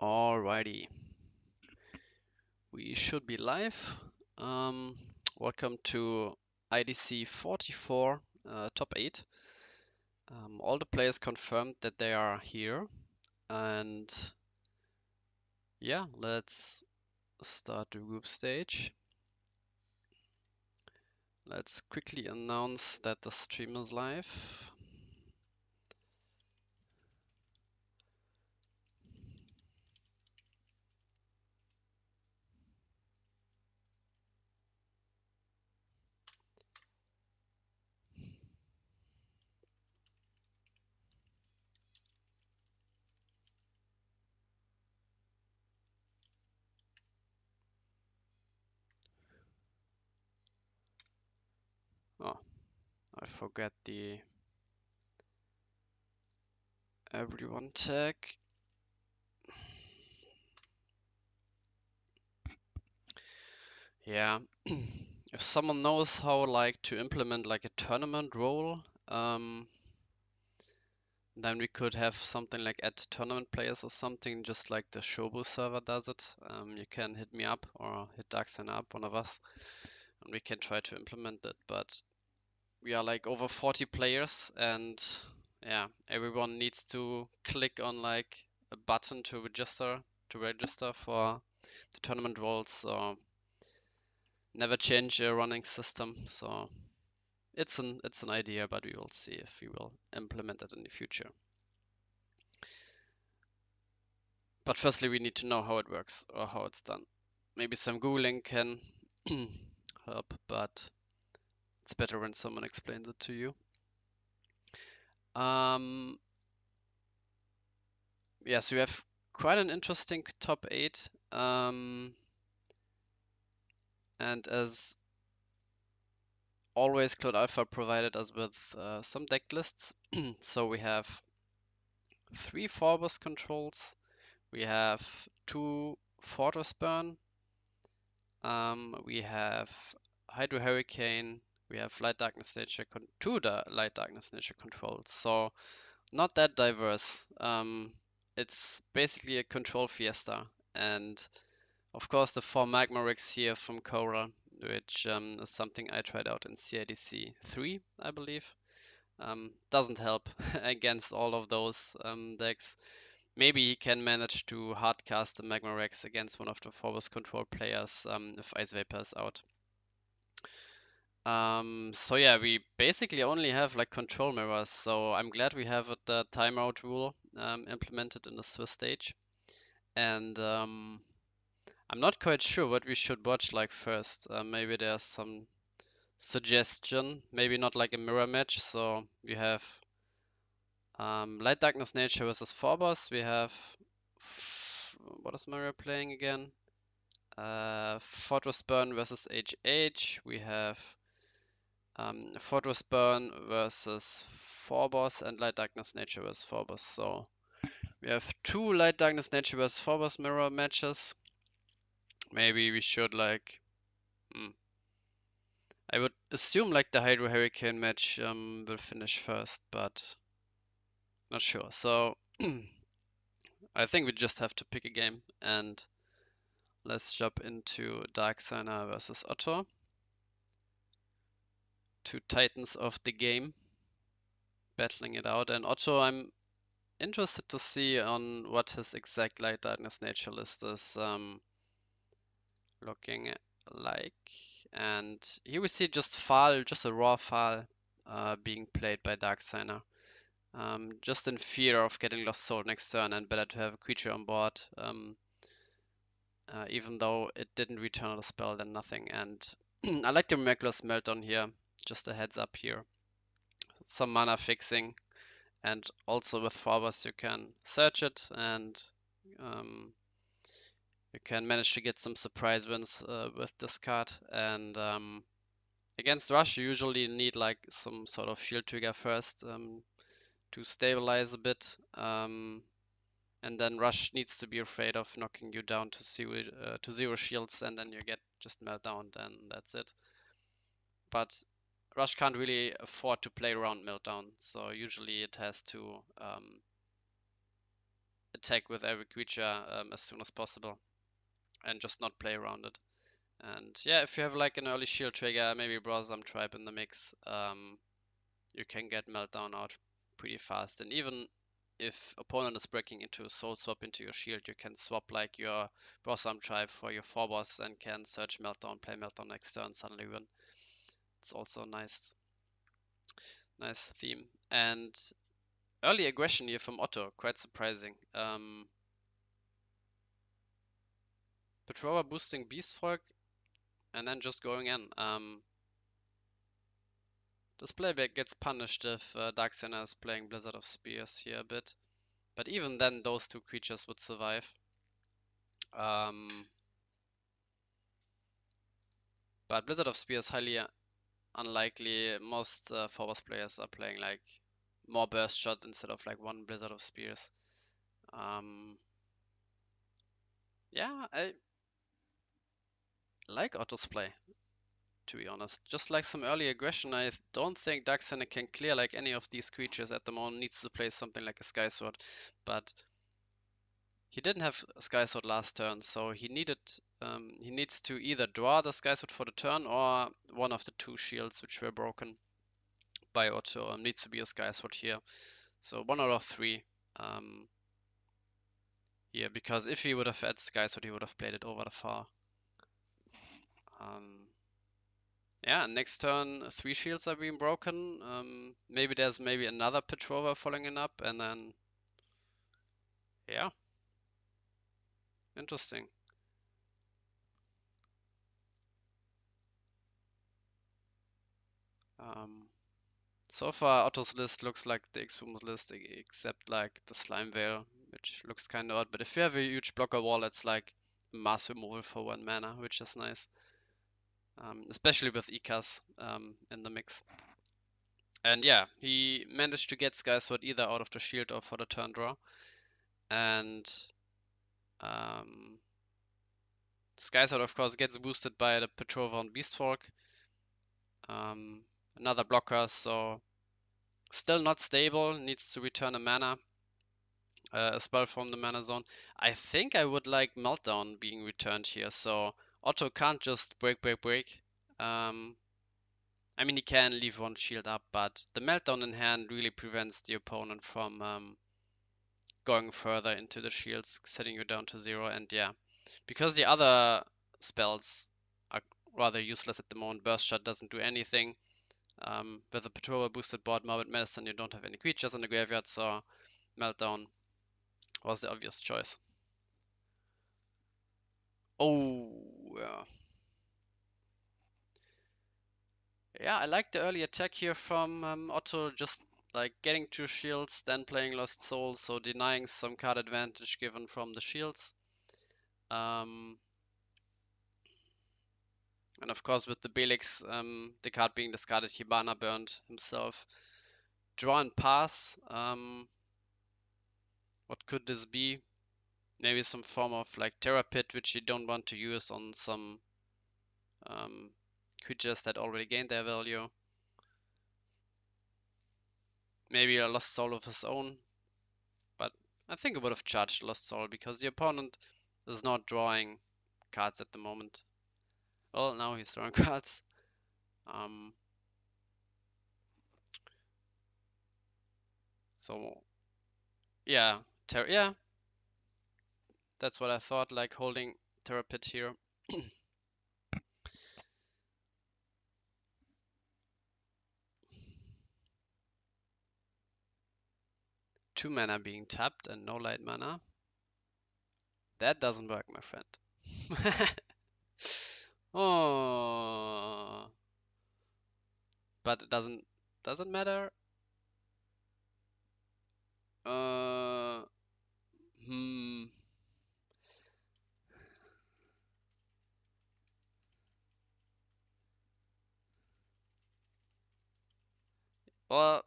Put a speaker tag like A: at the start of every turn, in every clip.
A: Alrighty, we should be live. Welcome to IDC 44, top 8. All the players confirmed that they are here, and yeah, let's start the group stage. Let's quickly announce that the stream is live. Oh, I forgot the everyone tag. Yeah, if someone knows how to implement like a tournament role, then we could have something like add tournament players or something, just like the Shobu server does it. You can hit me up or hit Darksigner up, one of us, and we can try to implement it. But we are like over 40 players, and yeah, everyone needs to click on like a button to register for the tournament roles. So never change a running system. So it's an idea, but we will see if we will implement it in the future. But firstly, we need to know how it works or how it's done. Maybe some Googling can help, but it's better when someone explains it to you. Yes, we have quite an interesting top 8. And as always, Cloud Alpha provided us with some deck lists. So we have 3 Phobos controls. We have 2 Fortress Burn. We have Hydro Hurricane. We have Light Darkness Nature, 2 Light Darkness Nature controls. So not that diverse. It's basically a control fiesta. And of course the 4 Magma Rigs here from Corell, which is something I tried out in CIDC 3, I believe. Doesn't help against all of those decks. Maybe he can manage to hardcast the Magma Rex against one of the Phobos control players if Ice Vapor is out. So yeah, we basically only have like control mirrors, so I'm glad we have the timeout rule implemented in the Swiss stage. And I'm not quite sure what we should watch like first. Maybe there's some suggestion, maybe not like a mirror match. So we have Light Darkness Nature versus Phobos. We have what is Mario playing again? Fortress Burn versus HH. We have Fortress Burn versus Phobos and Light Darkness Nature versus Phobos. So we have 2 Light Darkness Nature versus Phobos mirror matches. Maybe we should like I would assume like the Hydro Hurricane match will finish first, but not sure. So I think we just have to pick a game, and let's jump into Darksigner versus Otto. 2 titans of the game battling it out, and Otto, I'm interested to see on what his exact Light Darkness Nature list is looking like. And here we see just Fall, just a raw Fall being played by Darksigner. Just in fear of getting Lost Soul next turn, and better to have a creature on board. Even though it didn't return a spell, then nothing. And I like the Miraculous Meltdown here, just a heads up here. Some mana fixing, and also with Phobos you can search it, and you can manage to get some surprise wins with this card. And against Rush you usually need like some sort of shield trigger first to stabilize a bit. And then Rush needs to be afraid of knocking you down to 0 shields, and then you get just Meltdown, then that's it. But Rush can't really afford to play around Meltdown, so usually it has to attack with every creature as soon as possible and just not play around it. And yeah, if you have like an early shield trigger, maybe Brosam Tribe in the mix, you can get Meltdown out pretty fast. And even if opponent is breaking into a Soul Swap into your shield, you can swap like your Brosam Tribe for your 4-boss and can search Meltdown, play Meltdown next turn, suddenly win. It's also a nice theme. And early aggression here from Otto, quite surprising. Petrova boosting Beastfolk and then just going in. This playback gets punished if Darksigner is playing Blizzard of Spears here a bit. But even then, those two creatures would survive. But Blizzard of Spears highly unlikely. Most forwards players are playing like more burst shot instead of like one Blizzard of Spears. Yeah, I like Otto's play, to be honest. Just like some early aggression, I don't think Darksigner can clear like any of these creatures at the moment. Needs to play something like a Sky Sword, but he didn't have Sky Sword last turn, so he needs to either draw the Sky Sword for the turn or one of the two shields which were broken by Otto. Needs to be a Sky Sword here. So one out of three here, because if he would have had Sky Sword, he would have played it over the far. Yeah, next turn, three shields are being broken. Maybe there's another Petrova following it up, and then, yeah, interesting. So far, Otto's list looks like the Expuma's list, except like the Slime Veil, which looks kind of odd. But if you have a huge blocker wall, it's like mass removal for 1 mana, which is nice. Especially with Ikas in the mix. And yeah, he managed to get Sky Sword either out of the shield or for the turn draw. And Sky Sword, of course, gets boosted by the Petrova on Beastfolk. Another blocker, so still not stable, needs to return a mana. A spell from the mana zone. I think I would like Meltdown being returned here, so Otto can't just break. I mean, he can leave one shield up, but the Meltdown in hand really prevents the opponent from going further into the shields, setting you down to 0. And yeah, because the other spells are rather useless at the moment, Burst Shot doesn't do anything. With the Petrova boosted board, Morbid Medicine, you don't have any creatures in the graveyard, so Meltdown was the obvious choice. Oh, yeah. Yeah, I like the early attack here from Otto, just like getting 2 shields, then playing Lost Soul, so denying some card advantage given from the shields. And of course with the Belix, the card being discarded, he mana burned himself. Draw and pass. What could this be? Maybe some form of like Terra Pit, which you don't want to use on some creatures that already gained their value. Maybe a Lost Soul of his own, but I think I would have charged Lost Soul because the opponent is not drawing cards at the moment. Well, now he's drawing cards. So yeah, yeah, that's what I thought, like holding Terra Pit here. 2 mana being tapped and no light mana. That doesn't work, my friend. Oh, but it doesn't matter. Uh, hmm. Well,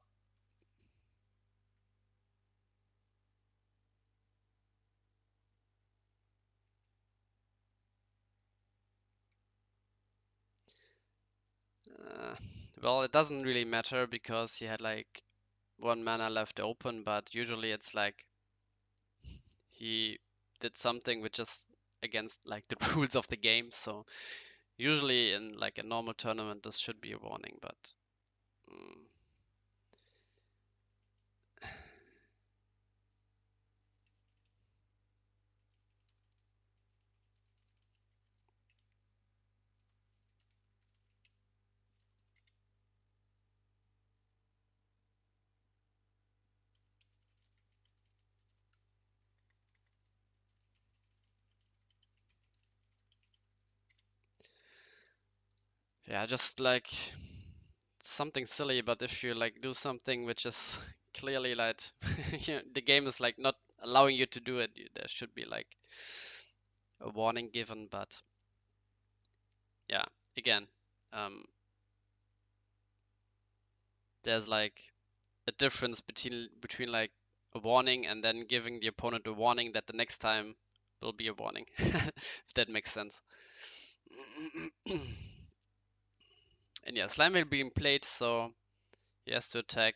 A: uh, well, it doesn't really matter because he had like 1 mana left open, but usually it's like he did something which is against like the rules of the game. So usually in like a normal tournament, this should be a warning, but mm, yeah, just like something silly. But if you like do something which is clearly like the game is like not allowing you to do it, there should be like a warning given. But yeah, again, um, there's like a difference between like a warning and then giving the opponent a warning that the next time will be a warning, if that makes sense. And yeah, slime will being played, so he has to attack.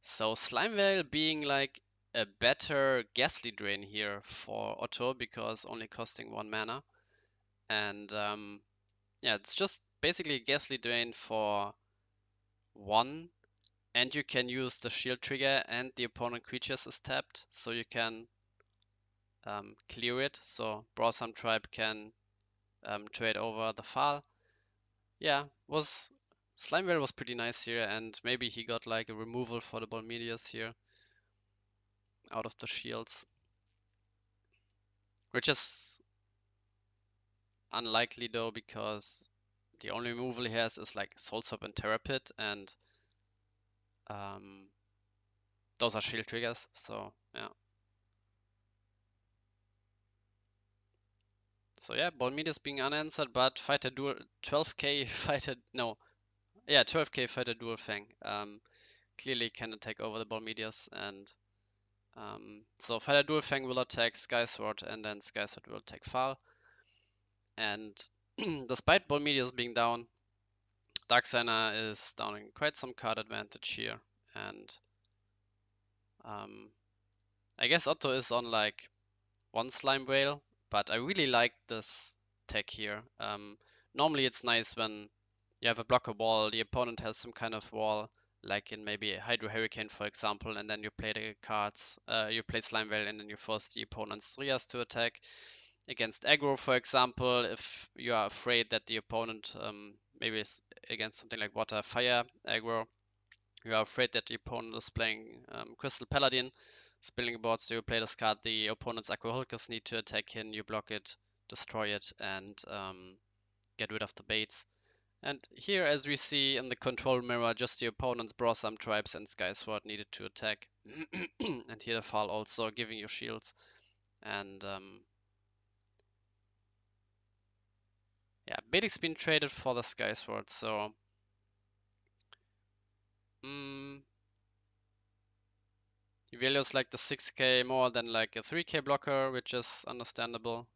A: So slime whale being like a better ghastly drain here for Otto because only costing 1 mana, and yeah, it's just basically a ghastly drain for 1. And you can use the shield trigger and the opponent creatures is tapped, so you can clear it. So Browsome Tribe can trade over the file. Yeah, was Slimewell was pretty nice here, and maybe he got like a removal for the Bolmedius here out of the shields, which is unlikely though because the only removal he has is like Soul Swap and Terra Pit, and um, those are shield triggers. So yeah. So yeah, Bolmedius being unanswered, but fighter duel 12k fighter no, yeah 12k fighter dual fang clearly can attack over the Bolmedius, and so fighter dual fang will attack Skysword, and then Skysword will attack Fal. And despite Bolmedius being down, Darksigner is downing quite some card advantage here, and um, I guess Otto is on like 1 Slime Whale, but I really like this tech here. Normally it's nice when you have a blocker wall, the opponent has some kind of wall, like in maybe a Hydro Hurricane, for example, and then you play the cards, you play Slime Whale, and then you force the opponent's Trias to attack. Against aggro, for example, if you are afraid that the opponent, maybe is against something like Water Fire aggro, you are afraid that the opponent is playing Crystal Paladin, spilling a board, so you play this card, the opponent's Aquahulkers need to attack in, you block it, destroy it, and get rid of the baits. And here, as we see in the control mirror, just the opponent's Brosam Tribes and Skysword needed to attack. And here the Fal also giving you shields. And yeah, Baitix been traded for the Skysword, so he values like the 6k more than like a 3k blocker, which is understandable.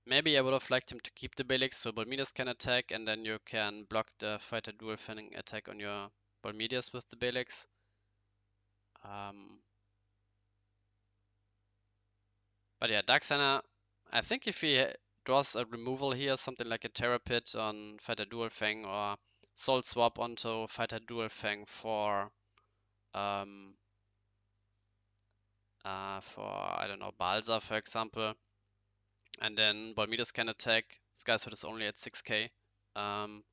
A: Maybe I would have liked him to keep the Baitix so Bolmedius can attack, and then you can block the fighter dual fanning attack on your Bolmedius with the Baitix. But yeah, Darksigner, I think if he draws a removal here, something like a Terra Pit on Fighter Dual Fang or Soul Swap onto Fighter Dual Fang um, for I don't know, Balsa for example, and then Bolmedius can attack. Skysword is only at 6k. And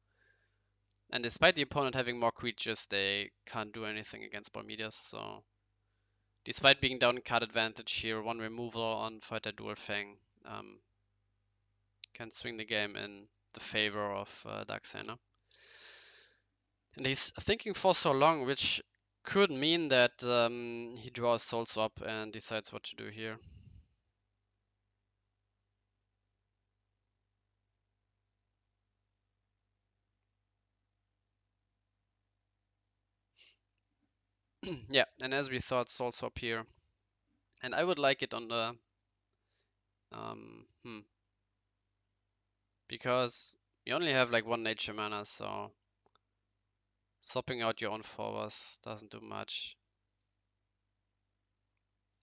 A: despite the opponent having more creatures, they can't do anything against Bolmedius, so despite being down card advantage here, 1 removal on Fighter Dual Fang can swing the game in the favor of Darksigner. And he's thinking for so long, which could mean that he draws Soul Swap and decides what to do here. Yeah, and as we thought, Soul Swap here. And I would like it on the... because you only have like 1 nature mana, so swapping out your own forwards doesn't do much.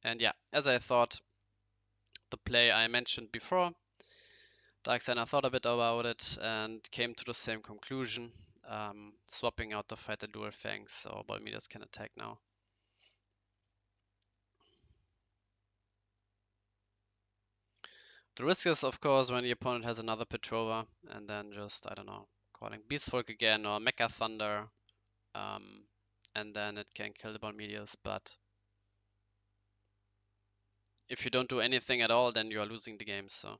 A: And yeah, as I thought, the play I mentioned before, Darksigner thought a bit about it and came to the same conclusion, swapping out the fighter dual fangs so Balmidas can attack now. The risk is, of course, when the opponent has another Petrova and then just, I don't know, calling Beastfolk again or Mecha Thunder, and then it can kill the Balmidas, but if you don't do anything at all, then you are losing the game, so.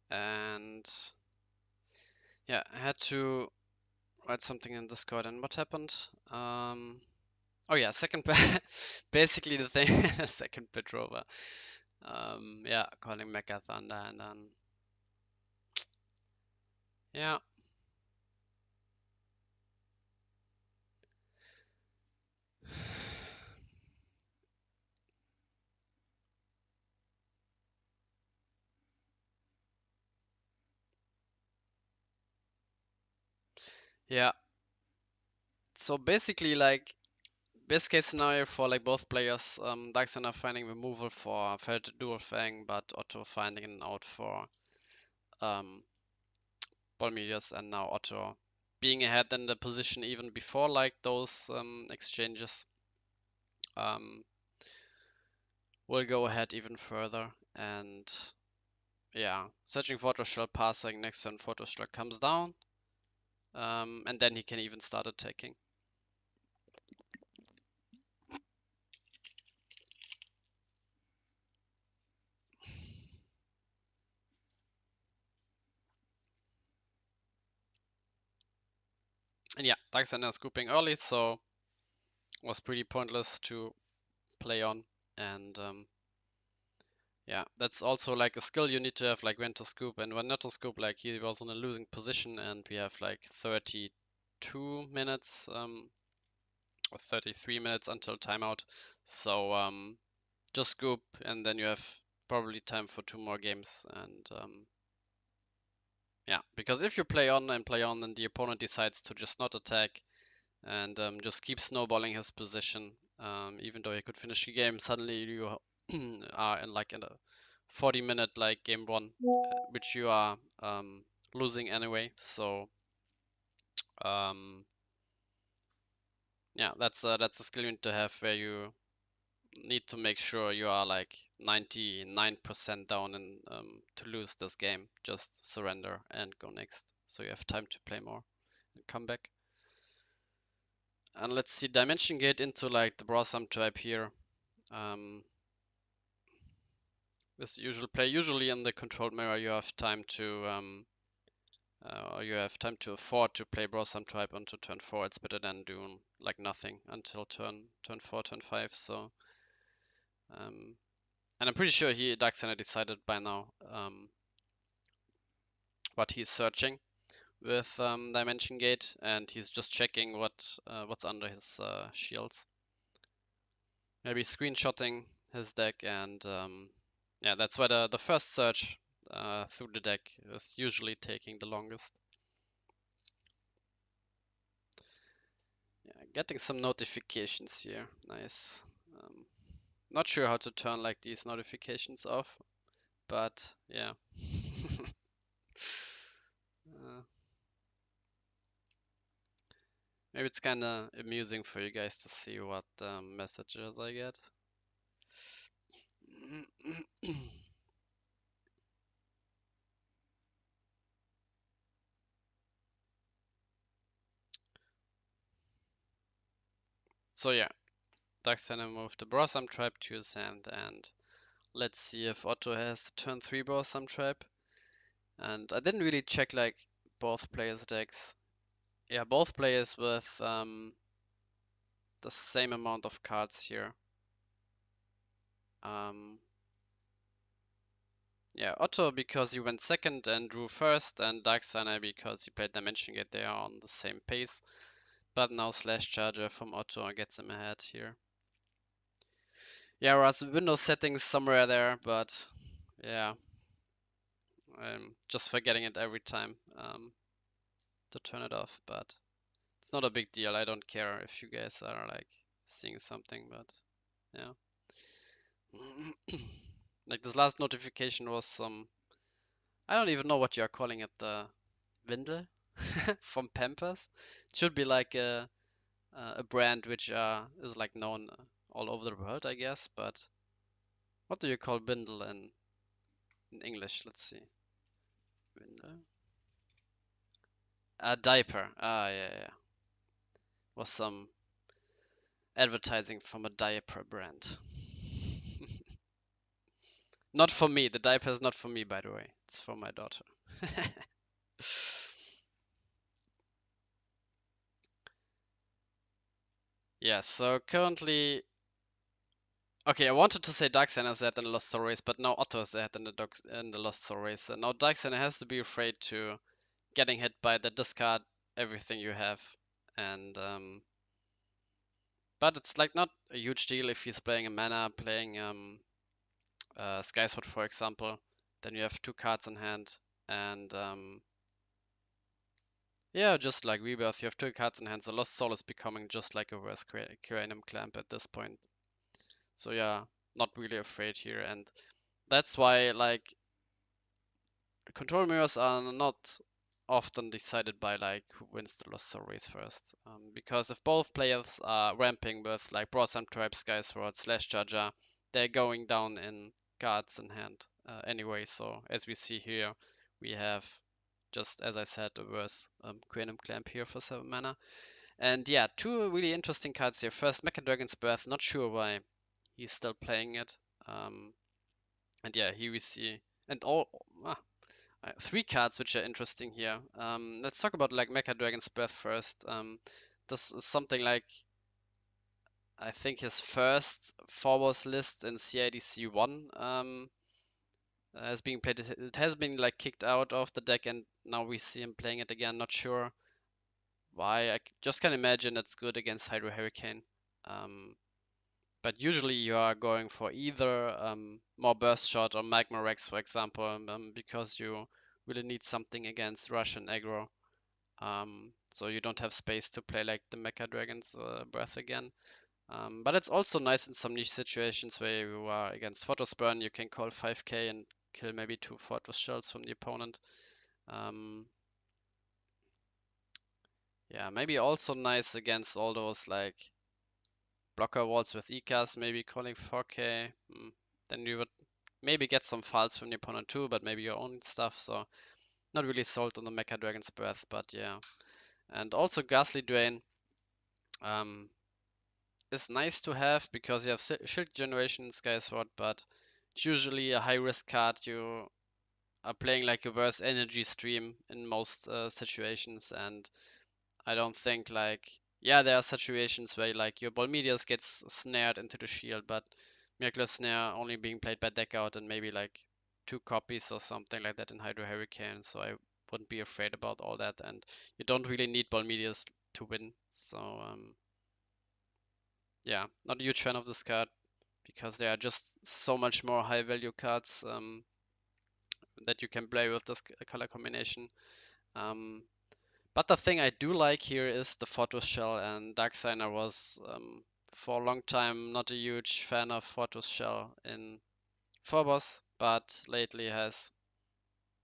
A: And yeah, I had to write something in Discord. And what happened? Oh yeah, second basically the thing, second Petrova. Yeah, calling Mecha Thunder and then yeah. Yeah. So basically like best case scenario for like both players, Darksigner finding removal for Felt Dual Fang, but Otto finding an out for um Bolmedius, and now Otto being ahead in the position even before like those exchanges will go ahead even further. And yeah, searching Fortress Shell, passing next turn Fortress Shell comes down, and then he can even start attacking. And yeah, Darksigner is grouping early, so it was pretty pointless to play on. And yeah, that's also like a skill you need to have, like when to scoop and when not to scoop. Like he was in a losing position, and we have like 32 minutes or 33 minutes until timeout. So just scoop, and then you have probably time for 2 more games. And yeah, because if you play on and play on, and the opponent decides to just not attack and just keep snowballing his position, even though he could finish the game, suddenly you are in like in a 40-minute like game one, which you are losing anyway. So yeah, that's a skill you need to have, where you need to make sure you are like 99% down and to lose this game, just surrender and go next, so you have time to play more and come back. And let's see, Dimension Gate into like the Brosum tribe here. This usual play, usually in the controlled mirror, you have time to or you have time to afford to play Brosam Tribe onto turn 4, it's better than doing like nothing until turn 4, turn 5. So, and I'm pretty sure Darksigner decided by now what he's searching with Dimension Gate, and he's just checking what's under his shields. Maybe screenshotting his deck, and yeah, that's why the first search through the deck is usually taking the longest. Yeah, getting some notifications here, nice. Not sure how to turn like these notifications off, but yeah. Maybe it's kind of amusing for you guys to see what messages I get. So yeah, Darksigner moved the Brosam Tribe to his hand, and let's see if Otto has the turn 3 Brosam Tribe. And I didn't really check like both players' decks. Yeah, both players with the same amount of cards here. Yeah, Otto because he went second and drew first, and Darksigner because he played Dimension Gate. They are on the same pace. But now Slash Charger from Otto gets him ahead here. Yeah, whereas Windows settings somewhere there, but yeah, I'm just forgetting it every time to turn it off. But it's not a big deal. I don't care if you guys are like seeing something, but yeah. Like this last notification was some, I don't even know what you are calling it, the Windel from Pampers. It should be like a brand which is like known all over the world, I guess. But what do you call Bindle in English? Let's see. Bindle. A diaper. Ah, yeah, yeah. Was some advertising from a diaper brand. Not for me. The diaper is not for me, by the way. It's for my daughter. Yeah, so currently, okay, I wanted to say Darksigner is ahead in the Lost Soul race, but now Otto is ahead in the Lost Soul race. And now Darksigner has to be afraid to getting hit by the discard everything you have. And but it's like not a huge deal if he's playing a mana, playing Skysword, for example. Then you have 2 cards in hand, and yeah, just like Rebirth, you have 2 cards in hand. So Lost Soul is becoming just like a worse Cranium Clamp at this point. So yeah, not really afraid here, and that's why like control mirrors are not often decided by like who wins the Lost Soul race first. Because if both players are ramping with like Brosam Tribe, Skysword, Slash Charger, they're going down in cards in hand anyway. So as we see here, we have just as I said a worse Quantum Clamp here for 7 mana. And yeah, 2 really interesting cards here. First, Mecha Dragon's Birth, not sure why he's still playing it. And yeah, here we see, and all, 3 cards which are interesting here. Let's talk about like Mecha Dragon's Birth first. This is something like, I think his first forwards list in CIDC 1 has been played. It has been like kicked out of the deck, and now we see him playing it again. Not sure why. I just can imagine it's good against Hydro Hurricane. But usually you are going for either more Burst Shot or Magma Rex, for example, because you really need something against Russian aggro. So you don't have space to play like the Mecha Dragon's Breath again. But it's also nice in some niche situations where you are against Photos Burn, you can call 5k and kill maybe 2 Fortress Shells from the opponent. Yeah, maybe also nice against all those like blocker walls with ECAS, maybe calling 4k. Then you would maybe get some files from the opponent too, but maybe your own stuff. So not really sold on the Mecha Dragon's Breath, but yeah. And also Ghastly Drain is nice to have because you have Shield Generation in Skysword, but it's usually a high risk card. You are playing like a worse energy stream in most situations, and I don't think like, yeah, there are situations where like your Bolmedius gets snared into the shield, but Miraculous Snare only being played by deck out and maybe like 2 copies or something like that in Hydro Hurricane, so I wouldn't be afraid about all that, and you don't really need Bolmedius to win. So yeah, not a huge fan of this card because there are just so much more high value cards that you can play with this color combination. Um, but the thing I do like here is the Fortress Shell, and Darksigner was for a long time not a huge fan of Fortress Shell in Phobos, but lately has,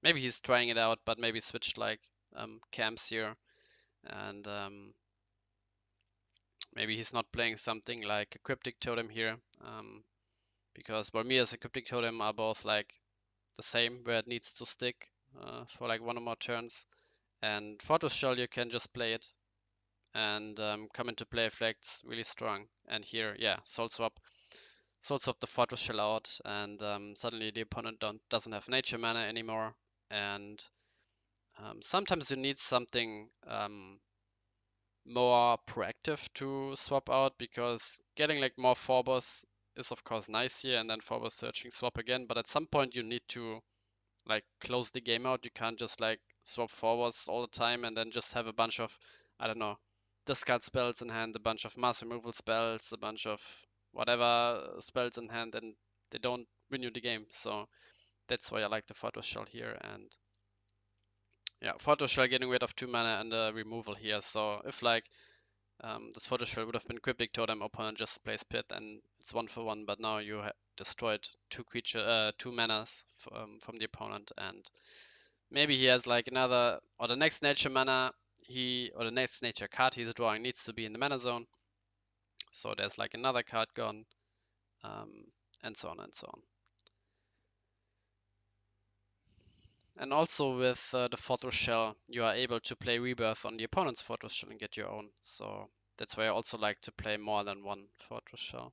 A: maybe he's trying it out, but maybe switched like camps here, and maybe he's not playing something like a Cryptic Totem here, because Bormias and Cryptic Totem are both like the same where it needs to stick for like 1 or more turns. And Fortress Shell, you can just play it and come into play effects really strong. And here, yeah, Soul Swap the Fortress Shell out, and suddenly the opponent doesn't have nature mana anymore. And sometimes you need something more proactive to swap out, because getting like more Phobos is of course nice here, and then Phobos searching swap again. But at some point you need to like close the game out. You can't just like swap forwards all the time and then just have a bunch of, I don't know, discard spells in hand, a bunch of mass removal spells, a bunch of whatever spells in hand, and they don't win you the game. So that's why I like the Photo Shell here. And yeah, Photo Shell getting rid of 2 mana and a removal here. So if like this Photo Shell would have been Cryptic Totem, opponent just plays Pit and it's 1 for 1, but now you destroyed 2 manas from the opponent, and maybe he has like another, or the next nature mana or the next nature card he's drawing needs to be in the mana zone. So there's like another card gone, um, and so on and so on. And also with the Fortress Shell, you are able to play Rebirth on the opponent's Fortress Shell and get your own. So that's why I also like to play more than one Fortress Shell.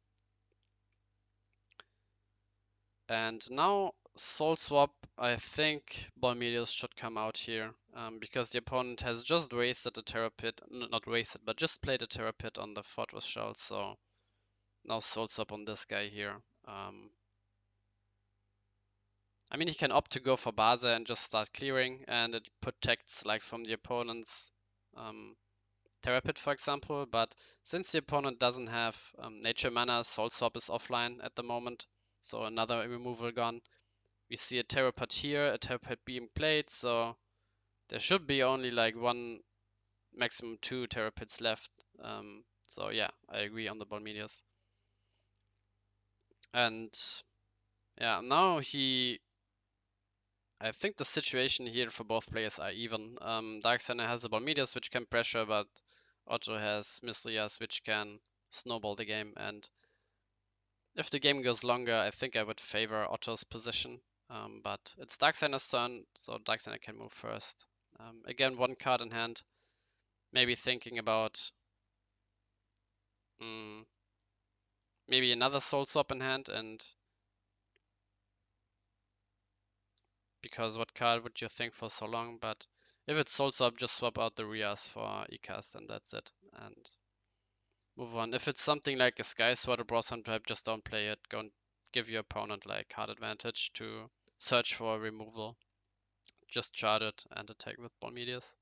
A: And now Soul Swap, I think Balmedius should come out here, because the opponent has just wasted a Terra Pit, not wasted, but just played a Terra Pit on the Fortress Shell, so now Soul Swap on this guy here. I mean, he can opt to go for Baza and just start clearing, and it protects like from the opponent's Terra Pit, for example, but since the opponent doesn't have nature mana, Soul Swap is offline at the moment, so another removal gone. We see a Terra Pit here, a Terra Pit being played, so there should be only like one, maximum 2 Terra Pits left. So yeah, I agree on the Balmedius. And yeah, now I think the situation here for both players are even. Darksigner has a Balmedius which can pressure, but Otto has Mithrias which can snowball the game. And if the game goes longer, I think I would favor Otto's position. But it's Darksigner's turn, so Darksigner can move first. Again, 1 card in hand. Maybe thinking about maybe another Soul Swap in hand, and because what card would you think for so long? But if it's Soul Swap, just swap out the Rias for Ecast and that's it. And move on. If it's something like a Sky Sword or Blossom type, just don't play it. Go and give your opponent like card advantage to search for a removal. Just chart it and attack with Balmedius.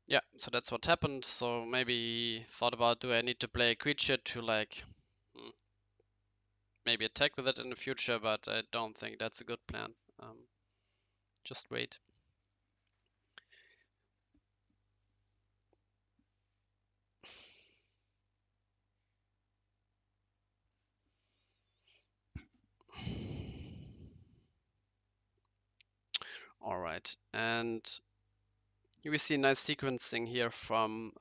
A: Yeah, so that's what happened. So maybe he thought about, do I need to play a creature to like maybe attack with it in the future, but I don't think that's a good plan. Just wait. right, and we see nice sequencing here from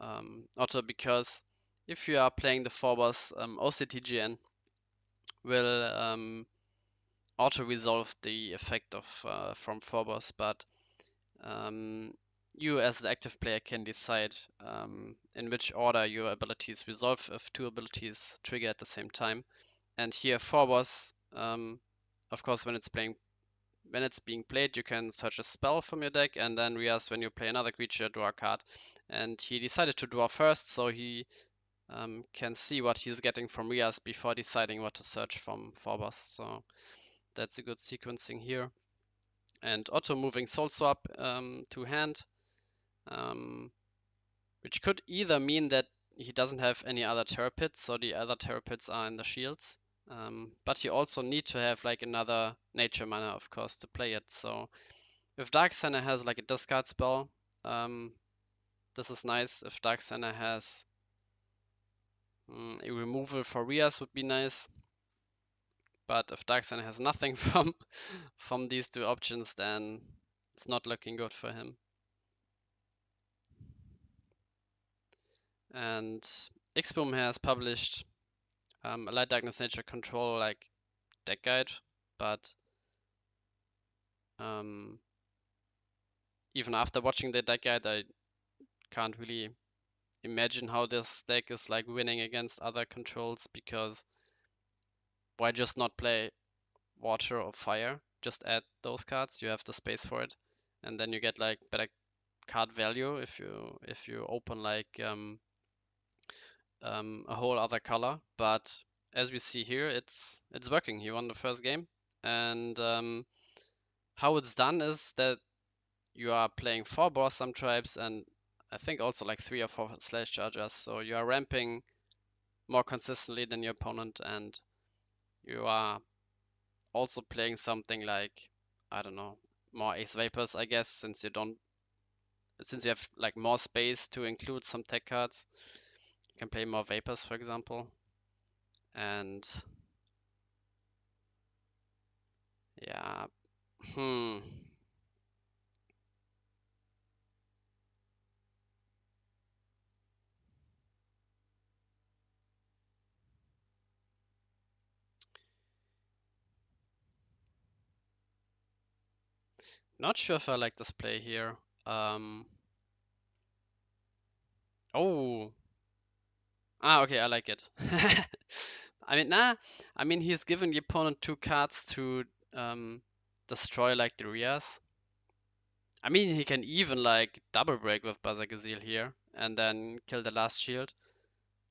A: Otto, because if you are playing the forwards, OCTGN will auto-resolve the effect of from forwards, but you as the active player can decide in which order your abilities resolve if two abilities trigger at the same time. And here forwards, of course, when it's being played, you can search a spell from your deck, and then Rias, when you play another creature, draw a card. And he decided to draw first, so he can see what he's getting from Rias before deciding what to search from Phobos. So that's a good sequencing here. And Otto moving Soul Swap to hand, which could either mean that he doesn't have any other Terror Pits, so the other Terror Pits are in the shields. But he also need to have like another nature mana, of course, to play it. So if Darksigner has like a discard spell, this is nice. If Darksigner has a removal for Rias, would be nice. But if Darksigner has nothing from these two options, then it's not looking good for him. And Xboom has published a Light Darkness Nature Control like deck guide, but even after watching the deck guide, I can't really imagine how this deck is like winning against other controls, because why just not play water or fire? Just add those cards, you have the space for it, and then you get like better card value if you open like a whole other color. But as we see here, it's working. He won the first game, and how it's done is that you are playing 4 Borsam tribes and I think also like 3 or 4 Slash Chargers, so you are ramping more consistently than your opponent, and you are also playing something like, I don't know, more Ace Vapors, I guess, since you have like more space to include some tech cards. You can play more Vapors, for example. And yeah, not sure if I like this play here. Oh, okay, I like it. I mean, he's given the opponent 2 cards to destroy like the Rias. I mean, he can even like double break with Bazagazil here and then kill the last shield.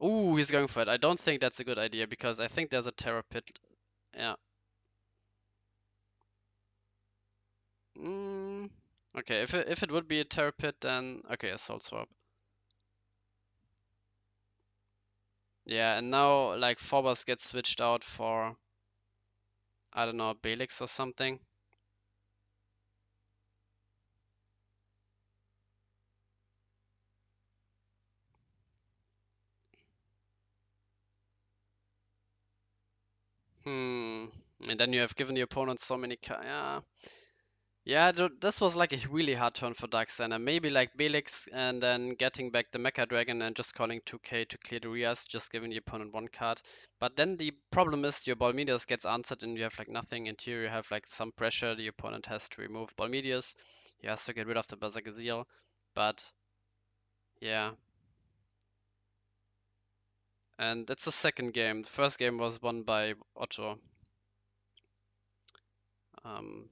A: Ooh, he's going for it. I don't think that's a good idea because I think there's a Terror Pit. Yeah. Mm, okay, if it would be a Terror Pit, then okay, a Soul Swap. Yeah, and now like Phobos gets switched out for, I don't know, Belix or something. And then you have given the opponent so many yeah. Yeah, this was like a really hard turn for Darksigner. Maybe like Belix and then getting back the Mecha Dragon and just calling 2k to clear the Rias, just giving the opponent 1 card. But then the problem is your Balmedius gets answered and you have like nothing. In theory, you have like some pressure. The opponent has to remove Balmedius. He has to get rid of the Bazagazil. But yeah. And it's the second game. The first game was won by Otto.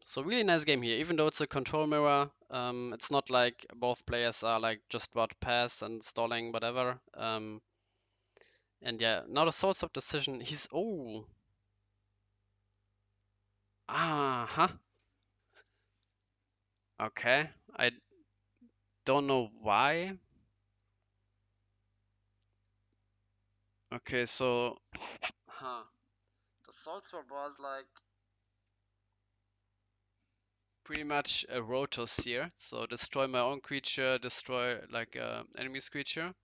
A: So really nice game here, even though it's a control mirror. It's not like both players are like just about to pass and stalling whatever. And yeah, now the Soul Swap decision. He's huh. Okay, I don't know why. Okay, so the Soul Swap was like pretty much a Rotos here. So destroy my own creature, destroy like enemy's creature.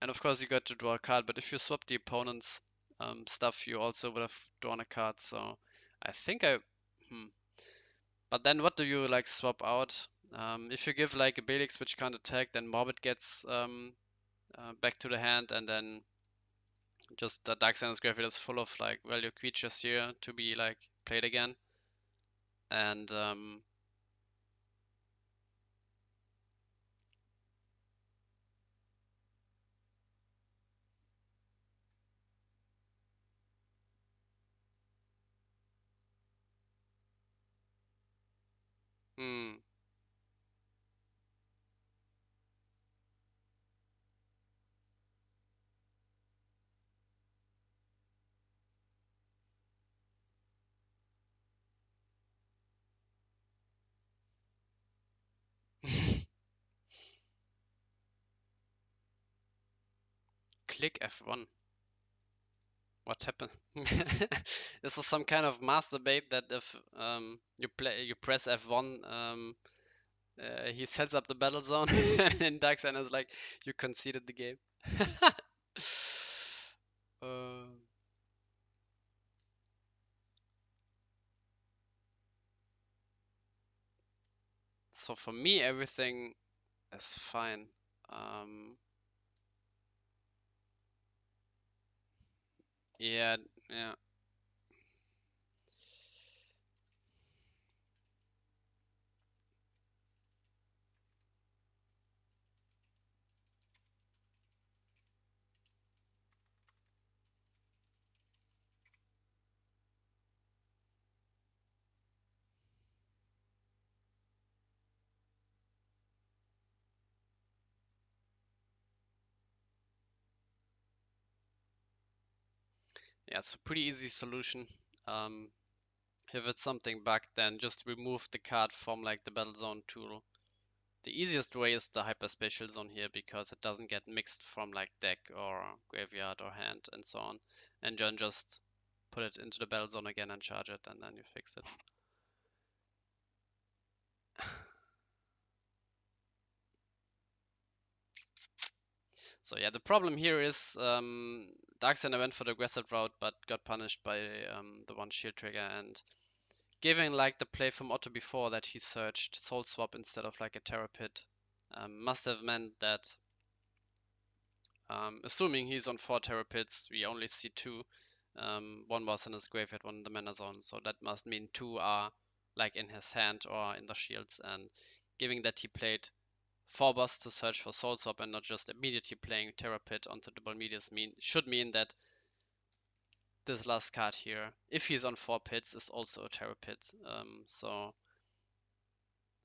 A: And of course you got to draw a card, but if you swap the opponent's stuff, you also would have drawn a card. So I think I, hmm. But then what do you like swap out? If you give like a Belix which can't attack, then Morbid gets back to the hand, and then just the Darksigner's graveyard is full of like value creatures here to be like played again. And hmm. Click F1. What happened? This is some kind of master bait that if you press F1, he sets up the battle zone, and Darkseid is like, you conceded the game. uh, so for me, everything is fine. Um, yeah, yeah. Yeah, it's a pretty easy solution. Um, if it's something bugged, then just remove the card from like the battle zone tool. The easiest way is the hyperspatial zone here because it doesn't get mixed from like deck or graveyard or hand and so on. And then just put it into the battle zone again and charge it, and then you fix it. So yeah, the problem here is Darksigner went for the aggressive route but got punished by the one shield trigger, and given like the play from Otto before that he searched Soul Swap instead of like a Terror Pit, must have meant that assuming he's on 4 Terror Pits, we only see 2. One was in his graveyard, one in the mana zone, so that must mean 2 are like in his hand or in the shields, and given that he played 4 boss to search for Soul Swap and not just immediately playing Terror Pit onto the Bolmedius should mean that this last card here, if he's on 4 pits, is also a Terror Pit. So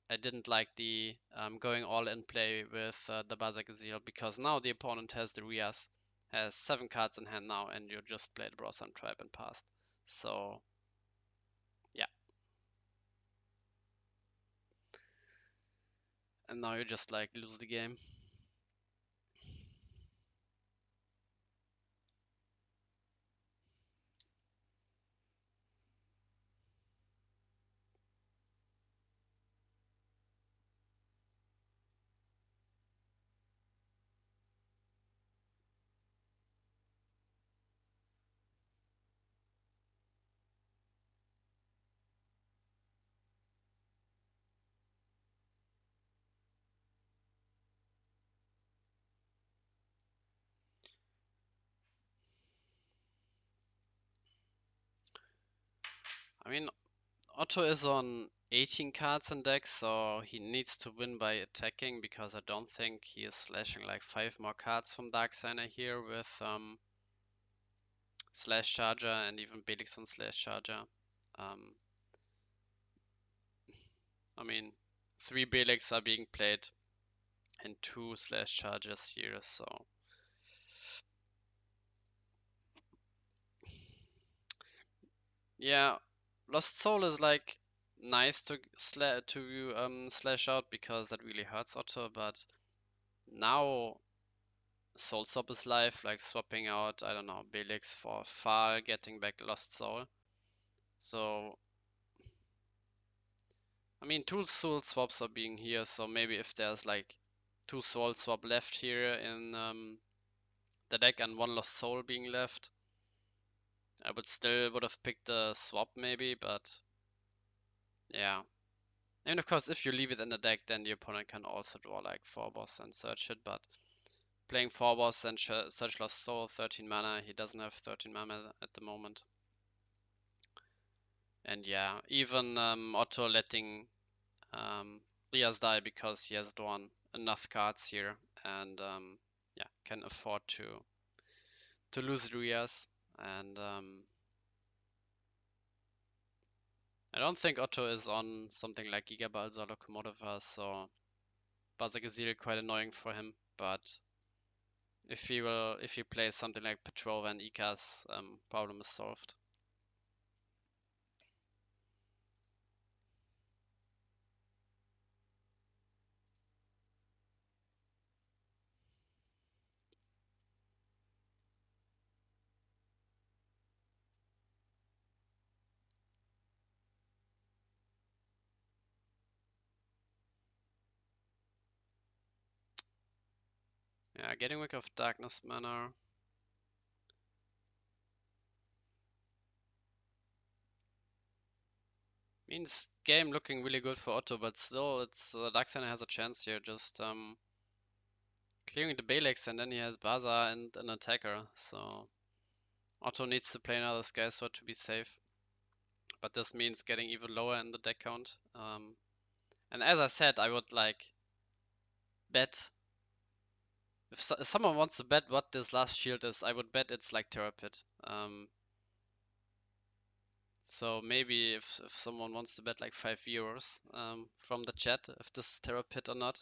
A: I didn't like the going all in play with the Bazak Azil, because now the opponent has the Rias, has 7 cards in hand now, and you just played Brosam Tribe and passed. So yeah, and now you just like lose the game. I mean, Otto is on 18 cards in deck, so he needs to win by attacking, because I don't think he is slashing like 5 more cards from Darksigner here with Slash Charger and even Belix on Slash Charger. Um, I mean, 3 Belix are being played and 2 Slash Chargers here, so yeah, Lost Soul is like nice to slash out because that really hurts Otto, but now Soul Swap is live, like swapping out, I don't know, Belix for Far, getting back Lost Soul. So, I mean, 2 Soul Swaps are being here, so maybe if there's like 2 Soul Swap left here in the deck and 1 Lost Soul being left, I would have picked the swap maybe, but yeah. And of course, if you leave it in the deck, then the opponent can also draw like 4 boss and search it, but playing 4 boss and search Lost Soul, 13 mana, he doesn't have 13 mana at the moment. And yeah, even Otto letting Rias die because he has drawn enough cards here and yeah, can afford to lose Rias. And I don't think Otto is on something like Giga Balsa or Locomotive, so Bazagazil quite annoying for him. But if he plays something like Petrova and Ikas, problem is solved. Yeah, getting rid of Darkness mana. Means game looking really good for Otto, but still, it's Darksigner has a chance here. Just clearing the Balex, and then he has Baza and an attacker. So Otto needs to play another Sky Sword to be safe. But this means getting even lower in the deck count. And as I said, I would like bet if someone wants to bet what this last shield is, I would bet it's like Terra Pit. So maybe if someone wants to bet like €5 from the chat if this is Terra Pit or not,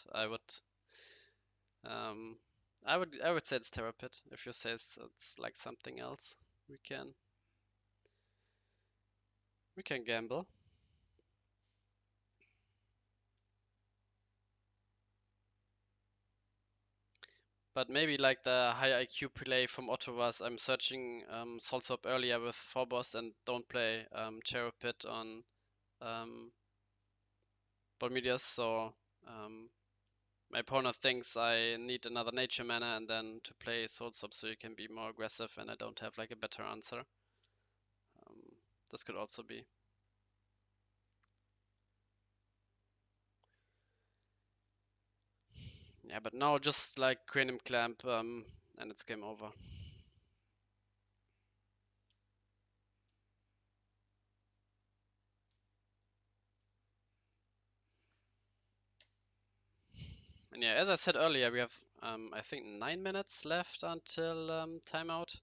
A: um, I would say it's Terra Pit. If you say it's like something else, we can we can gamble. But maybe like the high IQ play from Otto was I'm searching Soul Swap earlier with 4 boss and don't play Terra Pit on um, Bolmidius, so my opponent thinks I need another nature mana and then to play Soul Swap so you can be more aggressive and I don't have like a better answer. This could also be. Yeah, but now just like Cranium Clamp and it's game over. And yeah, as I said earlier, we have I think 9 minutes left until timeout,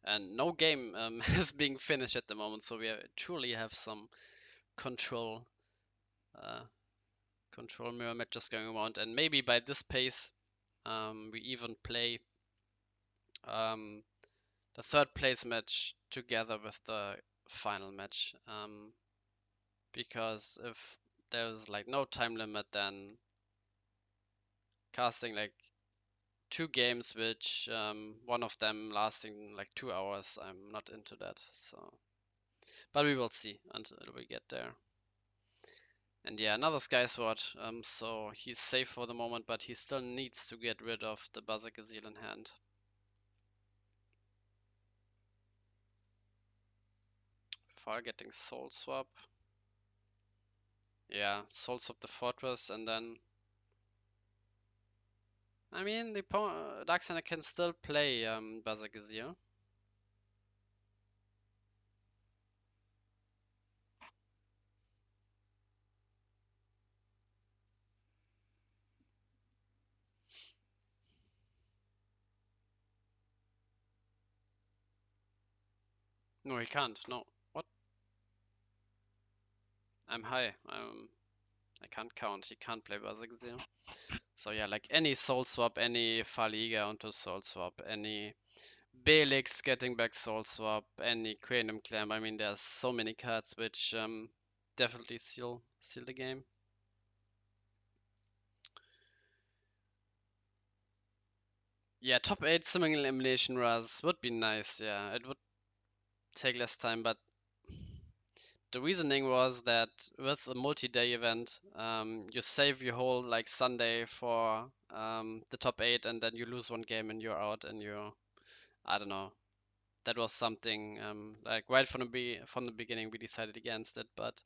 A: and no game is being finished at the moment, so we truly have some control uh, control mirror matches going around, and maybe by this pace, we even play um, the third place match together with the final match, because if there's like no time limit, then casting like 2 games, which one of them lasting like 2 hours. I'm not into that. So, but we will see until we get there. And yeah, another Sky Sword. So he's safe for the moment, but he still needs to get rid of the Bazakazil in hand. For getting Soul Swap. Yeah, Soul Swap the Fortress, and then I mean the Darksigner can still play Bazakazil. No, he can't. No. What? I'm high. I can't count. He can't play Bazakazil. So yeah, like any Soul Swap, any Faliga onto Soul Swap, any Belix getting back Soul Swap, any Cranium Clamp. I mean, there's so many cards which definitely seal the game. Yeah, top 8 single elimination runs would be nice. Yeah, it would take less time, but the reasoning was that with a multi-day event, you save your whole like Sunday for the top 8, and then you lose one game and you're out, and I don't know. That was something like right from the beginning we decided against it, but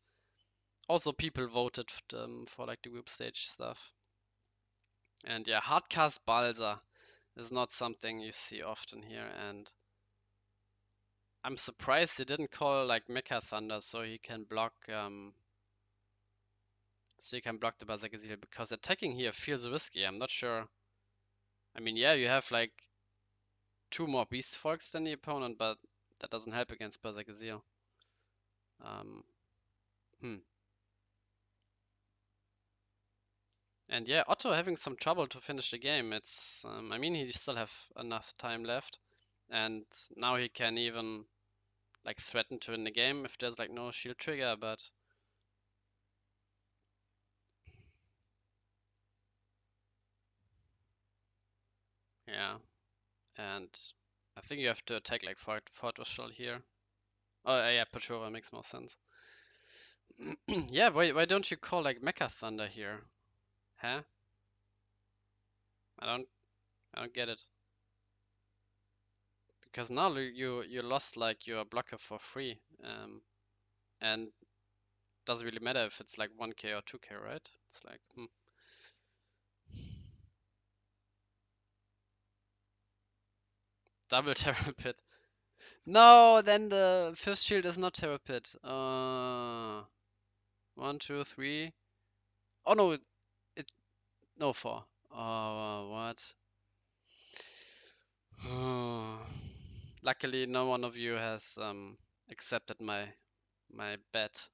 A: Also, people voted for like the group stage stuff. And yeah, hardcast Balsa is not something you see often here, and I'm surprised they didn't call like Mecha Thunder so you can block the Berserker because attacking here feels risky. I'm not sure. I mean, yeah, you have like 2 more Beast Folks than the opponent, but that doesn't help against Berserker Seal. Um, hmm. And yeah, Otto having some trouble to finish the game. I mean, he still have enough time left, and now he can even like threaten to win the game if there's like no shield trigger. But yeah, and I think you have to attack like Fortress Shell here. Oh yeah, Petrova makes more sense. Yeah, why don't you call like Mecha Thunder here? Huh? I don't I don't get it. Because now you lost like your blocker for free. And doesn't really matter if it's like 1k or 2k, right? It's like double Terra Pit. No, then the first shield is not Terra Pit. 1, 2, 3. Oh no, it no 4. Oh, what? Luckily, no one of you has accepted my bet.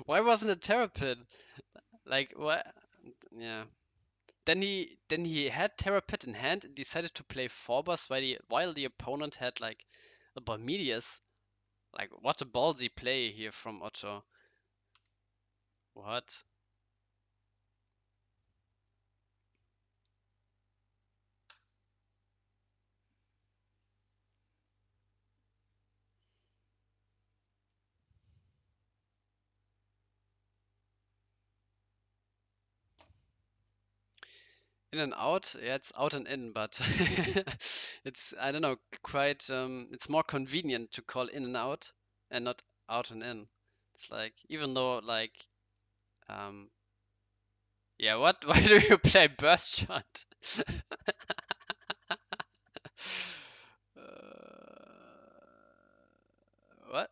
A: Why wasn't it Terra Pit? Like what? Yeah. Then he had Terra Pit in hand and decided to play Forbus while the opponent had like a Barmedius. Like what a ballsy play here from Otto. What? In and out? Yeah, it's out and in, but it's I don't know, quite it's more convenient to call in and out and not out and in. It's like even though like um yeah, what? Why do you play burst shot? What?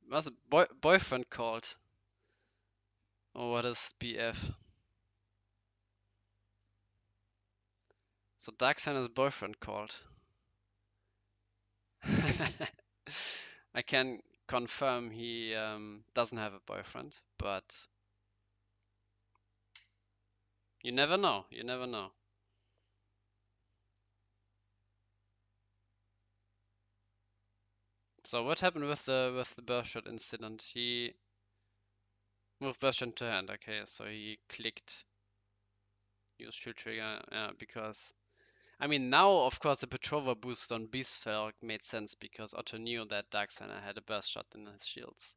A: Was a boyfriend called? Or what is BF? So Darksigner's boyfriend called. I can confirm he doesn't have a boyfriend, but you never know. You never know. So what happened with the burst shot incident? He moved burst shot to hand. Okay, so he clicked use shield trigger. Yeah, because I mean now of course the Petrova boost on Beastfell made sense because Otto knew that Darksigner had a burst shot in his shields.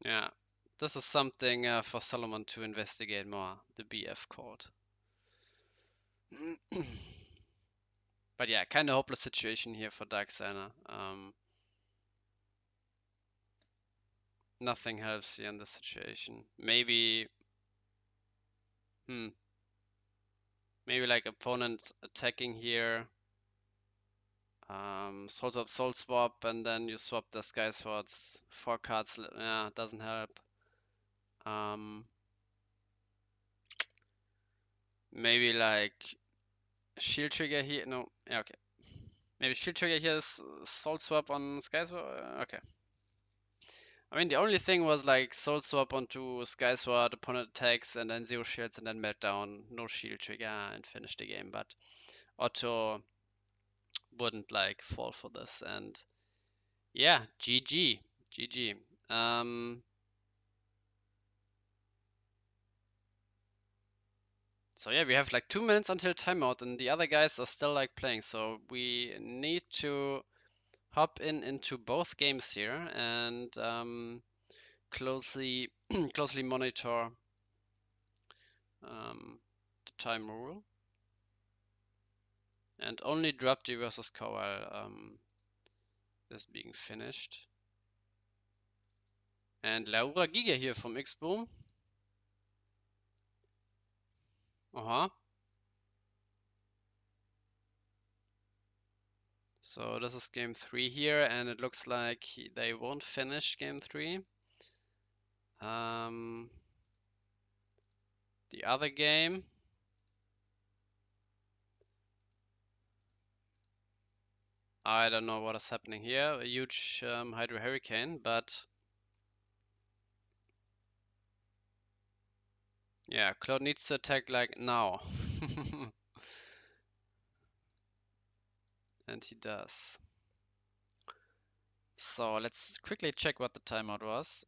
A: Yeah, this is something for Solomon to investigate more. The BF called. But yeah, kind of hopeless situation here for Darksigner. Nothing helps here in this situation. Hmm, maybe like opponent attacking here, soul swap, and then you swap the Sky Swords. 4 cards, yeah, doesn't help. Um, maybe like shield trigger here. No, yeah, okay. Maybe shield trigger here is soul swap on Sky Sword. Okay. I mean, the only thing was like Soul Swap onto Sky Sword, opponent attacks, and then 0 shields, and then Meltdown, no shield trigger, and finish the game. But Otto wouldn't like fall for this, and yeah, GG, GG. So yeah, we have like 2 minutes until timeout, and the other guys are still like playing. So we need to hop into both games here and closely closely monitor the time rule, and only drop D versus Corell is being finished. And Laura Giga here from X-Boom. So this is game 3 here, and it looks like they won't finish game 3. The other game, I don't know what is happening here. A huge Hydro Hurricane, but yeah, Claude needs to attack like now. And he does. So let's quickly check what the timeout was.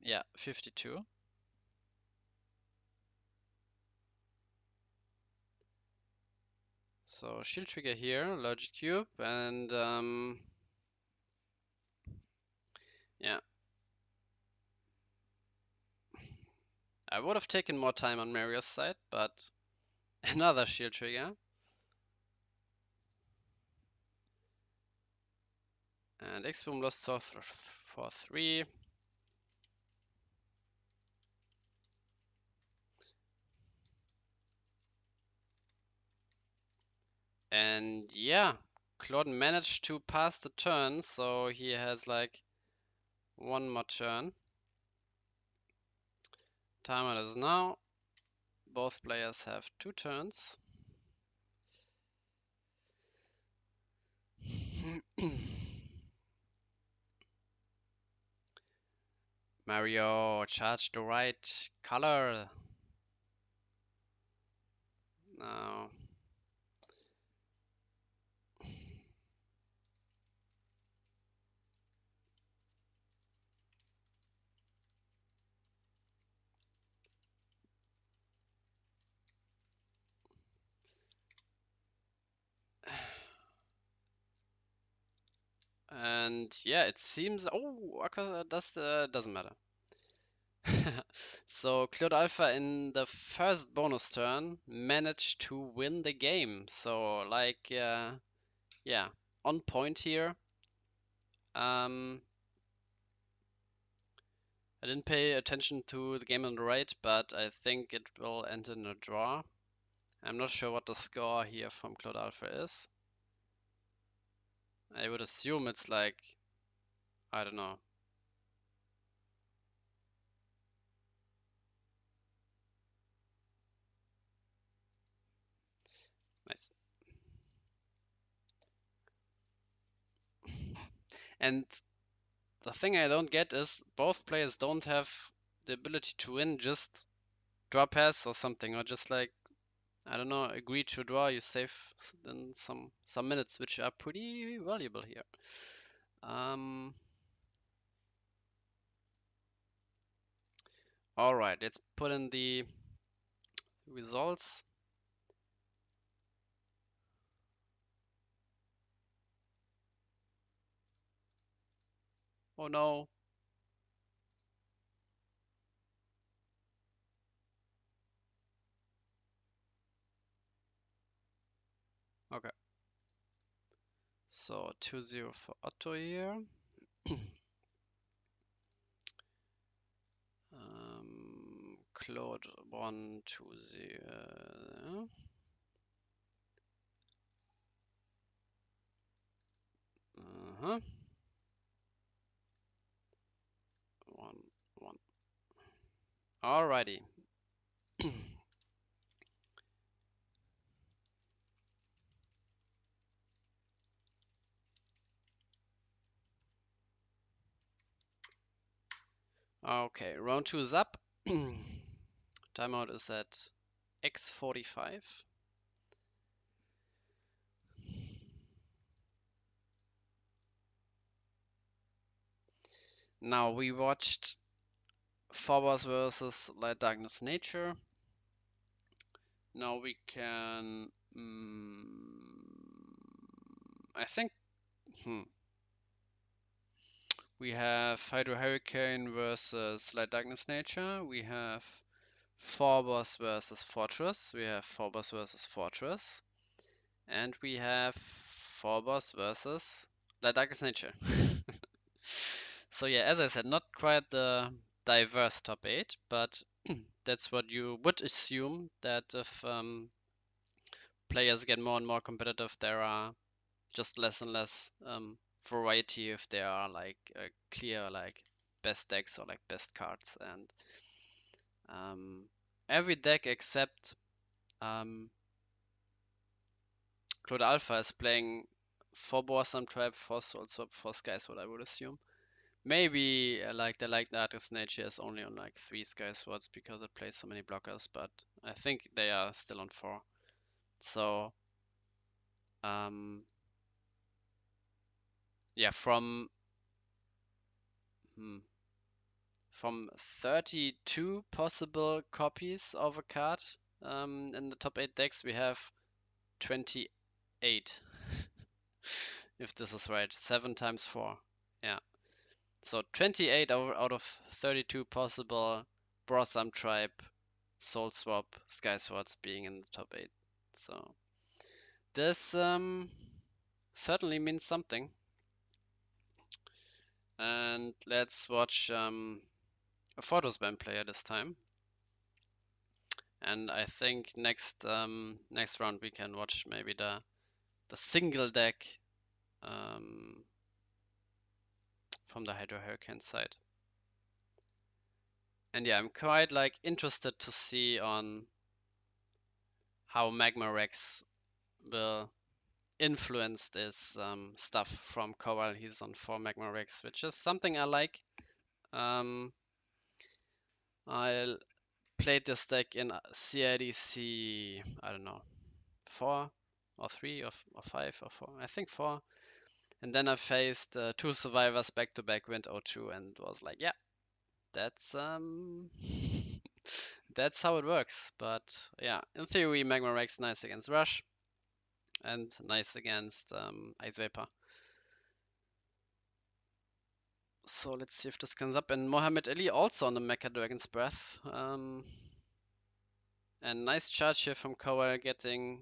A: Yeah, 52. So shield trigger here, logic cube, and yeah. I would have taken more time on Mario's side, but another shield trigger. And X-Boom lost for 3. And yeah, Claude managed to pass the turn, so he has like one more turn. Timer is now. Both players have 2 turns. Mario, charge the right color. Now. And yeah, it seems. Oh, doesn't matter. So Claude Alpha in the first bonus turn managed to win the game. So like, yeah, on point here. I didn't pay attention to the game on the right, but I think it will end in a draw. I'm not sure what the score here from Claude Alpha is. I would assume it's like, I don't know. Nice. And the thing I don't get is both players don't have the ability to win, just draw pass or something, or just like, I don't know, agree to draw. You save then some minutes, which are pretty valuable here. All right, let's put in the results. Oh no. Okay. So 2-0 for Otto here. Claude 1-2-0. Uh-huh. 1-1. Alrighty. Okay, round 2 is up. Timeout is at X45. Now we watched Phobos versus Light Darkness Nature. Now we can. I think. We have Hydro Hurricane versus Light Darkness Nature. We have Phobos versus Fortress. We have Phobos versus Fortress. And we have Phobos versus Light Darkness Nature. So yeah, as I said, not quite the diverse top 8, but that's what you would assume, that if players get more and more competitive, there are just less and less variety if there are like clear like best decks or like best cards. And every deck except Cloud Alpha is playing 4 Borsam Tribe, 4 Soul Swap, 4 Sky Sword, I would assume. Maybe like the Light Darkness Nature is only on like 3 Sky Swords because it plays so many blockers, but I think they are still on 4. So yeah, from hmm, from 32 possible copies of a card in the top 8 decks, we have 28. If this is right, 7 times 4. Yeah. So 28 out of 32 possible Brotham Tribe, Soul Swap, Sky Swords being in the top 8. So this certainly means something. And let's watch a Photosban player this time. And I think next round we can watch maybe the single deck from the Hydro Hurricane side. And yeah, I'm quite like interested to see on how Magma Rex will influence this stuff from Corell. He's on 4 Magma Rex, which is something I like. I played this deck in CIDC, I don't know, 4 or 3 or 5 or 4, I think 4. And then I faced 2 survivors back to back, went 0-2, and was like, yeah, that's that's how it works. But yeah, in theory, Magma Rex nice against Rush and nice against Ice Vapor. So let's see if this comes up. And Mohamed Ali also on the Mecha Dragon's Breath. And nice charge here from Corell, getting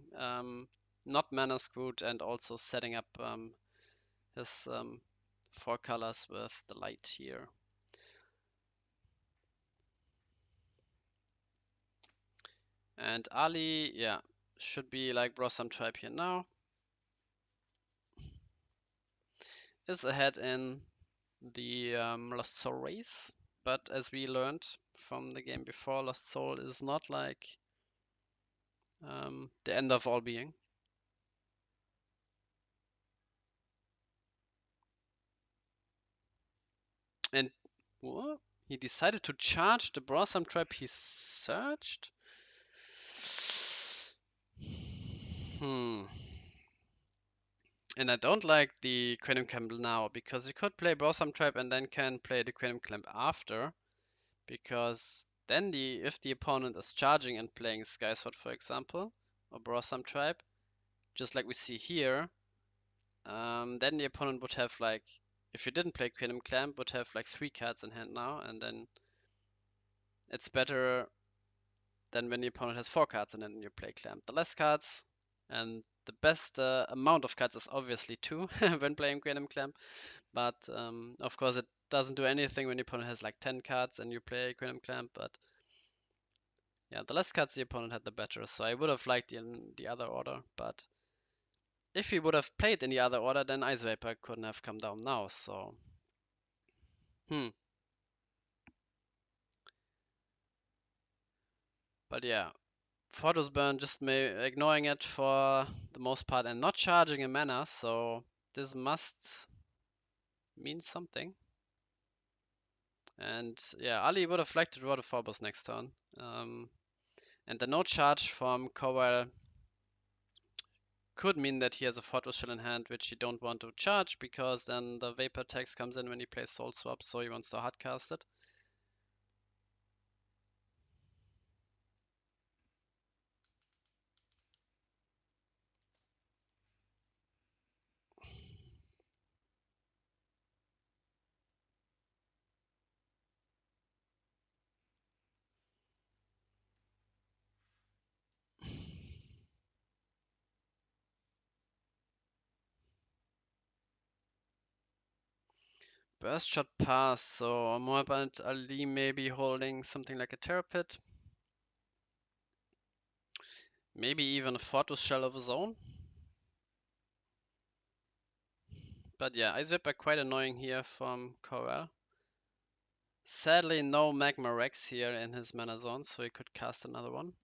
A: not mana screwed and also setting up his 4 colors with the light here. And Ali, yeah, should be like Brotham Tribe here now. Is ahead in the Lost Soul race, but as we learned from the game before, Lost Soul is not like the end of all being. And what? He decided to charge the Brotham Tribe he searched? And I don't like the Quantum Clamp now, because you could play Brotham Tribe and then can play the Quantum Clamp after. Because then if the opponent is charging and playing Sky Sword, for example, or Brotham Tribe, just like we see here, then the opponent would have like, if you didn't play Quantum Clamp, would have like 3 cards in hand now, and then it's better than when the opponent has 4 cards and then you play Clamp. The less cards and the best amount of cards is obviously 2 when playing Quantum Clamp, but of course it doesn't do anything when the opponent has like 10 cards and you play Quantum Clamp, but yeah, the less cards the opponent had, the better. So I would have liked in the other order, but if he would have played in the other order, then Ice Vapor couldn't have come down now, so But yeah, Photos Burn just ignoring it for the most part and not charging a mana, so this must mean something. And yeah, Ali would have liked to draw the Phobos next turn. And the no charge from Corell could mean that he has a Fortress Shell in hand, which you don't want to charge, because then the Vapor tax comes in when he plays Soul Swap, so he wants to hardcast it. Burst shot pass, so Mohamed Ali maybe holding something like a Terror Pit. Maybe even a Fortress Shell of his own. But yeah, Ice Whip are quite annoying here from Corell. Sadly, no Magma Rex here in his mana zone, so he could cast another one.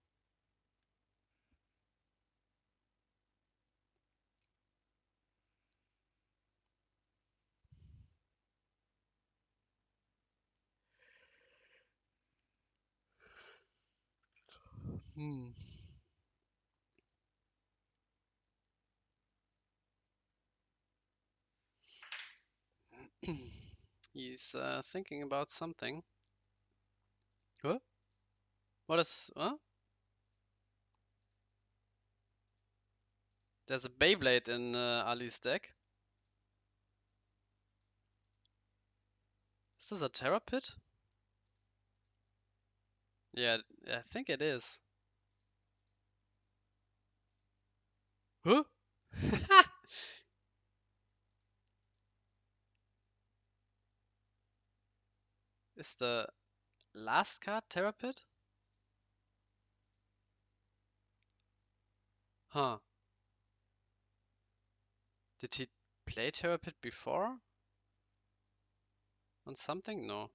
A: Hmm. He's thinking about something. Huh? What is... Huh? There's a Beyblade in Ali's deck. Is this a Terror Pit? Yeah, I think it is. Huh? Is the last card Terror Pit? Huh. Did he play Terror Pit before? On something? No.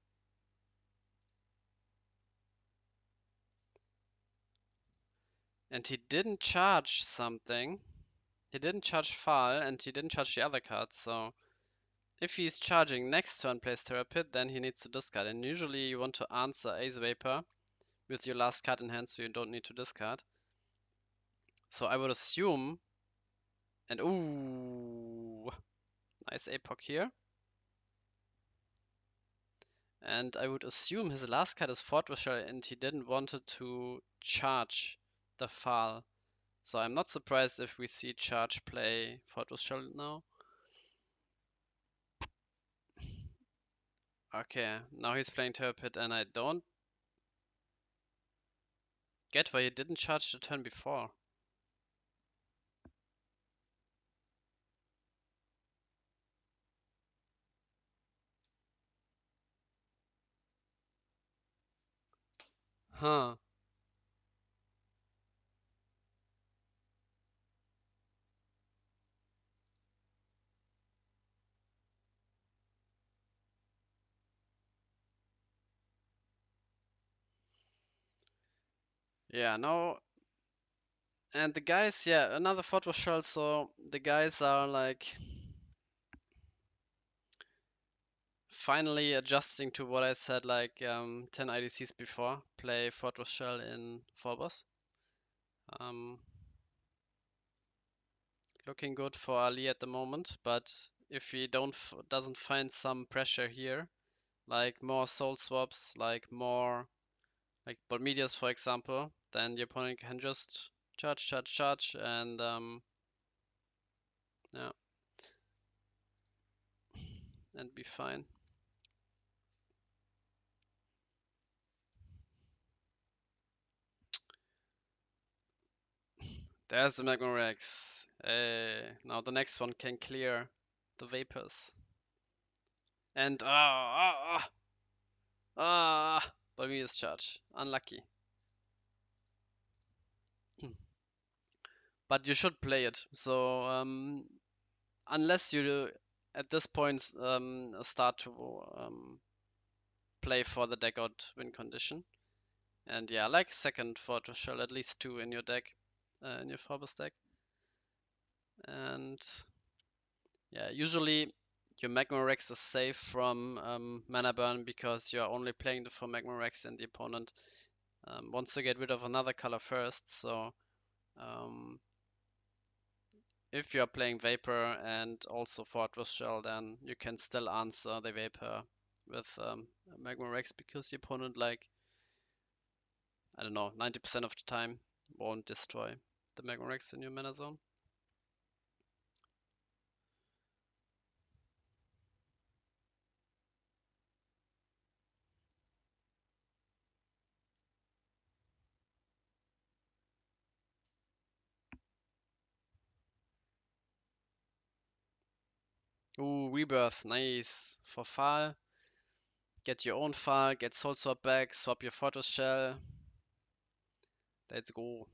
A: And he didn't charge something. He didn't charge Fall and he didn't charge the other cards, so if he's charging next turn plays Terror Pit, then he needs to discard. And usually you want to answer Ace Vapor with your last card in hand so you don't need to discard. So I would assume, and ooh, nice APOC here. And I would assume his last card is Fortress Shell and he didn't want it to charge the Fall. So I'm not surprised if we see Charge play Fortress Shell now. Okay, now he's playing Terror Pit and I don't get why he didn't charge the turn before. Huh. Yeah, no. And the guys, yeah, another Fortress Shell, so the guys are like finally adjusting to what I said like 10 IDCs before. Play Fortress Shell in Phobos. Um, Looking good for Ali at the moment, but if he doesn't find some pressure here, like more soul swaps, like more like Bolmedius for example, then the opponent can just charge, and yeah, and be fine. There's the Magma Rex. Hey, now the next one can clear the vapors. And Bermuda's charge. Unlucky. But you should play it. So unless you at this point start to play for the deck out win condition. And yeah, like second Fortress Shell, at least two in your deck, in your Phobos deck. And yeah, usually your Magma Rex is safe from mana burn because you're only playing the 4 Magma Rex and the opponent wants to get rid of another color first. So um, if you're playing Vapor and also Fortress Shell, then you can still answer the Vapor with Magma Rex because the opponent, like, I don't know, 90% of the time won't destroy the Magma Rex in your mana zone. Ooh, rebirth, nice. For Fall, get your own Fall, get Soul Swap back, swap your Fortress Shell. Let's go.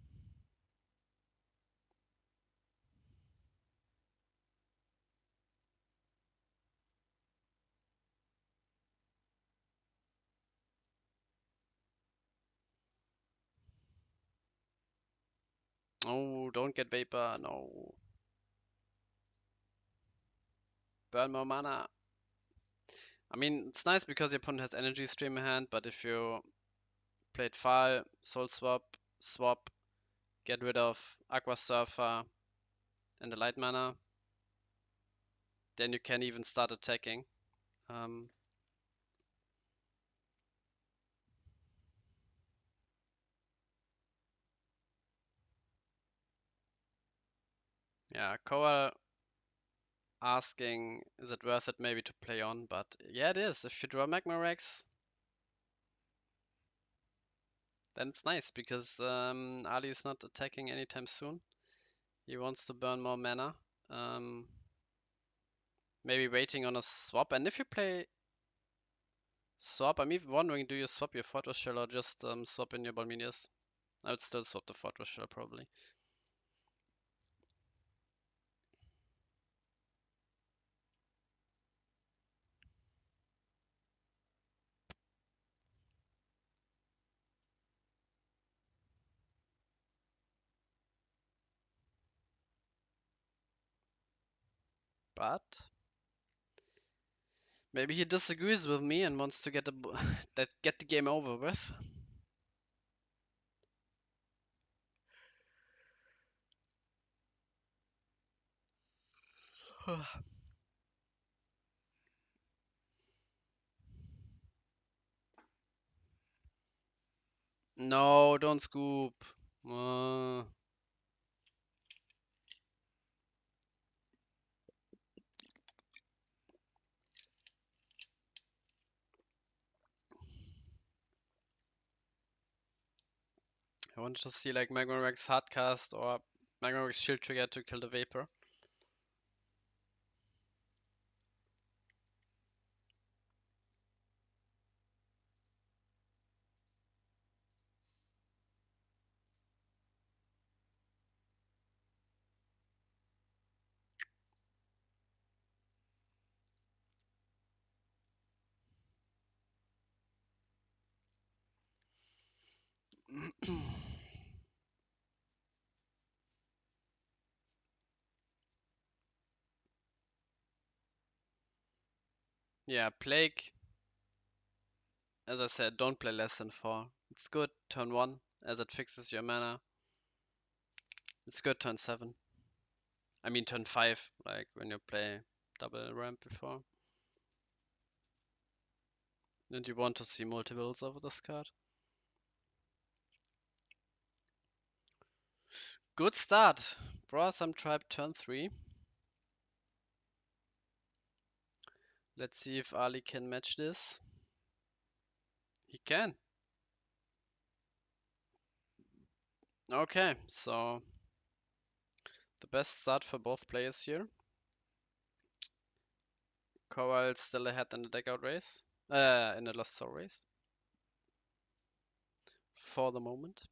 A: Oh, don't get Vapor, no. Burn more mana. I mean, it's nice because your opponent has Energy Stream in hand, but if you played Fall, Soul Swap, swap, get rid of Aqua Surfer and the light mana, then you can even start attacking. Um, yeah, Corell asking, is it worth it maybe to play on? But yeah, it is. If you draw Magma Rex, then it's nice because Ali is not attacking anytime soon. He wants to burn more mana. Um, maybe waiting on a swap. And if you play swap, I'm even wondering, do you swap your Fortress Shell or just swap in your Balminius? I would still swap the Fortress Shell probably. But maybe he disagrees with me and wants to get get the game over with. No, don't scoop. Uh, I wanted to see like Magma Rex Hardcast or Magma Rex Shield Trigger to kill the Vapor. Yeah, Plague, as I said, don't play less than 4. It's good turn 1 as it fixes your mana. It's good turn 7. I mean turn 5, like when you play double ramp before. And you want to see multiples of this card. Good start. Draw some tribe turn 3. Let's see if Ali can match this. He can. Okay, so the best start for both players here. Corell still ahead in the deckout race. In the Lost Soul race. For the moment.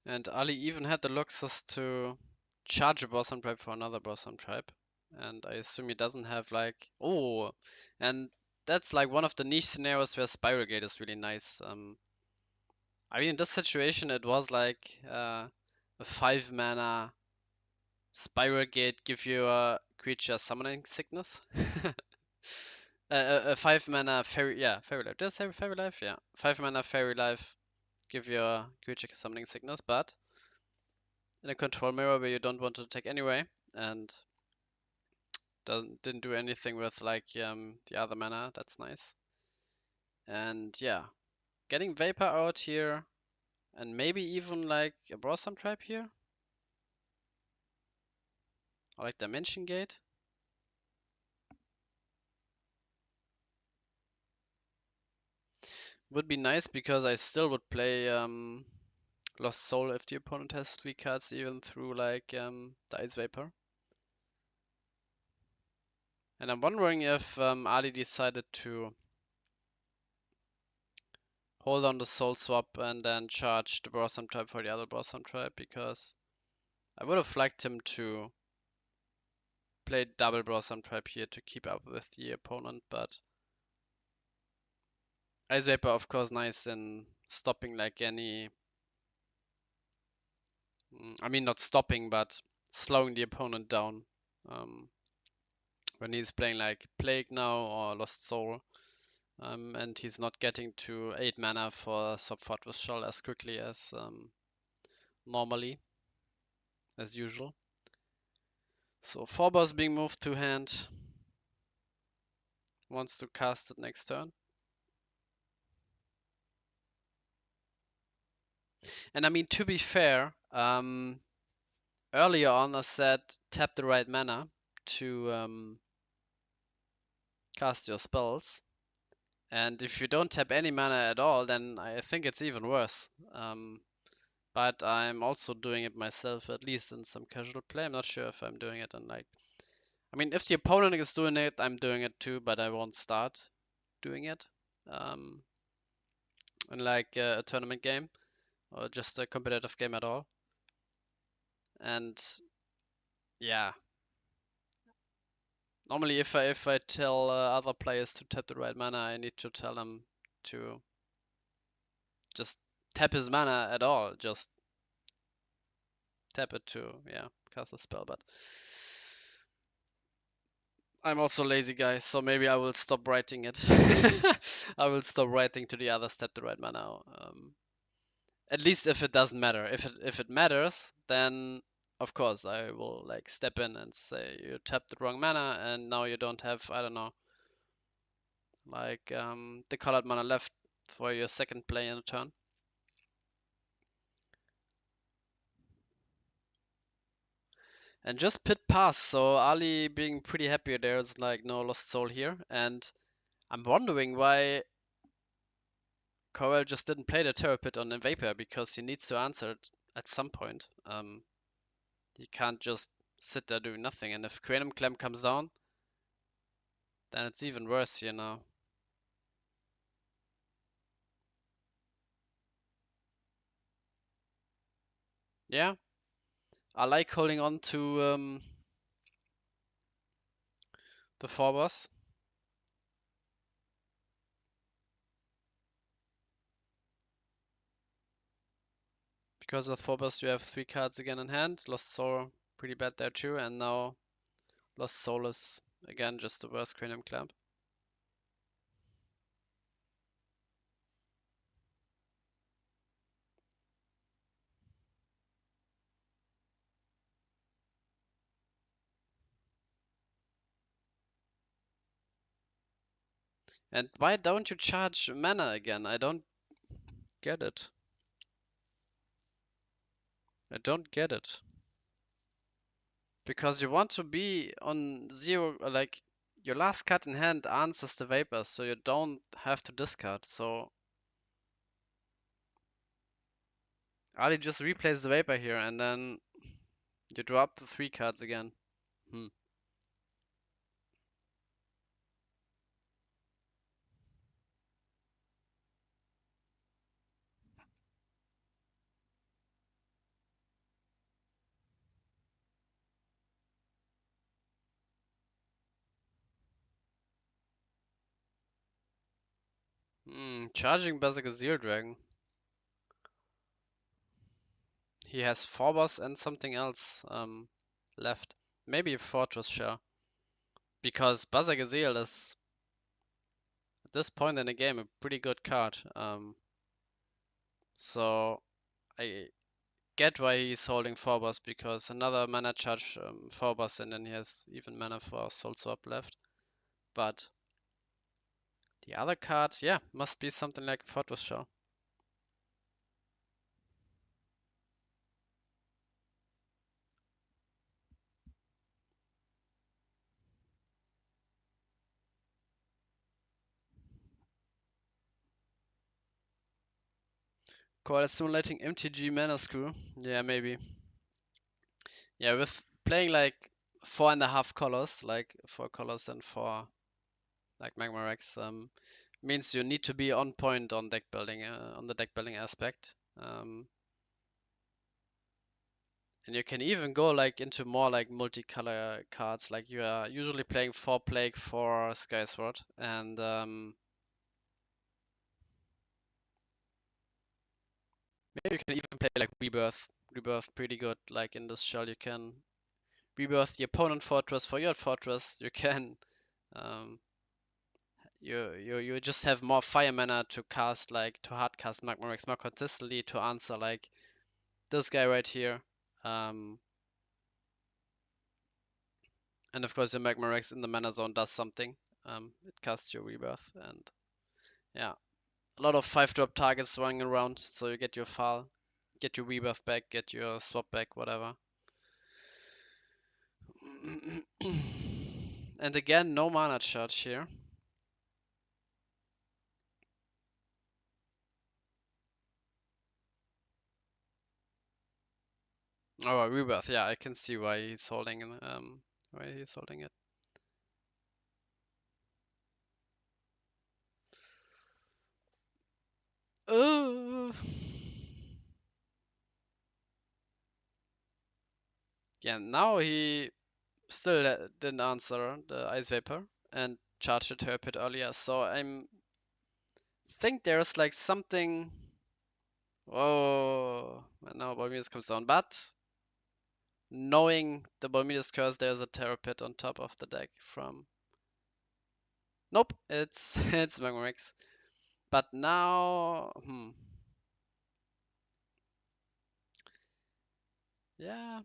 A: And Ali even had the luxus to charge a Bosom Tribe for another Bosom Tribe. And I assume he doesn't have like... Oh! And that's like one of the niche scenarios where Spiral Gate is really nice. I mean, in this situation, it was like a 5 mana Spiral Gate give you a creature summoning sickness. A 5 mana fairy, yeah, fairy life. Did I say fairy life? Yeah, 5 mana fairy life give you a creature summoning sickness, but in a control mirror where you don't want to attack anyway, and didn't do anything with like the other mana. That's nice. And yeah, getting Vapor out here, and maybe even like a Blossom Trap here, or like Dimension Gate. Would be nice because I still would play Lost Soul if the opponent has 3 cards even through like the Ice Vapor. And I'm wondering if Ali decided to hold on the Soul Swap and then charge the Blossom Trap for the other Blossom Trap, because I would have liked him to play double Blossom Trap here to keep up with the opponent, but Ice Vapor of course nice in stopping like any, I mean not stopping, but slowing the opponent down when he's playing like Plague now or Lost Soul, and he's not getting to 8 mana for Swap Fortress Shell as quickly as normally, as usual. So Phobos being moved to hand, wants to cast it next turn. And I mean, to be fair, earlier on I said tap the right mana to cast your spells. And if you don't tap any mana at all, then I think it's even worse. But I'm also doing it myself, at least in some casual play. I'm not sure if I'm doing it in like... I mean, if the opponent is doing it, I'm doing it too, but I won't start doing it in like a tournament game or just a competitive game at all. And yeah, normally if I tell other players to tap the right mana, I need to tell them to just tap his mana at all. Just tap it to, yeah, cast a spell. But I'm also lazy, guys, so maybe I will stop writing it. I will stop writing to the others tap the right mana. At least if it doesn't matter. If it matters, then of course I will like step in and say you tapped the wrong mana and now you don't have, I don't know, like the colored mana left for your second play in a turn. And just pit pass, so Ali being pretty happy there's like no Lost Soul here, and I'm wondering why Corell just didn't play the Terror Pit on the Vapor, because he needs to answer it at some point. He can't just sit there doing nothing, and if Cranium Clamp comes down, then it's even worse, you know. Yeah, I like holding on to the Phobos. Because with Phobos you have 3 cards again in hand. Lost Soul pretty bad there too, and now Lost Soul is again just the worst Cranium Clamp. And why don't you charge mana again? I don't get it. I don't get it. Because you want to be on 0, like your last card in hand answers the Vapor, so you don't have to discard. So Ali just replays the Vapor here and then you drop the 3 cards again. Hmm. Charging Basic Azir Dragon. He has Phobos and something else left. Maybe a Fortress Shell. Because Bazagazil is, at this point in the game, a pretty good card. So I get why he's holding Phobos, because another mana charge Phobos and then he has even mana for Soul Swap left. But the other card, yeah, must be something like Fortress Shell. Corell simulating MTG mana screw. Yeah, maybe. Yeah, with playing like 4.5 colors, like 4 colors and 4 like Magma Rex, means you need to be on point on deck building, on the deck building aspect. And you can even go like into more like multicolor cards, like you are usually playing 4 Plague, 4 Skysword, and maybe you can even play like Rebirth. Rebirth pretty good, like in this shell you can rebirth the opponent fortress for your fortress. You can um, you just have more fire mana to cast, like to hard cast Magma Rex more consistently to answer like this guy right here. Um, and of course your Magma Rex in the mana zone does something. It casts your rebirth, and yeah, a lot of 5-drop targets running around, so you get your fall, get your rebirth back, get your swap back, whatever. And again, no mana charge here. Oh, rebirth. Yeah, I can see why he's holding it. Uh, yeah, now he still didn't answer the Ice Vapor and charged the Turret Pit earlier. So I'm think there's like something. Oh, and now Bolmius comes down, but knowing the Bolmius curse, there's a Terror Pit on top of the deck from. Nope, it's it's Magmarix. But now, yeah,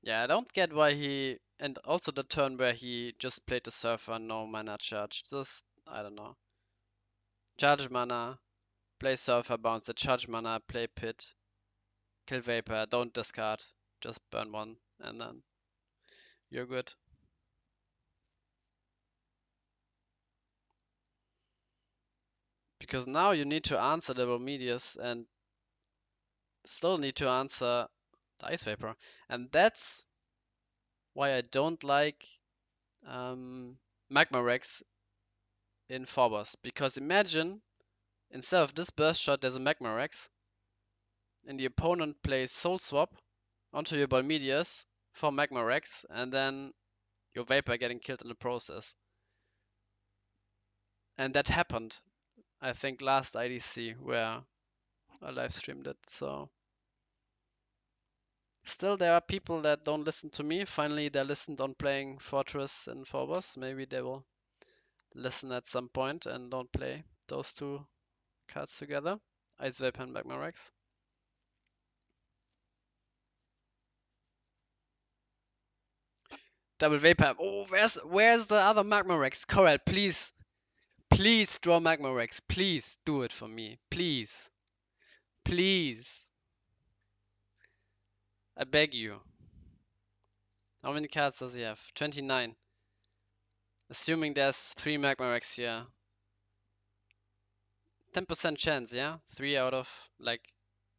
A: yeah, I don't get why he, and also the turn where he just played the Surfer, no mana charge. Just, I don't know. Charge mana, play Surfer, bounce the charge mana, play Pit, kill Vapor, don't discard, just burn one, and then you're good. Because now you need to answer the Bromelius and still need to answer the Ice Vapor. And that's why I don't like Magma Rex in Phobos. Because imagine, instead of this burst shot, there's a Magma Rex, and the opponent plays Soul Swap onto your Balmedius for Magma Rex, and then your Vapor getting killed in the process. And that happened, I think, last IDC where I live streamed it. So still, there are people that don't listen to me. Finally, they listened on playing Fortress and Phobos. Maybe they will listen at some point and don't play those two cards together. Ice Vapor and Magma Rex. Double Vapor. Oh, where's the other Magma Rex? Corell, please, please draw Magma Rex. Please do it for me. Please, please. I beg you. How many cards does he have? 29. Assuming there's 3 Magma Rex here. 10% chance, yeah? 3 out of like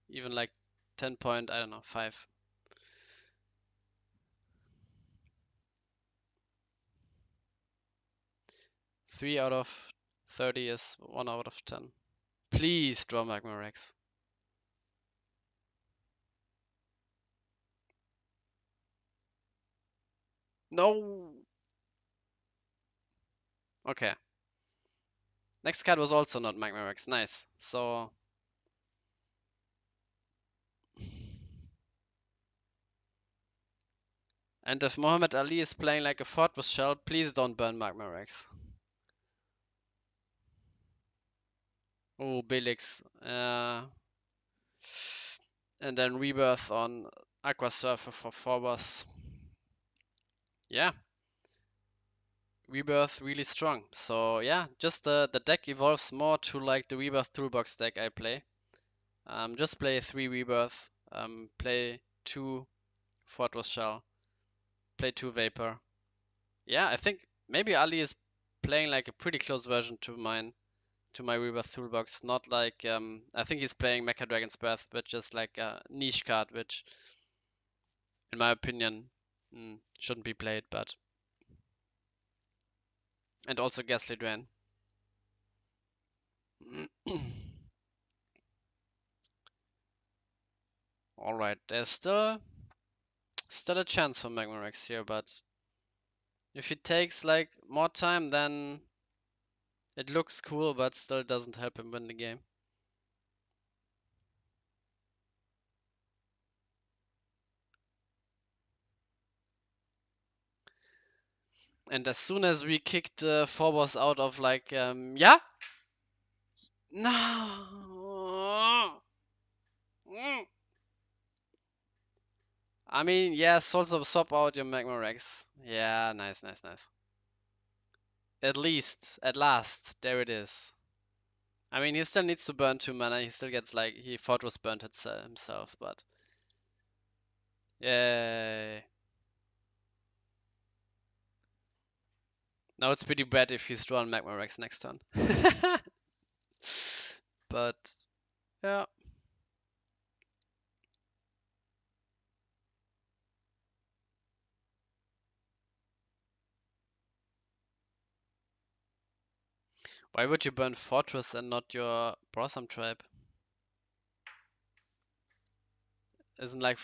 A: even like 10 point, I don't know, 5. 3 out of 30 is 1 out of 10. Please draw Magma Rex. No! Okay. Next card was also not Magma Rex. Nice. So. And if Muhammad Ali is playing like a Fortress Shell, please don't burn Magma Rex. Oh, Belix. And then Rebirth on Aqua Surfer for Phobos. Yeah, Rebirth really strong. So yeah, just the deck evolves more to like the Rebirth toolbox deck I play. Just play 3 Rebirth, play 2 Fortress Shell, play 2 Vapor. Yeah, I think maybe Ali is playing like a pretty close version to mine, to my Rebirth toolbox. Not like I think he's playing Mecha Dragon's Breath, which is like a niche card, which in my opinion shouldn't be played. But and also Ghastly Drain. All right, there's still a chance for Magmarex here, but if it takes like more time, then it looks cool, but still doesn't help him win the game. And as soon as we kicked Phobos out of like, yeah, no. I mean, yes, also swap out your Magma Rex. Yeah, nice, nice, nice. At least, at last, there it is. I mean, he still needs to burn 2 mana. He still gets like, he Fortress burned himself, but yay. Now it's pretty bad if he's drawn Magma Rex next turn. But yeah. Why would you burn Fortress and not your Blossom Tribe? Isn't like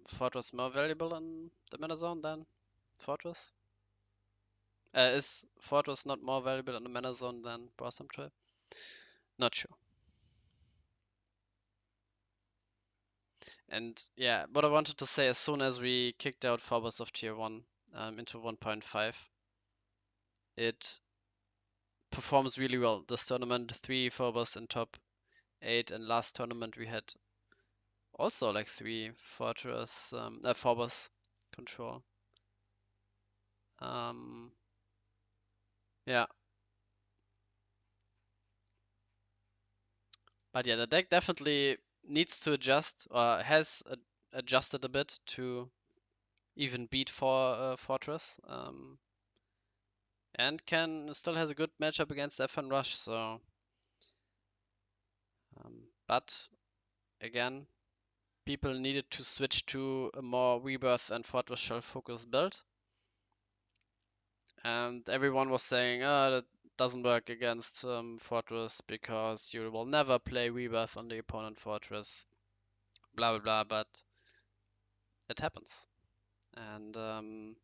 A: Fortress more valuable in the mana zone than Fortress? Is Fortress not more valuable in the mana zone than Blossom Tribe? Not sure. And yeah, what I wanted to say, as soon as we kicked out Phobos of tier 1 into 1.5, it performs really well. This tournament, 3 Phobos in top 8, and last tournament we had also like 3 Fortress, Phobos control. Yeah. But yeah, the deck definitely needs to adjust, or has adjusted a bit to even beat for Fortress, and can still has a good matchup against F1 Rush. So, but again, people needed to switch to a more Rebirth and Fortress Shell focused build, and everyone was saying, "Oh, that doesn't work against Fortress because you will never play Rebirth on the opponent Fortress." Blah blah blah. But it happens, and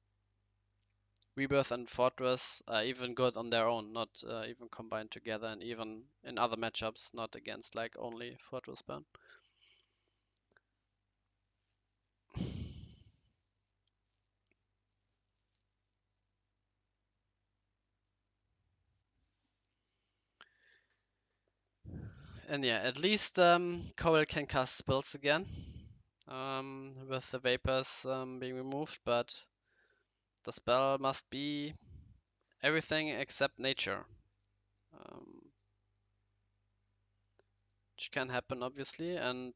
A: Rebirth and Fortress are even good on their own, not even combined together, and even in other matchups, not against like only Fortress burn. And yeah, at least Corell can cast spells again with the vapors being removed, but the spell must be everything except nature, um, which can happen obviously. And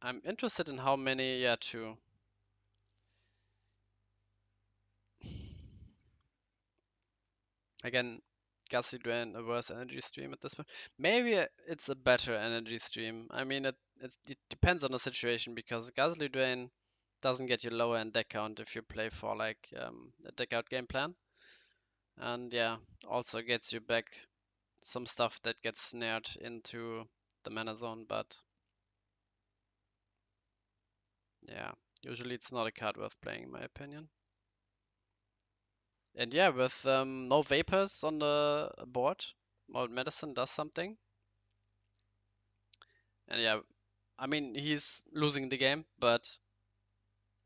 A: I'm interested in how many, yeah, two. Again, Gusty Drain, a worse energy stream at this point. Maybe it's a better energy stream. I mean, it depends on the situation because Ghastly Drain doesn't get you lower in deck count if you play for like a deck out game plan. And yeah, also gets you back some stuff that gets snared into the mana zone, but yeah, usually it's not a card worth playing in my opinion. And yeah, with no vapors on the board, Mold Medicine does something. And yeah, I mean, he's losing the game, but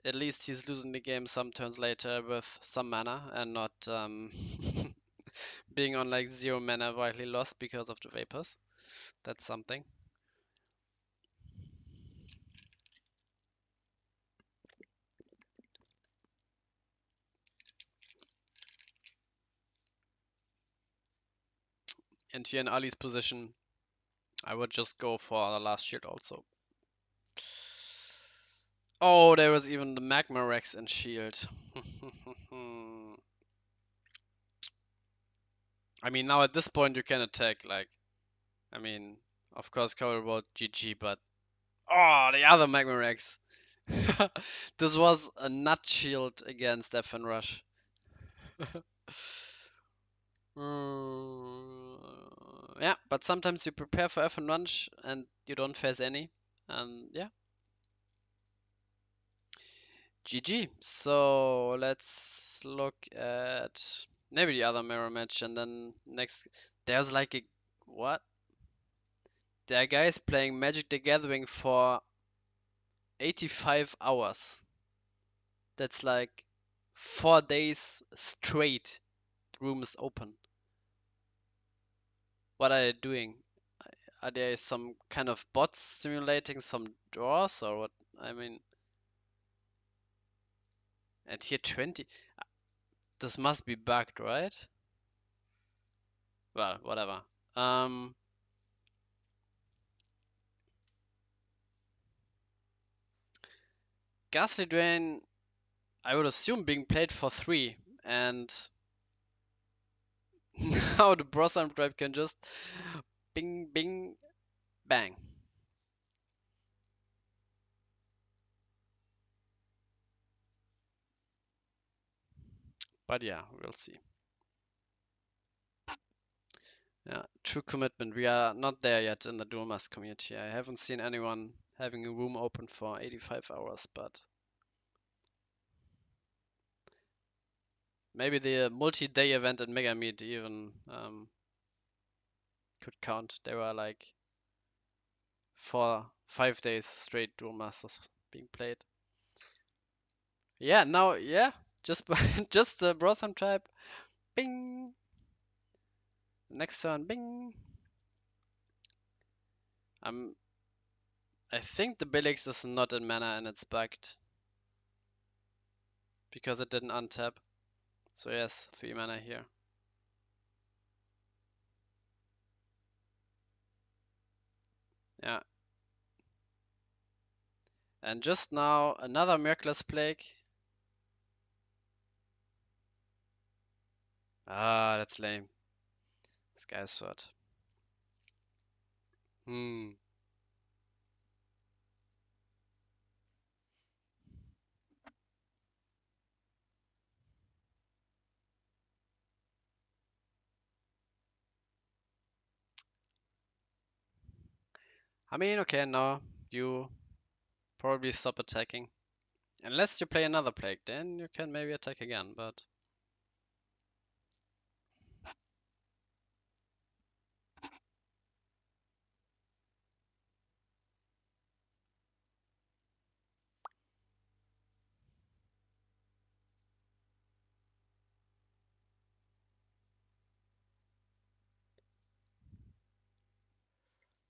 A: at least he's losing the game some turns later with some mana and not being on like 0 mana while he lost because of the vapors. That's something. And here in Ali's position, I would just go for the last shield also. Oh, there was even the Magma Rex in shield. I mean, now at this point you can attack, like, I mean, of course Corell wrote GG, but oh, the other Magma Rex. This was a nut shield against FN Rush. Yeah, but sometimes you prepare for FN Rush and you don't face any. And yeah, GG. So let's look at maybe the other mirror match and then next. There's like a what? There are guys playing Magic the Gathering for 85 hours. That's like 4 days straight. The room is open. What are they doing? Are there some kind of bots simulating some draws or what? I mean, and here 20. This must be bugged, right? Well, whatever. Um, Ghastly Drain, I would assume being played for 3, and now the Brosam Tribe can just bing, bing, bang. But yeah, we'll see. Yeah, true commitment. We are not there yet in the Duel Mask community. I haven't seen anyone having a room open for 85 hours, but maybe the multi-day event in Mega Meet even could count. There were like 5 days straight Duel Masters being played. Yeah, now, yeah, just just the Brosam Tribe. Bing. Next turn, bing. I'm. I think the Billix is not in mana and it's bugged because it didn't untap. So yes, 3 mana here. Yeah. And just now another Miraculous Plague. Ah, that's lame. Sky Sword. Hmm. I mean, okay, now you probably stop attacking. Unless you play another plague, then you can maybe attack again, but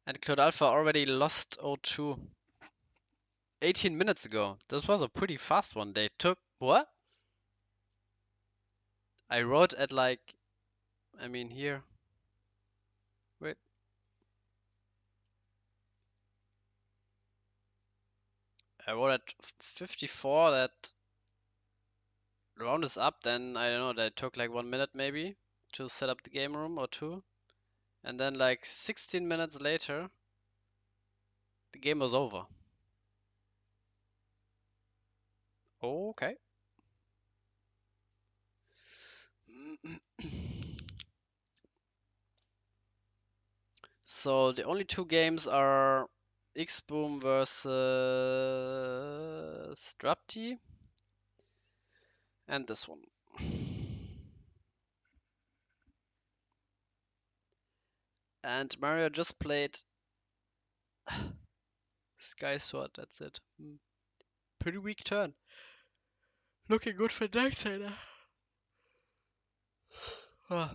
A: and Cloud Alpha already lost 0-2 18 minutes ago. This was a pretty fast one. They took what? I wrote at like, I mean here. Wait. I wrote at 54 that the round is up, then I don't know, that took like 1 minute maybe to set up the game room or two. And then like 16 minutes later, the game was over. Okay. So the only two games are X-Boom versus Drapti and this one. And Mario just played Sky Sword, that's it. Pretty weak turn. Looking good for Darksigner. Ah,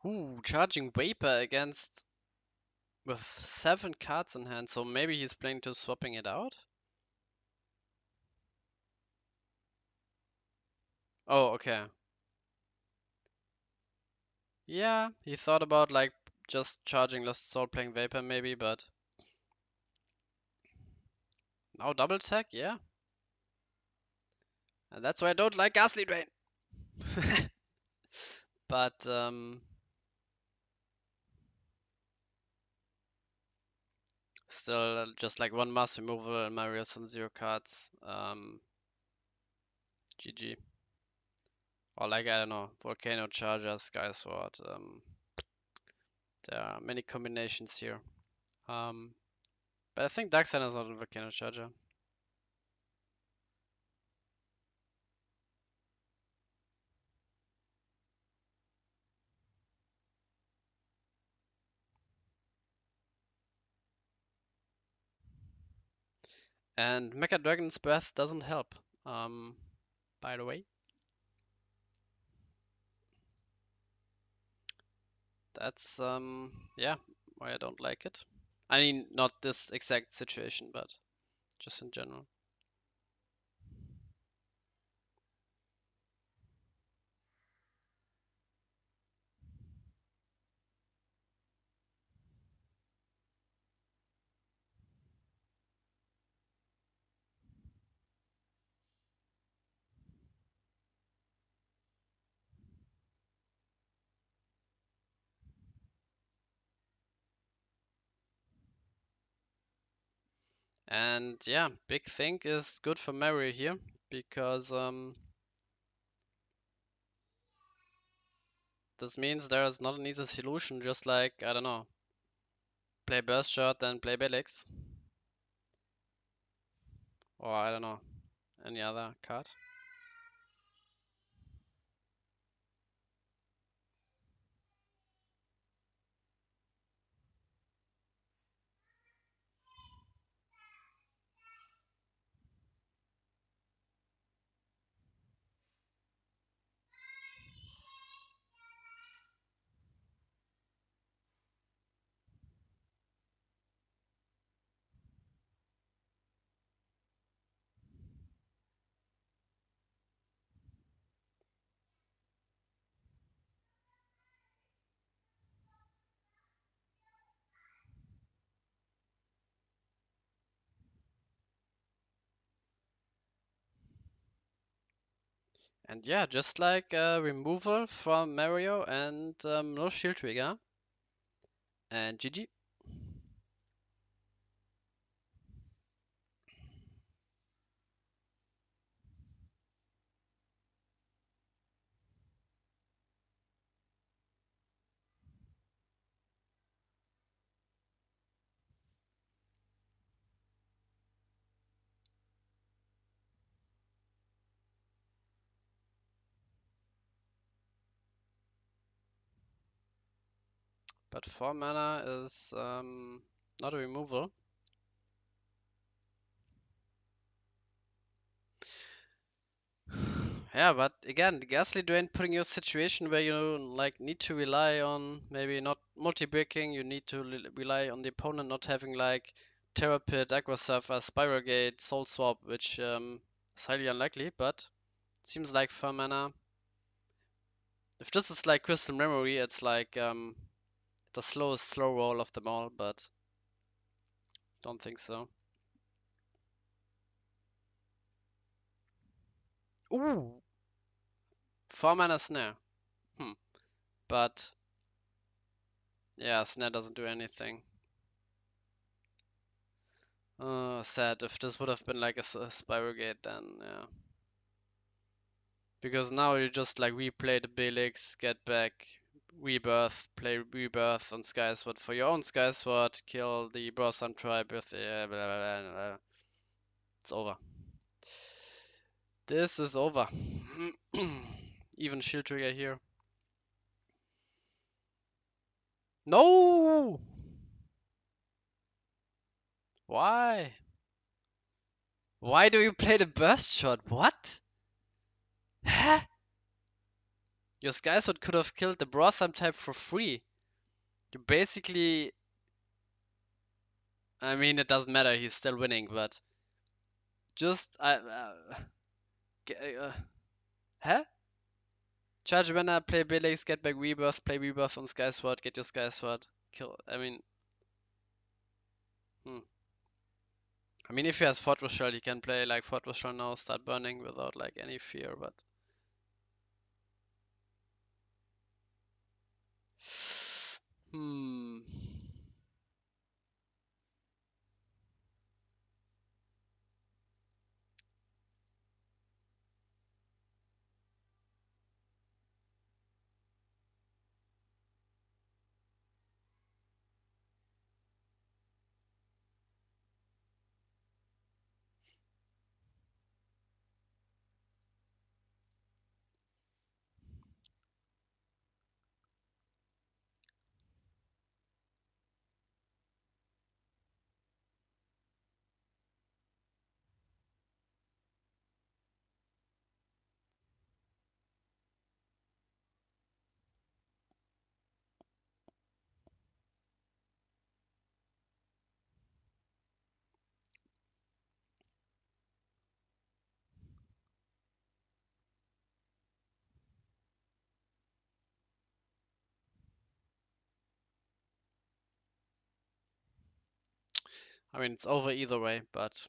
A: Ooh, charging Vapor against with 7 cards in hand, so maybe he's playing to swapping it out? Oh, okay. Yeah, he thought about like just charging Lost Soul, playing Vapor maybe, but now double tech, yeah. And that's why I don't like Ghastly Drain. But still, just like one mass removal and Marius on 0 cards. GG. Or like, I don't know, Volcano Charger, Sky Sword. There are many combinations here. But I think Darksigner is not a Volcano Charger. And Mecha Dragon's Breath doesn't help, by the way. That's, yeah, why I don't like it. I mean, not this exact situation, but just in general. And yeah, Big Think is good for Mario here, because this means there is not an easy solution, just like, I don't know, play Burst Shot, then play Belix. Or I don't know, any other card. And yeah, just like removal from Mario and no shield trigger. And GG. But 4 mana is not a removal. Yeah, but again, the Ghastly Drain putting you in a situation where you like need to rely on maybe not multi-bricking, you need to rely on the opponent not having like Terror Pit, Aggro Surfer, Spiral Gate, Soul Swap, which is highly unlikely, but it seems like 4 mana. If this is like Crystal Memory, it's like the slowest slow roll of them all, but don't think so. Ooh! 4 mana Snare. But yeah, Snare doesn't do anything. Sad. If this would have been like a Spiral Gate, then yeah. Because now you just like replay the Belix, get back, rebirth, play rebirth on Skysword for your own Skysword, kill the Brosan tribe with the blah, blah, blah, blah. It's over. This is over. Even shield trigger here. No! Why? Why do you play the burst shot? What? Huh? Your Sky Sword could have killed the Brossam type for free. You basically, I mean, it doesn't matter. He's still winning, but just uh, huh? Charge Banner, play Belex, get back Rebirth, play Rebirth on Sky Sword, get your Sky Sword, kill. I mean, hmm. I mean, if he has Fortress Shell, he can play like Fortress Shell now, start burning without like any fear, but. Hmm. I mean, it's over either way, but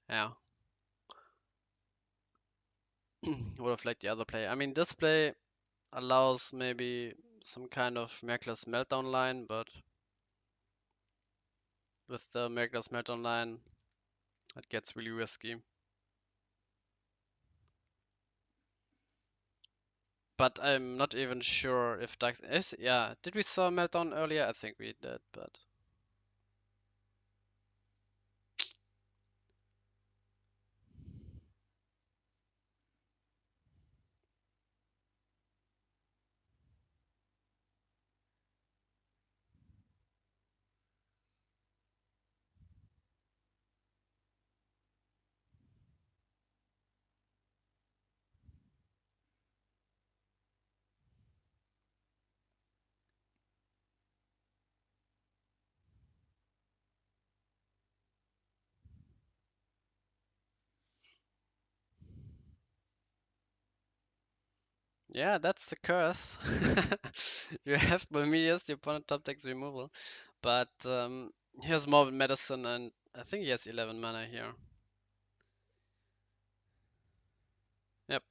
A: yeah. Would have liked the other play. I mean, this play allows maybe some kind of Miraculous Meltdown line, but with the Miraculous Meltdown line, it gets really risky. But I'm not even sure if Dax is. Yeah, did we saw Meltdown earlier? I think we did, but yeah, that's the curse. You have Bohemias, your opponent top decks removal, but he has Morbid Medicine, and I think he has 11 mana here. Yep.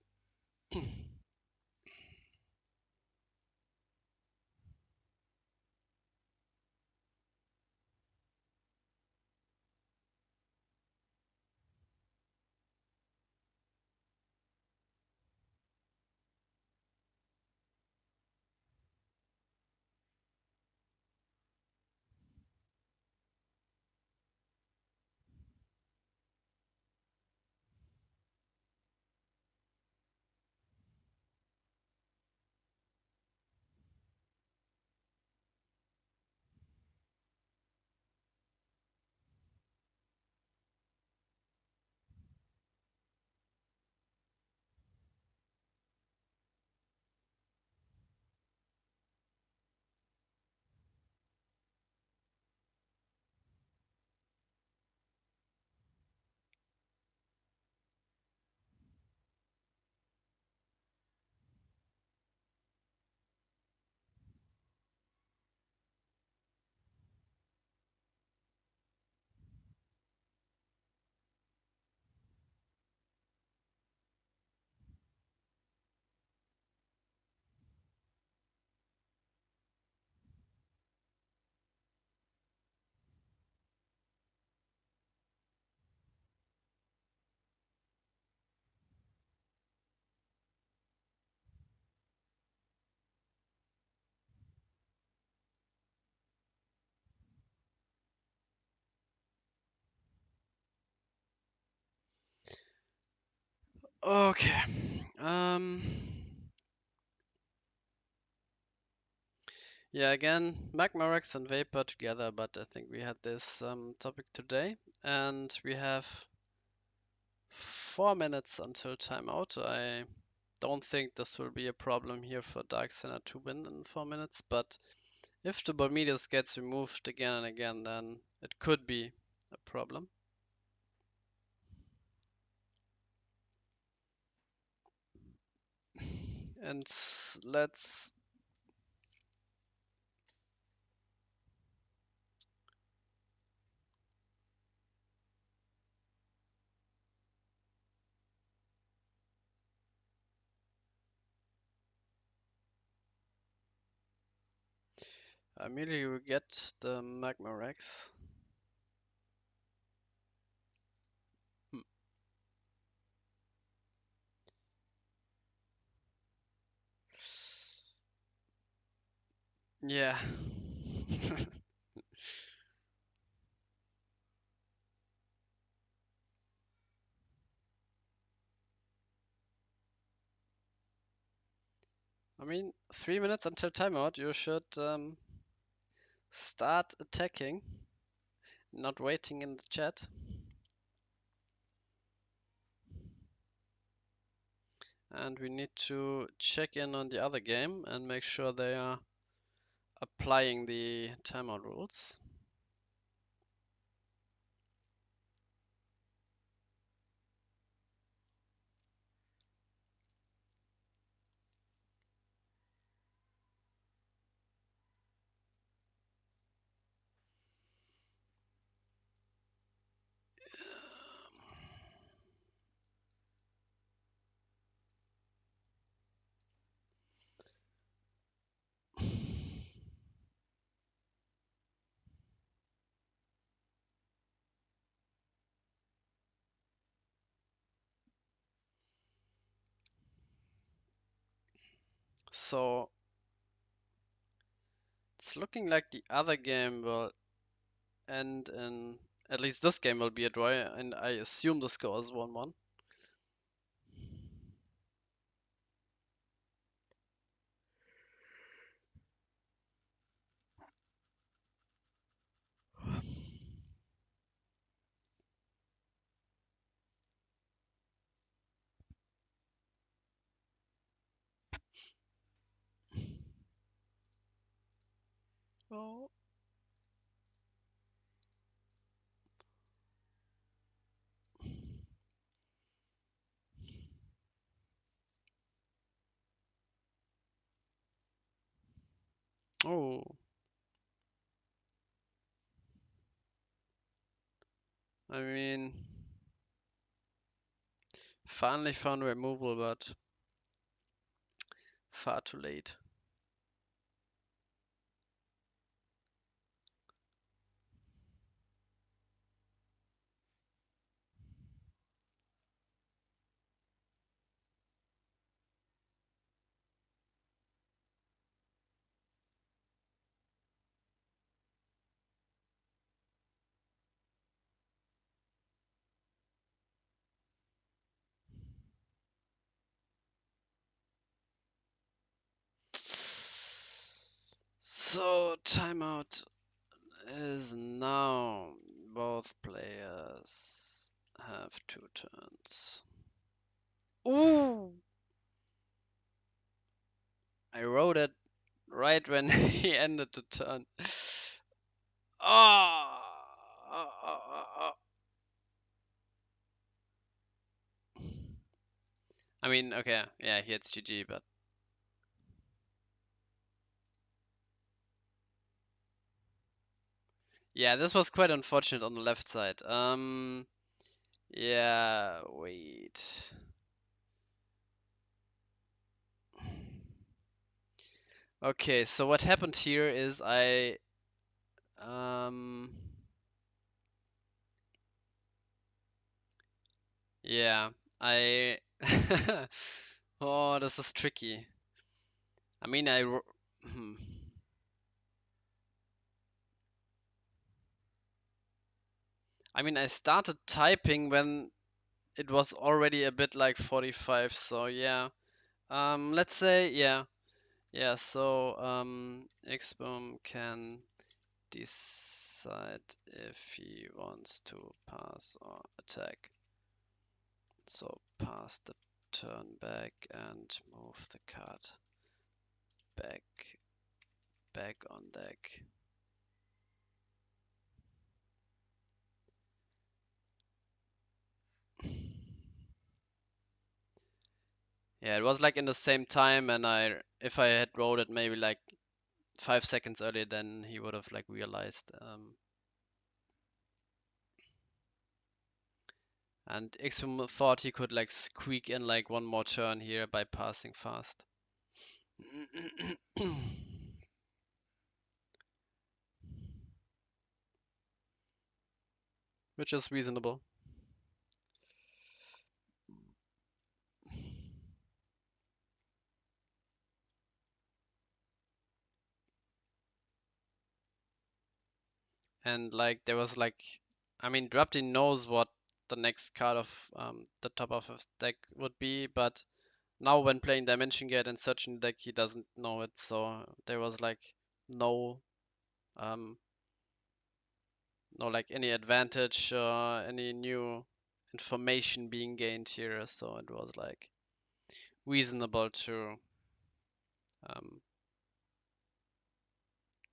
A: Okay. Um. Yeah, again, Magma Rex and Vapor together, but I think we had this topic today, and we have 4 minutes until timeout. I don't think this will be a problem here for Darksigner to win in 4 minutes, but if the Bermudas gets removed again and again, then it could be a problem. And let's immediately we get the Magma Rex. Yeah. I mean, 3 minutes until timeout, you should start attacking, not waiting in the chat. And we need to check in on the other game and make sure they are applying the timeout rules. So it's looking like the other game will end in, at least this game will be a draw, and I assume the score is 1-1. Oh. Oh. I mean, finally found removal, but far too late. So timeout is now. Both players have 2 turns. Ooh! I wrote it right when he ended the turn. Oh! I mean, okay, yeah, he hits GG, but yeah, this was quite unfortunate on the left side. Yeah, wait. Okay, so what happened here is um, yeah, I, oh, this is tricky. I mean, hmm. I mean, I started typing when it was already a bit like 45, so yeah. Let's say, yeah. Yeah, so, Xboom can decide if he wants to pass or attack. So pass the turn back and move the card back on deck. Yeah, it was like in the same time, and if I had rolled it maybe like 5 seconds earlier, then he would have like realized. And Xfim thought he could like squeak in like one more turn here by passing fast. Which is reasonable. And like there was like, I mean, Drapti knows what the next card of the top of his deck would be, but now when playing Dimension Gate and searching the deck, he doesn't know it. So there was like no, um, no like any advantage, any new information being gained here. So it was like reasonable to um,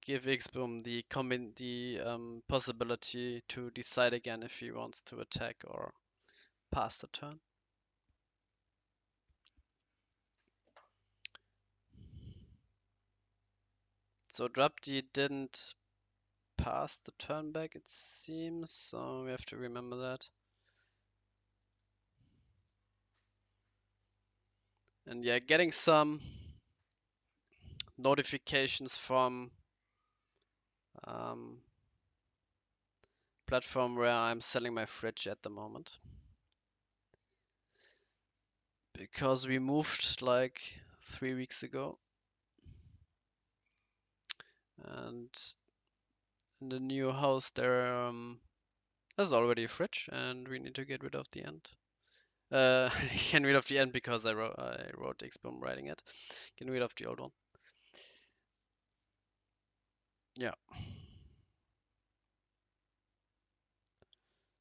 A: give Xboom the possibility to decide again if he wants to attack or pass the turn. So Drapti didn't pass the turn back, it seems, so we have to remember that. And yeah, getting some notifications from um, platform where I'm selling my fridge at the moment. Because we moved like 3 weeks ago. And in the new house there's already a fridge and we need to get rid of the end. Get rid of the end because I wrote Xboom writing it. Get rid of the old one. Yeah.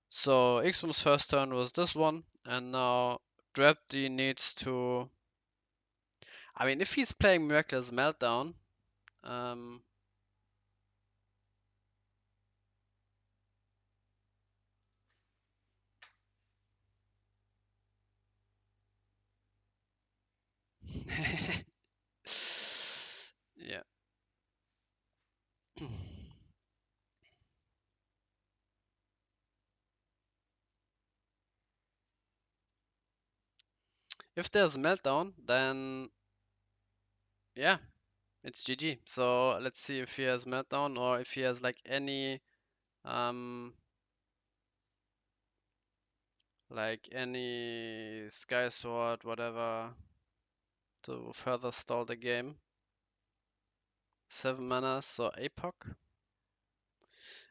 A: So Xboom's first turn was this one, and now Drapti needs to. I mean, if he's playing Miraculous Meltdown, um, yeah. If there's Meltdown, then yeah, it's GG. So let's see if he has Meltdown or if he has like any um Sky Sword, whatever, to further stall the game. 7 mana, so Apoc.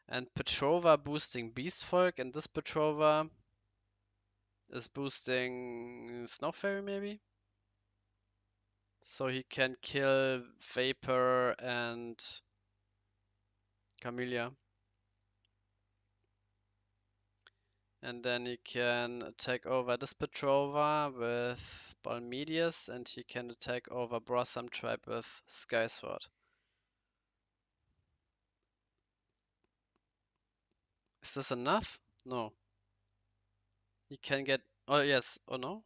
A: And Petrova boosting Beast Folk, and this Petrova is boosting Snow Fairy maybe? So he can kill Vapor and Camellia. And then he can attack over this Petrova with Balmedius, and he can attack over Brossam Tribe with Sky Sword. Is this enough? No. He can get... Oh yes, oh no?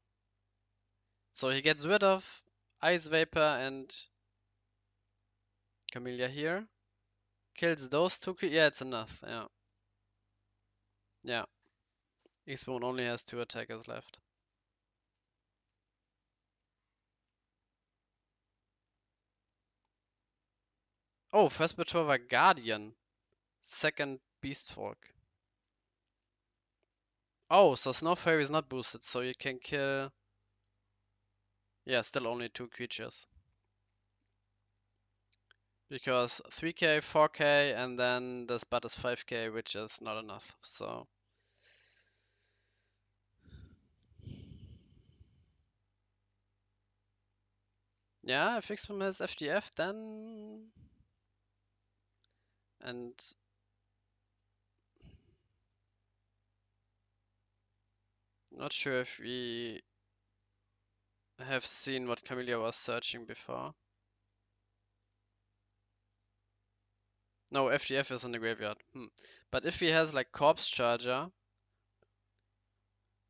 A: So he gets rid of Ice Vapor and Camellia here. Kills those two. Yeah, it's enough. Yeah. Yeah. Xboon only has 2 attackers left. Oh, first Petrova Guardian. Second Beast Folk. Oh, so Snow Fairy is not boosted, so you can kill... Yeah, still only 2 creatures. Because 3k, 4k, and then the spot is 5k, which is not enough, so... Yeah, if Xboom has FDF, then... And... Not sure if we have seen what Camilla was searching before. No, FDF is in the graveyard. But if he has like Corpse Charger,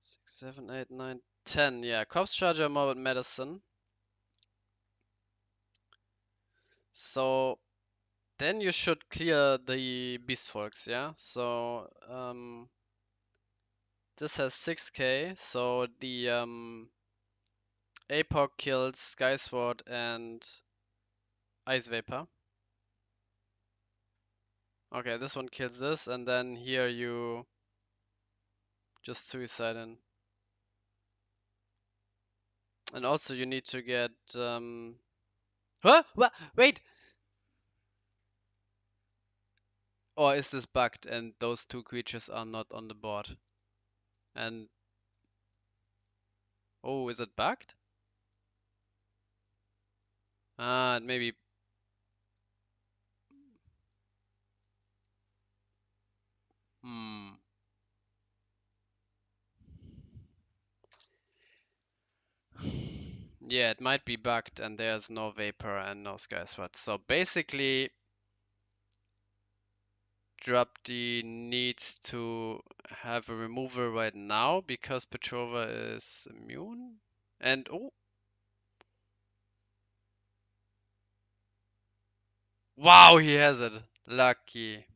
A: 6, 7, 8, 9, 10. Yeah, Corpse Charger, Morbid Medicine. So then you should clear the Beast Folks, yeah? So this has 6k, so the APOC kills Skysword and Ice Vapor. Okay, this one kills this, and then here you just suicide in. And also you need to get Huh? What? Wait! Or is this bugged and those two creatures are not on the board? And oh, is it bugged? Maybe. Hmm. Yeah, it might be bugged and there's no Vapor and no Skysword. So basically, Drop D needs to have a removal right now because Petrova is immune. And oh, wow, he has it. Lucky.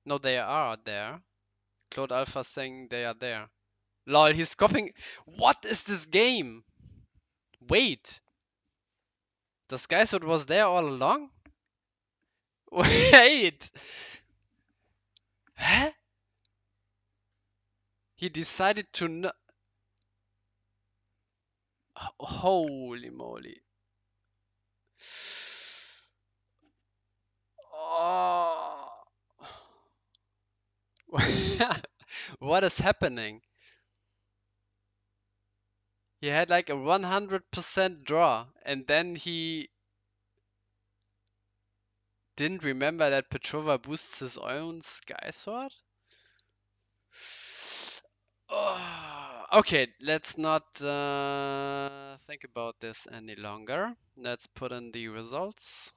A: No, they are there. Claude Alpha saying they are there. Lol, he's copying. What is this game? Wait, the Skysword was there all along? Wait! Huh? He decided to no. Holy moly. Oh. What is happening? He had like a 100% draw, and then he didn't remember that Petrova boosts his own Skysword? Oh, okay, let's not think about this any longer. Let's put in the results.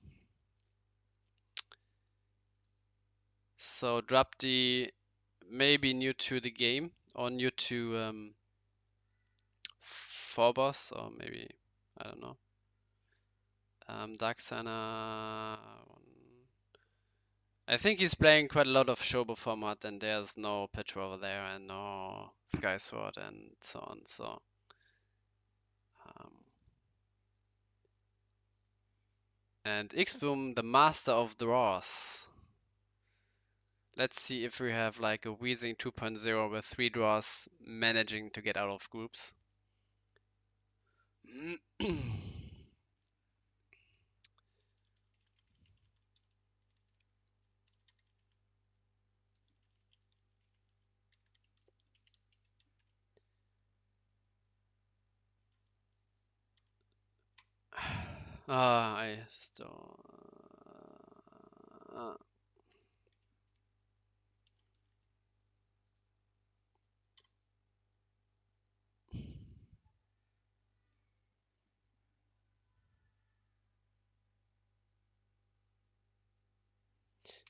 A: So Drop D may be new to the game or new to Phobos, or maybe, I don't know. Darksigner. I think he's playing quite a lot of Shobo format, and there's no Petrova there and no Skysword and so on. So um, and Xboom, the master of draws. Let's see if we have like a Wheezing 2.0 with 3 draws managing to get out of groups. I still.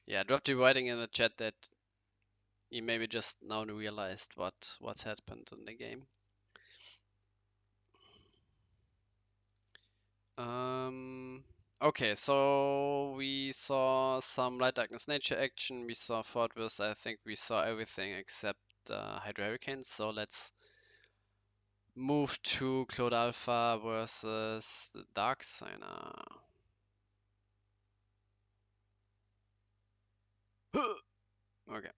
A: Yeah, dropped you writing in the chat that he maybe just now realized what's happened in the game. Okay, so we saw some Light Darkness Nature action, we saw Fortress, I think we saw everything except Hydro Hurricanes, so let's move to Claude Alpha versus the Darksigner. Okay.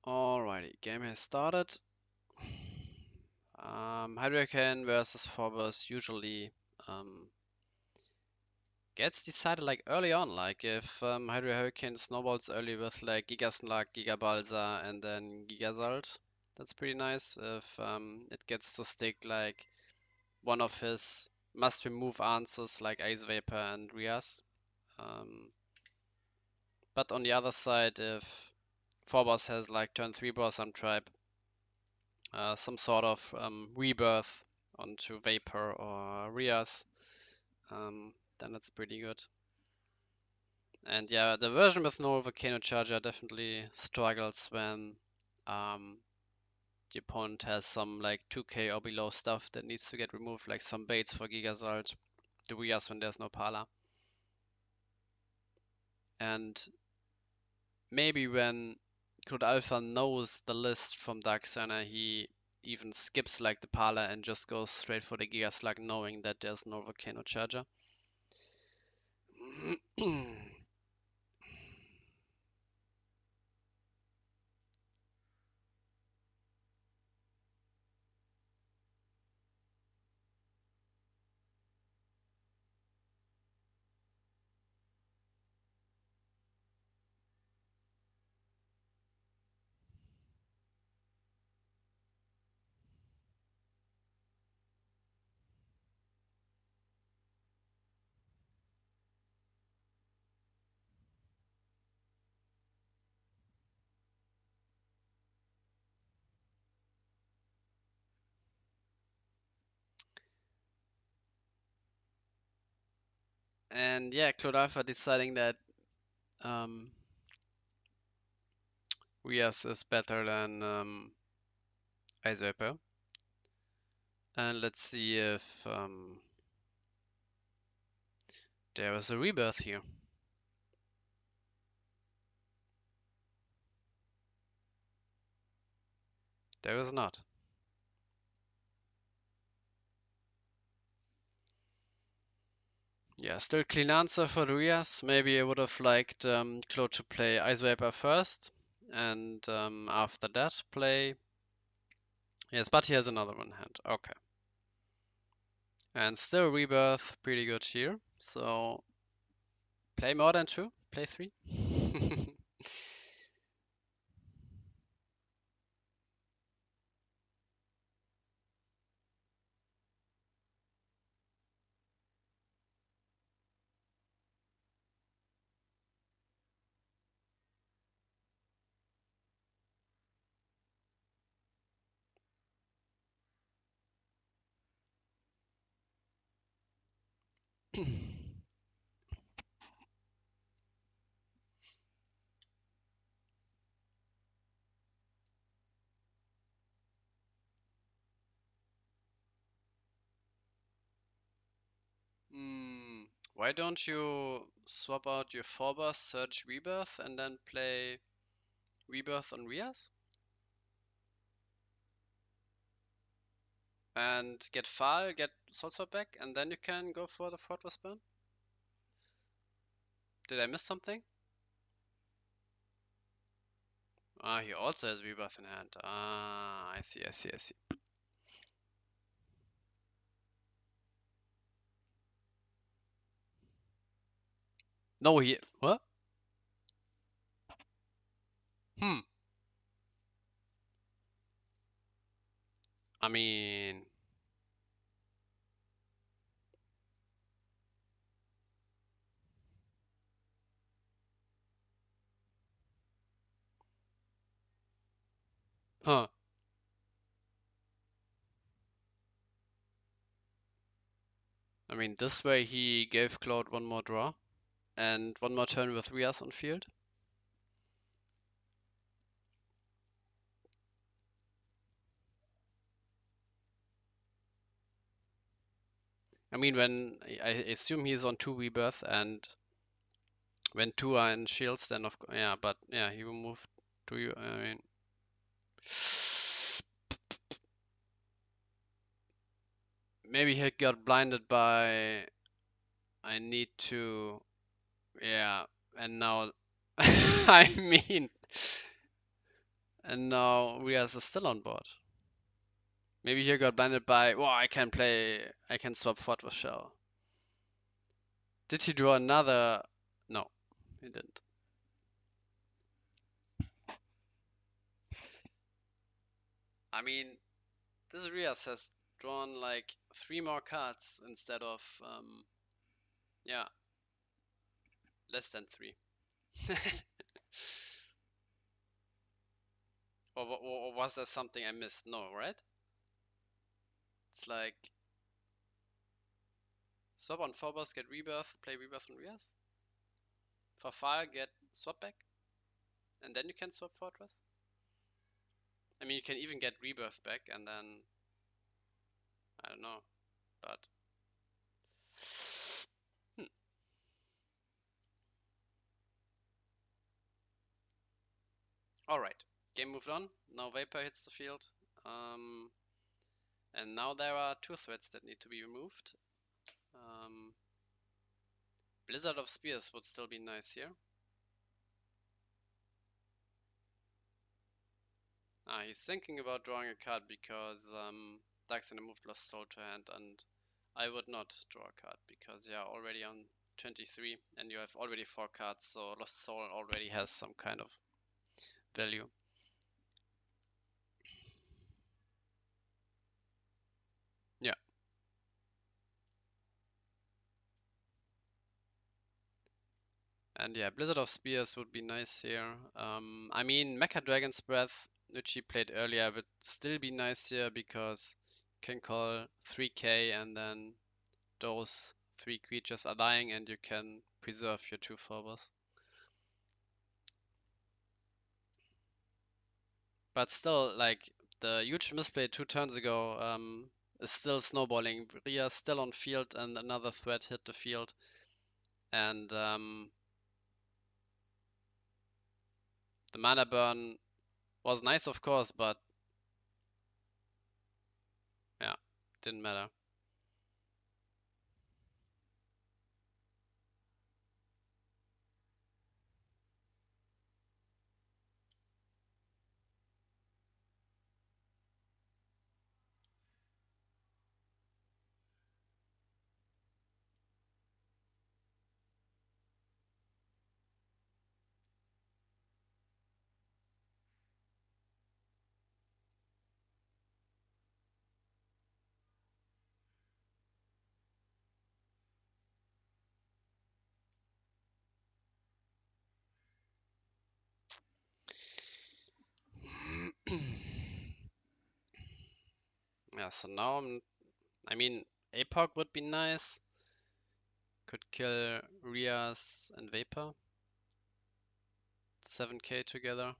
A: Alrighty, game has started. Hurricane versus Phobos usually gets decided like early on. Like if Hurricane snowballs early with like Giga Slug, Giga Balsa, and then Giga Salt, that's pretty nice. If it gets to stick like one of his must remove answers like Ice Vapor and Rias. But on the other side, if Phobos has like turn 3 Borsam Tribe, some sort of rebirth onto Vapor or Rias, then that's pretty good. And yeah, the version with no Volcano Charger definitely struggles when the opponent has some like 2k or below stuff that needs to get removed, like some baits for Gigasalt, the Rias when there's no Pala. And maybe when Code Alpha knows the list from Darksigner, he even skips like the Pala and just goes straight for the Giga Slug knowing that there's no Volcano Charger. And yeah, Code Alpha deciding that um, Rias is better than Ice Vapor. And let's see if there is a rebirth here. There is not. Yeah, still clean answer for the Rias. Maybe I would have liked Claude to play Ice Vapor first, and after that play. Yes, but he has another one hand. Okay. And still rebirth, pretty good here. So play more than two, play three. Why don't you swap out your Phobos, search Rebirth, and then play Rebirth on Rias? And get Fal, get Soul Swap back, and then you can go for the Fortress Burn? Did I miss something? Ah, he also has Rebirth in hand. Ah, I see, I see, I see. No, he... What? Hmm. I mean... Huh. I mean, this way he gave Cloud one more draw and one more turn with Rias on field. I mean, when I assume he's on 2 Rebirth, and when 2 are in shields, then of course, yeah, but yeah, he will move to you. I mean, maybe he got blinded by I need to, yeah, and now I mean, And now Rias is still on board. Maybe he got blinded by, well, I can play, I can swap Fort with Shell. Did he draw another? No, he didn't. I mean, this Rias has drawn like 3 more cards instead of, yeah, less than 3. Or was there something I missed? No, right? It's like swap on Phobos, get Rebirth, play Rebirth on Rias. For fire, get swap back, and then you can swap Fortress. I mean, you can even get Rebirth back, and then I don't know, but hmm. All right. Game moved on. Now Vapor hits the field, and now there are 2 threats that need to be removed. Blizzard of Spears would still be nice here. He's thinking about drawing a card because Darksigner moved Lost Soul to hand, and I would not draw a card because you're already on 23 and you have already 4 cards, so Lost Soul already has some kind of value. Yeah. And yeah, Blizzard of Spears would be nice here. I mean, Mecha Dragon's Breath, which he played earlier, would still be nice here because you can call 3k and then those 3 creatures are dying and you can preserve your 2 Phobos. But still, like, the huge misplay 2 turns ago is still snowballing. Ria's still on field and another threat hit the field. And the mana burn was nice, of course, but yeah, didn't matter. Yeah, so now I mean, APOC would be nice. Could kill Rias and Vapor. 7k together.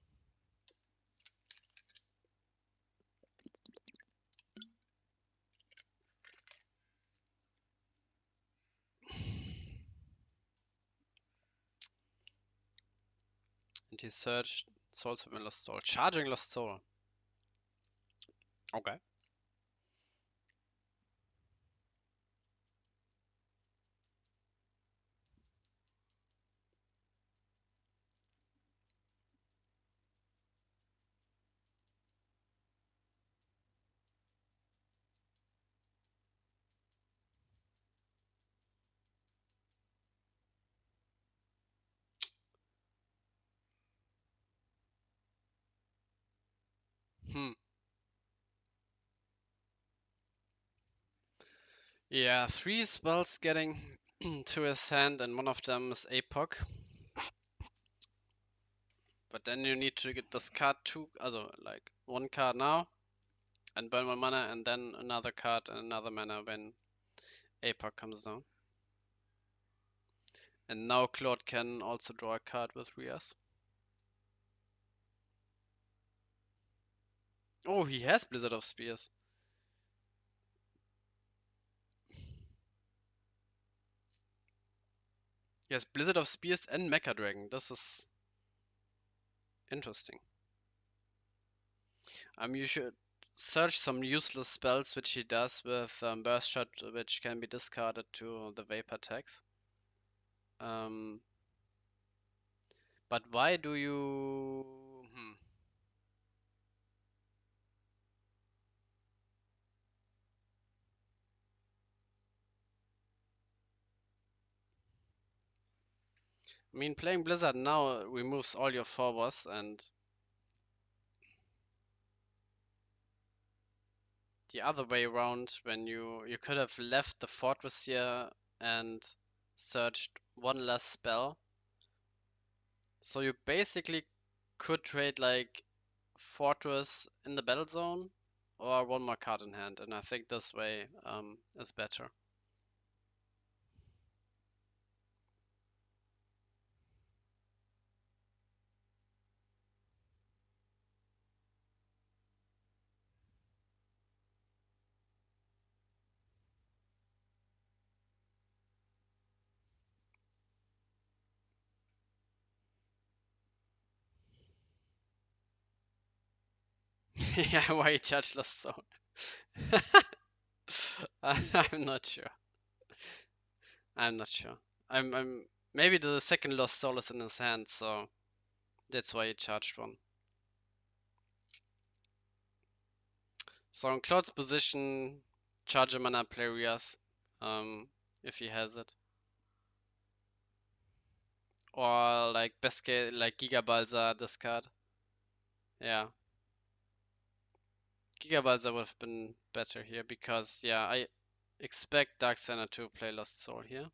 A: And he searched Soul Swim and Lost Soul. Charging Lost Soul. Okay. Hmm. Yeah, 3 spells getting to his hand, and one of them is APOC. But then you need to get discard 2, also like 1 card now, and burn 1 mana, and then another card and another mana when APOC comes down. And now Claude can also draw a card with Rias. Oh, he has Blizzard of Spears. He has Blizzard of Spears and Mecha Dragon. This is interesting. You should search some useless spells which he does with Burst Shot, which can be discarded to the Vapor tags. But why do you... I mean, playing Blizzard now removes all your forwards, and the other way around, when you could have left the fortress here and searched one less spell. So you basically could trade like fortress in the battle zone or one more card in hand, and I think this way is better. Yeah, why you charge Lost Soul? I'm not sure. I'm not sure. I'm maybe the second Lost Soul is in his hand, so that's why he charged one. So in Cloud's position, charge a mana, play Rias, if he has it. Or like best case, like Giga Balsa discard. Yeah, Giga Balsa would have been better here because yeah, I expect Darksigner to play Lost Soul here.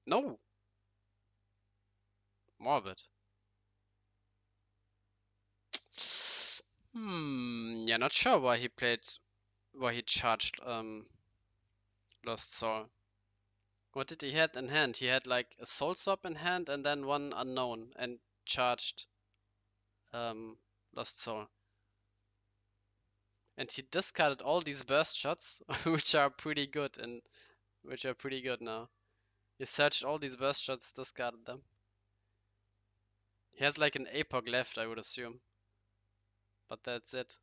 A: No, Morbid. Yeah, not sure why he charged Lost Soul. What did he had in hand? He had like a Soul Swap in hand and then one unknown and charged um Lost Soul. And he discarded all these burst shots, which are pretty good and which are pretty good now. He searched all these burst shots, discarded them. He has like an APOC left, I would assume, but that's it.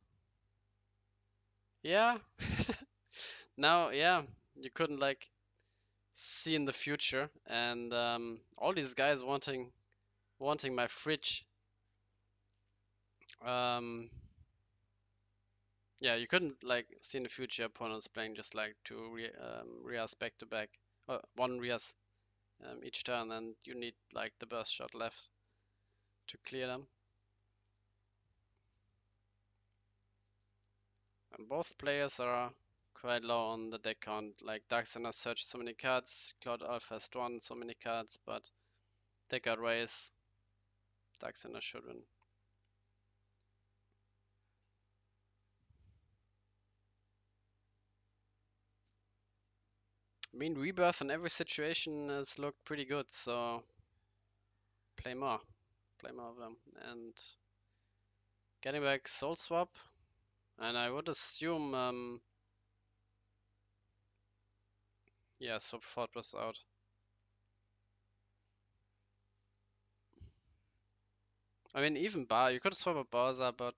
A: Yeah. Now, yeah, you couldn't like see in the future, and all these guys wanting my fridge. Um, yeah, you couldn't like see in the future opponents playing just like two Rias back to back, one Rias each turn, and you need like the burst shot left to clear them. And both players are quite low on the deck count. Like Darksigner searched so many cards, Cloud Alpha has drawn so many cards, but deck out race, Darksigner should win. I mean, Rebirth in every situation has looked pretty good, so play more. Play more of them. And getting back Soul Swap, and I would assume, yeah, Swap Fortress out. I mean, even Bar, you could swap a Bowser, but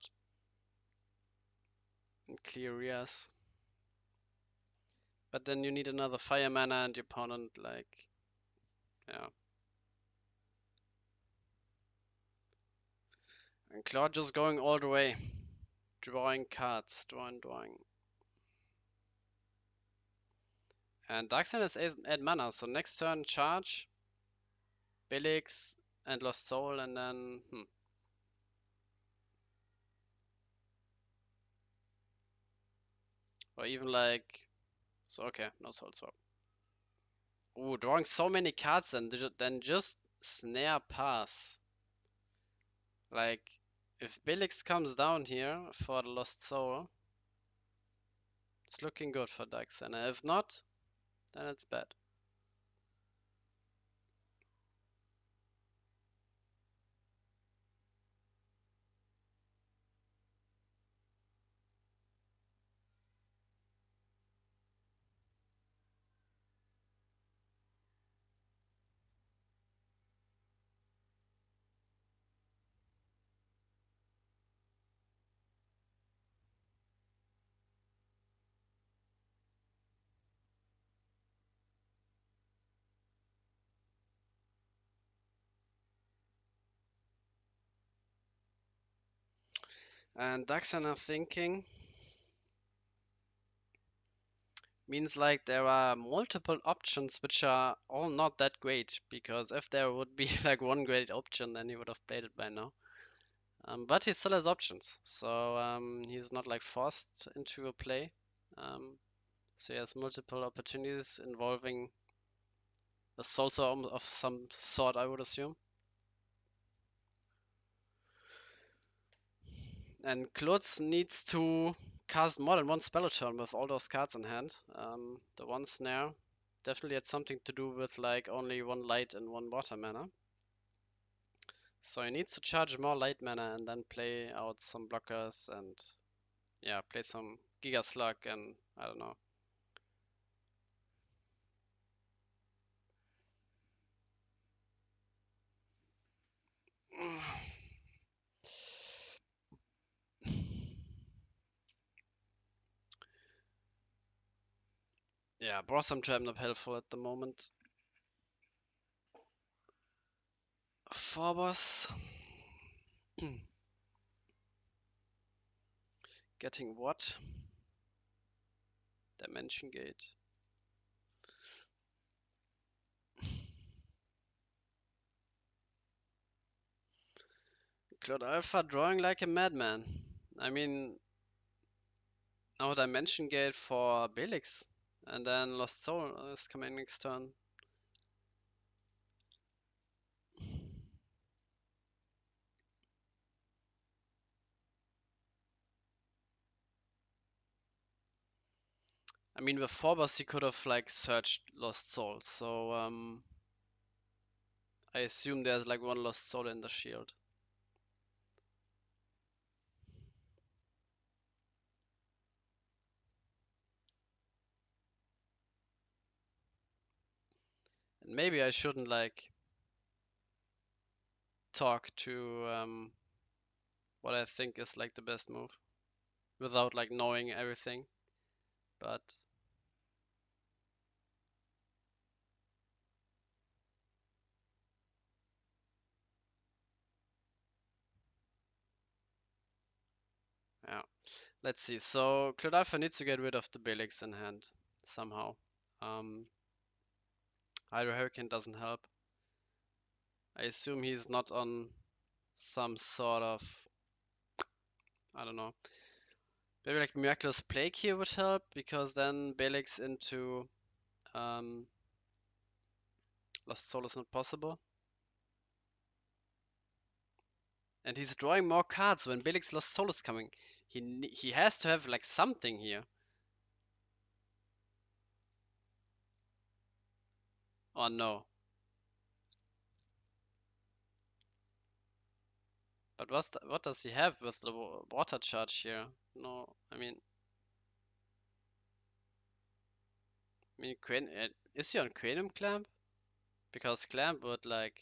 A: clear Rias. But then you need another fire mana and your opponent, like, yeah. And Claude just going all the way. Drawing cards, drawing. And Darkseid is 8 mana, so next turn charge, Belix, and Lost Soul, and then, or even like, so okay, no Soul Swap. Ooh, drawing so many cards and then just Snare Pass. Like, if Belix comes down here for the Lost Soul, it's looking good for Darkseid. If not, then it's bad. And Darkseid are thinking, Means like there are multiple options which are all not that great, because if there would be like one great option, then he would have played it by now. But he still has options, so he's not like forced into a play. Um, so he has multiple opportunities involving a soul storm of some sort, I would assume. And Klutz needs to cast more than one spell a turn with all those cards in hand. The one snare definitely had something to do with like only one light and one water mana. So he needs to charge more light mana and then play out some blockers and yeah, play some Giga Slug and I don't know. Yeah, Blossom Trap not helpful at the moment. Phobos. Getting what? Dimension Gate. Cloud Alpha drawing like a madman. I mean, now Dimension Gate for Belix. And then Lost Soul is coming next turn. I mean, with Phobos he could have like searched Lost Soul, so I assume there's like one Lost Soul in the shield. And maybe I shouldn't like talk to what I think is like the best move without like knowing everything. But yeah, let's see. So Cloud Alpha needs to get rid of the Belix in hand somehow. Um, Hydro Hurricane doesn't help. I assume he's not on some sort of, I don't know. Maybe like Miraculous Plague here would help, because then Belix into Lost Soul is not possible. And he's drawing more cards when Belix Lost Soul is coming. He has to have like something here. Oh no. But what does he have with the water charge here? No, is he on Cranium Clamp? Because Clamp would like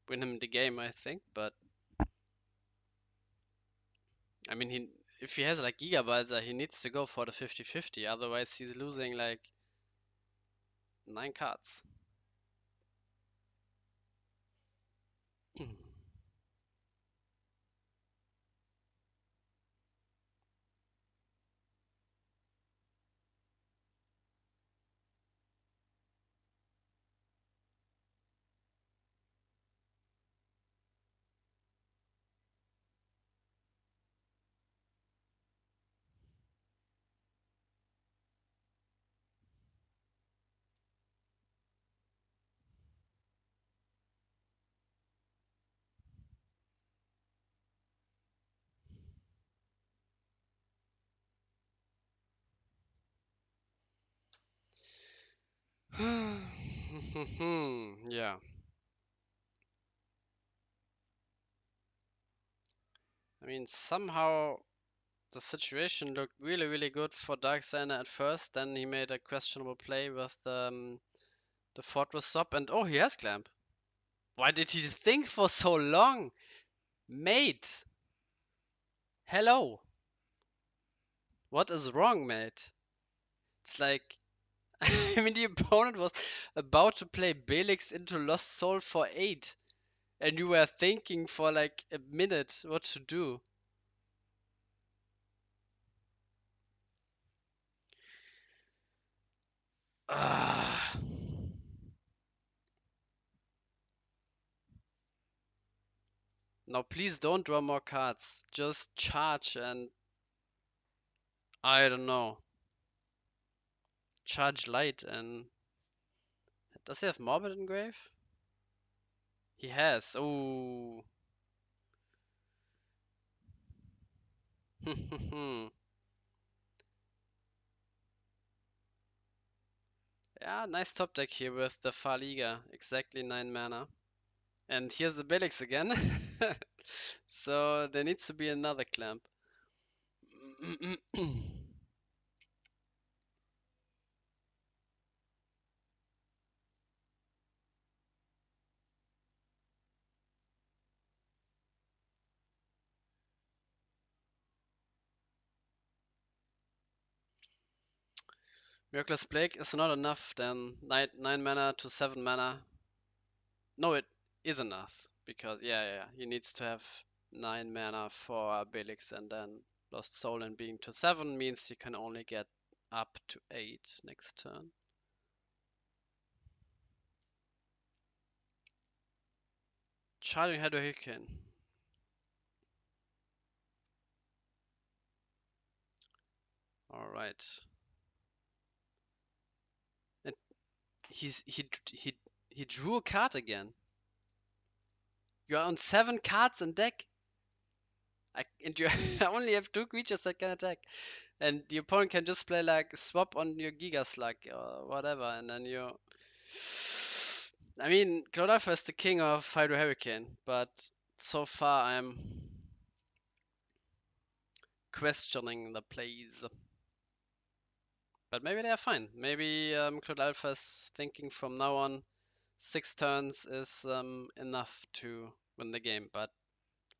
A: win him the game, I think. But I mean, if he has like Gigabyzer, he needs to go for the 50-50. Otherwise, he's losing like 9 cards. Yeah. I mean, somehow the situation looked really, really good for Darksigner at first. Then he made a questionable play with the Fortress Swap, and oh, he has Clamp. Why did he think for so long? Mate! Hello! What is wrong, mate? It's like, I mean, the opponent was about to play Belix into Lost Soul for 8, and you were thinking for like a minute what to do. Now please don't draw more cards. Just charge and I don't know. Charge light and does he have Morbid Engrave? He has. Ooh. Yeah, nice top deck here with the Farliga. Exactly 9 mana. And here's the Belix again. So there needs to be another clamp. Miraculous Plague is not enough then. 9 mana to 7 mana. No, it is enough. Because, yeah, he needs to have 9 mana for Belix and then Lost Soul, and being to 7 means you can only get up to 8 next turn. Charging Head Hurricane. Alright. And he drew a card again. You are on 7 cards in deck. And you only have 2 creatures that can attack. And the opponent can just play like swap on your Giga Slug or whatever, and then you. I mean, Clodalpha is the king of Hydro Hurricane, but so far I'm questioning the plays. But maybe they are fine. Maybe Clodalpha is thinking from now on 6 turns is enough to win the game, but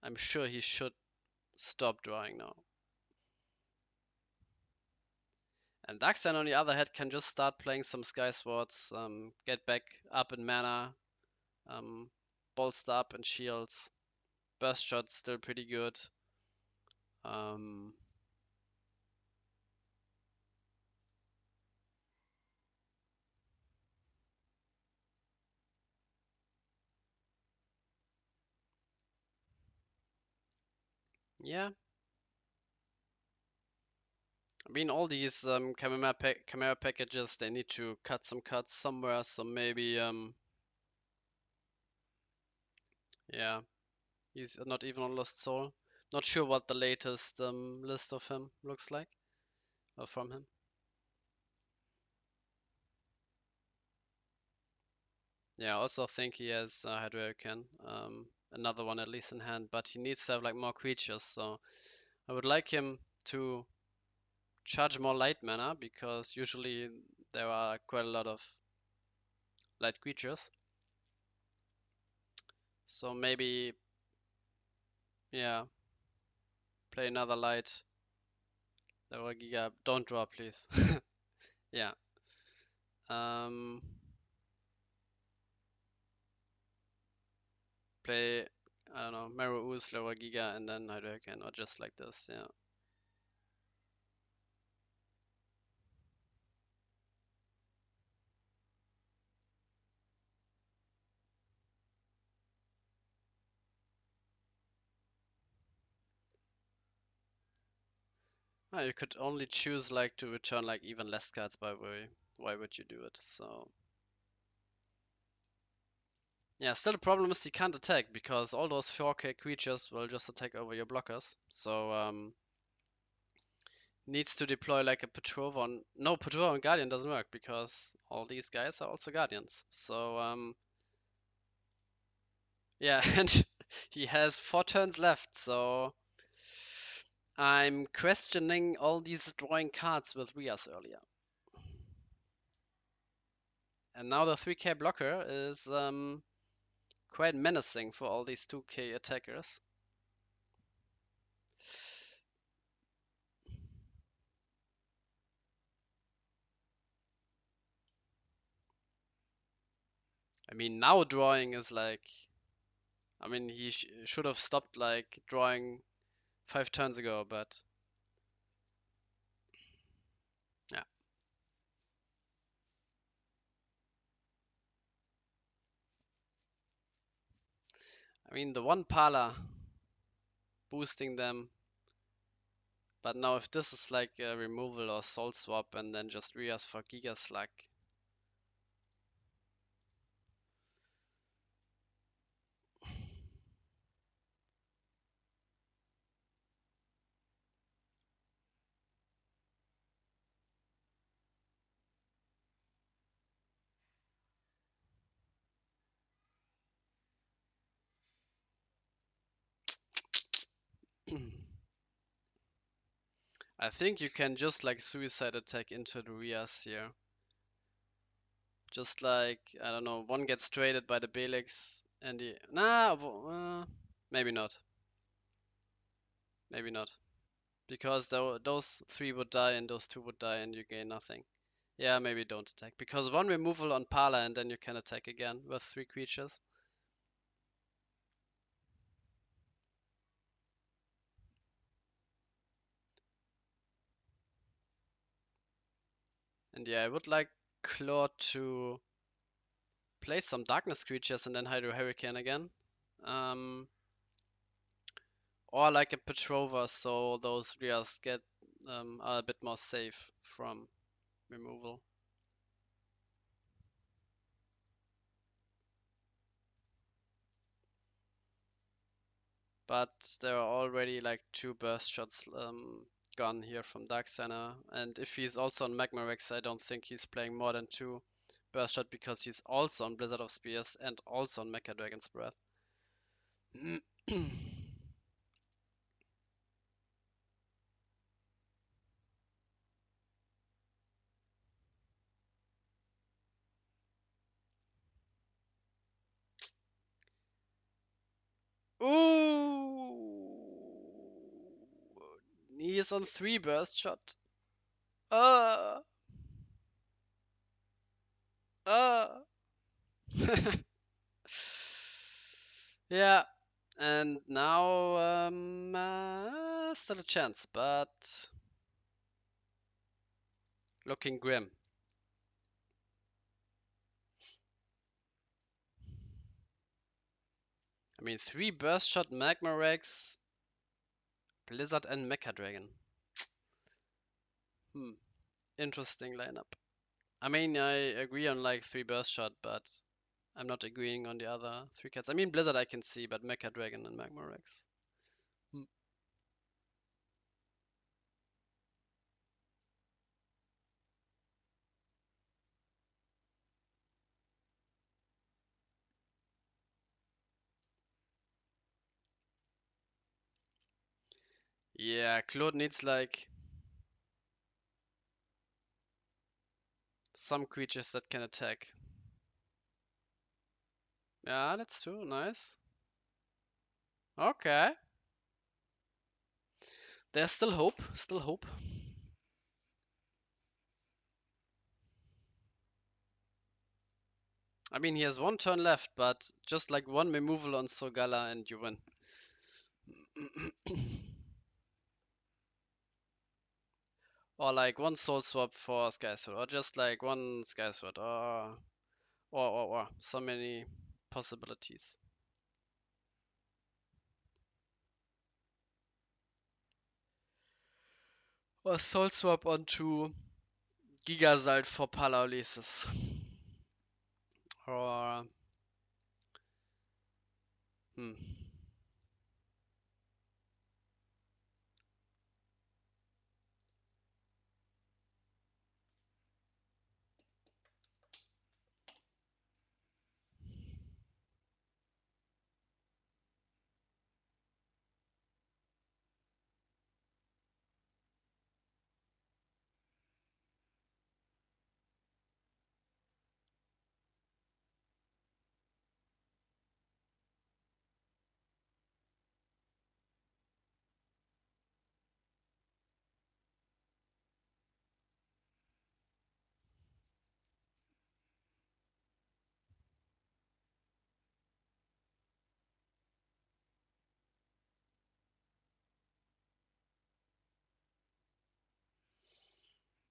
A: I'm sure he should stop drawing now. And Darksigner on the other hand can just start playing some Sky Swords, get back up in mana, bolster up in shields. Burst shot still pretty good. Yeah. I mean, all these Chimera packages, they need to cut some cuts somewhere, so maybe, yeah, he's not even on Lost Soul. Not sure what the latest list of him looks like, or from him. Yeah, I also think he has Hydreican, another one at least in hand, but he needs to have like more creatures, so I would like him to charge more light mana, because usually there are quite a lot of light creatures. So maybe, yeah, play another light. Level Giga, don't draw, please. Yeah. Um, play, I don't know, Meru Ooze, Level Giga, and then Hydreican, or just like this, yeah. Ah, you could only choose like to return like even less cards, by the way. Why would you do it? So yeah, still the problem is he can't attack, because all those 4K creatures will just attack over your blockers. So needs to deploy like a Petrovan. No, Petrovan Guardian doesn't work, because all these guys are also Guardians. So yeah, and he has 4 turns left, so I'm questioning all these drawing cards with Rias earlier. And now the 3K blocker is quite menacing for all these 2K attackers. I mean, now drawing is like, I mean, he should have stopped like drawing 5 turns ago, but yeah. I mean, the one Pala boosting them. But now if this is like a removal or soul swap and then just Rias for Giga Slug. I think you can just like suicide attack into the Rias here. Just like, I don't know, one gets traded by the Belix and the... maybe not. Maybe not. Because those three would die and those two would die and you gain nothing. Yeah, maybe don't attack. Because one removal on Pala and then you can attack again with 3 creatures. And yeah, I would like Claw to play some Darkness creatures and then Hydro Hurricane again. Or like a Petrova, so those Rias get are a bit more safe from removal. But there are already like 2 burst shots gone here from Darksigner. And if he's also on Magma Rex, I don't think he's playing more than 2 burst shot because he's also on Blizzard of Spears and also on Mecha Dragon's Breath. Ooh! He is on 3 burst shot. Uh, uh. Yeah, and now still a chance, but looking grim. I mean, 3 burst shot Magma Rex, Blizzard and Mecha Dragon. Interesting lineup. I mean, I agree on like 3 burst shot, but I'm not agreeing on the other 3 cats. I mean, Blizzard I can see, but Mecha Dragon and Magma Rex. Yeah, Claude needs like some creatures that can attack. Yeah, that's true. Nice. Okay. There's still hope. Still hope. I mean, he has 1 turn left, but just like 1 removal on Sogala and you win. Or like 1 soul swap for Sky Sword, or just like 1 Sky Sword, or so many possibilities. Or soul swap onto Gigazalt for Palaolysis. Or hmm.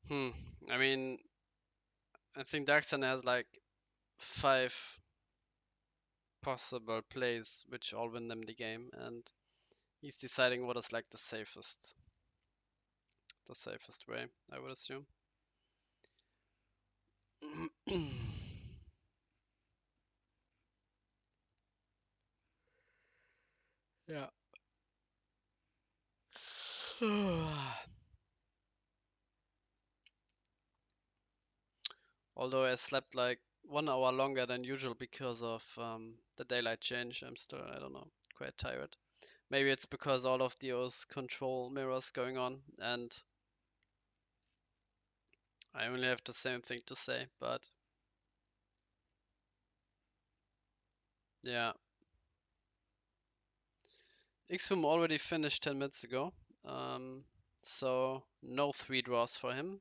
A: Hmm. I mean, I think Darksigner has like 5 possible plays which all win them the game, and He's deciding what is like the safest way, I would assume. Yeah. Although I slept like 1 hour longer than usual because of the daylight change, I'm still, I don't know, quite tired. Maybe it's because all of those control mirrors going on and I only have the same thing to say, but yeah. Xboom already finished 10 minutes ago, so no 3 draws for him.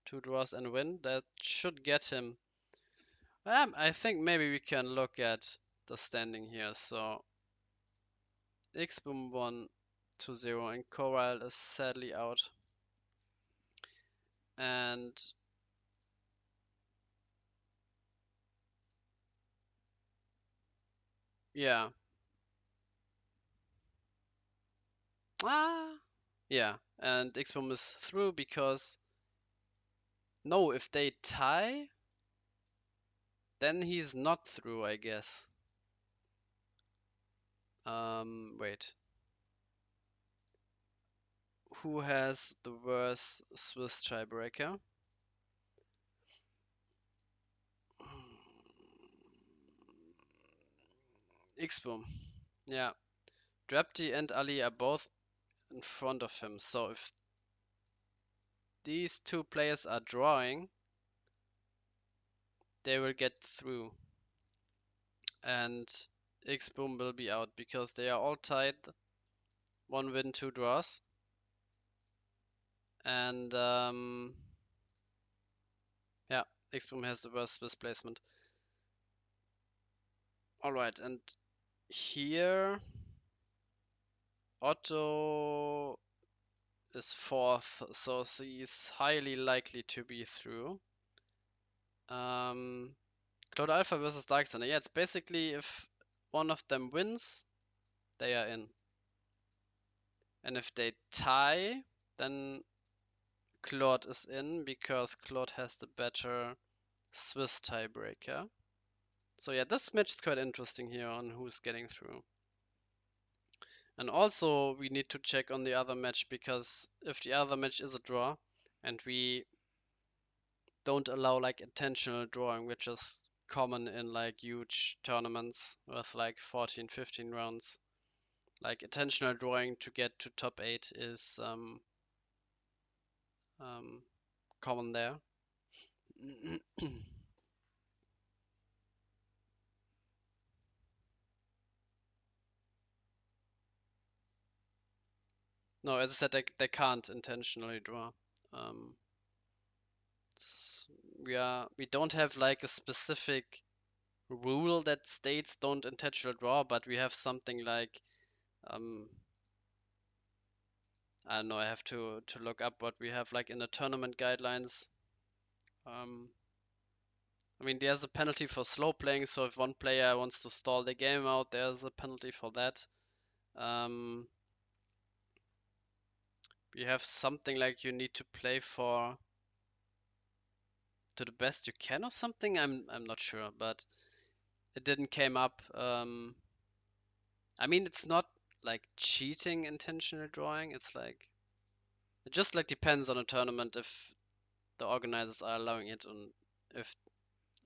A: 2 draws and win. That should get him. I think maybe we can look at the standing here. So Xboom won 2-0 and Corell is sadly out. And yeah. Ah, yeah. And Xboom is through because no, if they tie, then he's not through, I guess. Wait. Who has the worst Swiss tiebreaker? Xboom. Yeah. Drapti and Ali are both in front of him. So if these two players are drawing, they will get through. And Xboom will be out because they are all tied. 1 win, 2 draws. And yeah, Xboom has the worst Swiss placement. Alright, and here Otto is fourth, so he's highly likely to be through. Cloud Alpha versus Darksigner. Yeah, it's basically if one of them wins, they are in. And if they tie, then Claude is in because Claude has the better Swiss tiebreaker. So yeah, this match is quite interesting here on who's getting through. And also we need to check on the other match because if the other match is a draw and we don't allow like intentional drawing, which is common in like huge tournaments with like 14, 15 rounds. Like intentional drawing to get to top 8 is common there. No, as I said, they can't intentionally draw. Um, we don't have like a specific rule that states don't intentional draw, but we have something like I don't know. I have to look up what we have like in the tournament guidelines. Um, I mean, there's a penalty for slow playing, so if one player wants to stall the game out, there's a penalty for that. Um, we have something like you need to play for to the best you can or something. I'm not sure, but it didn't came up. I mean, it's not like cheating intentional drawing. It's like it just like depends on a tournament if the organizers are allowing it if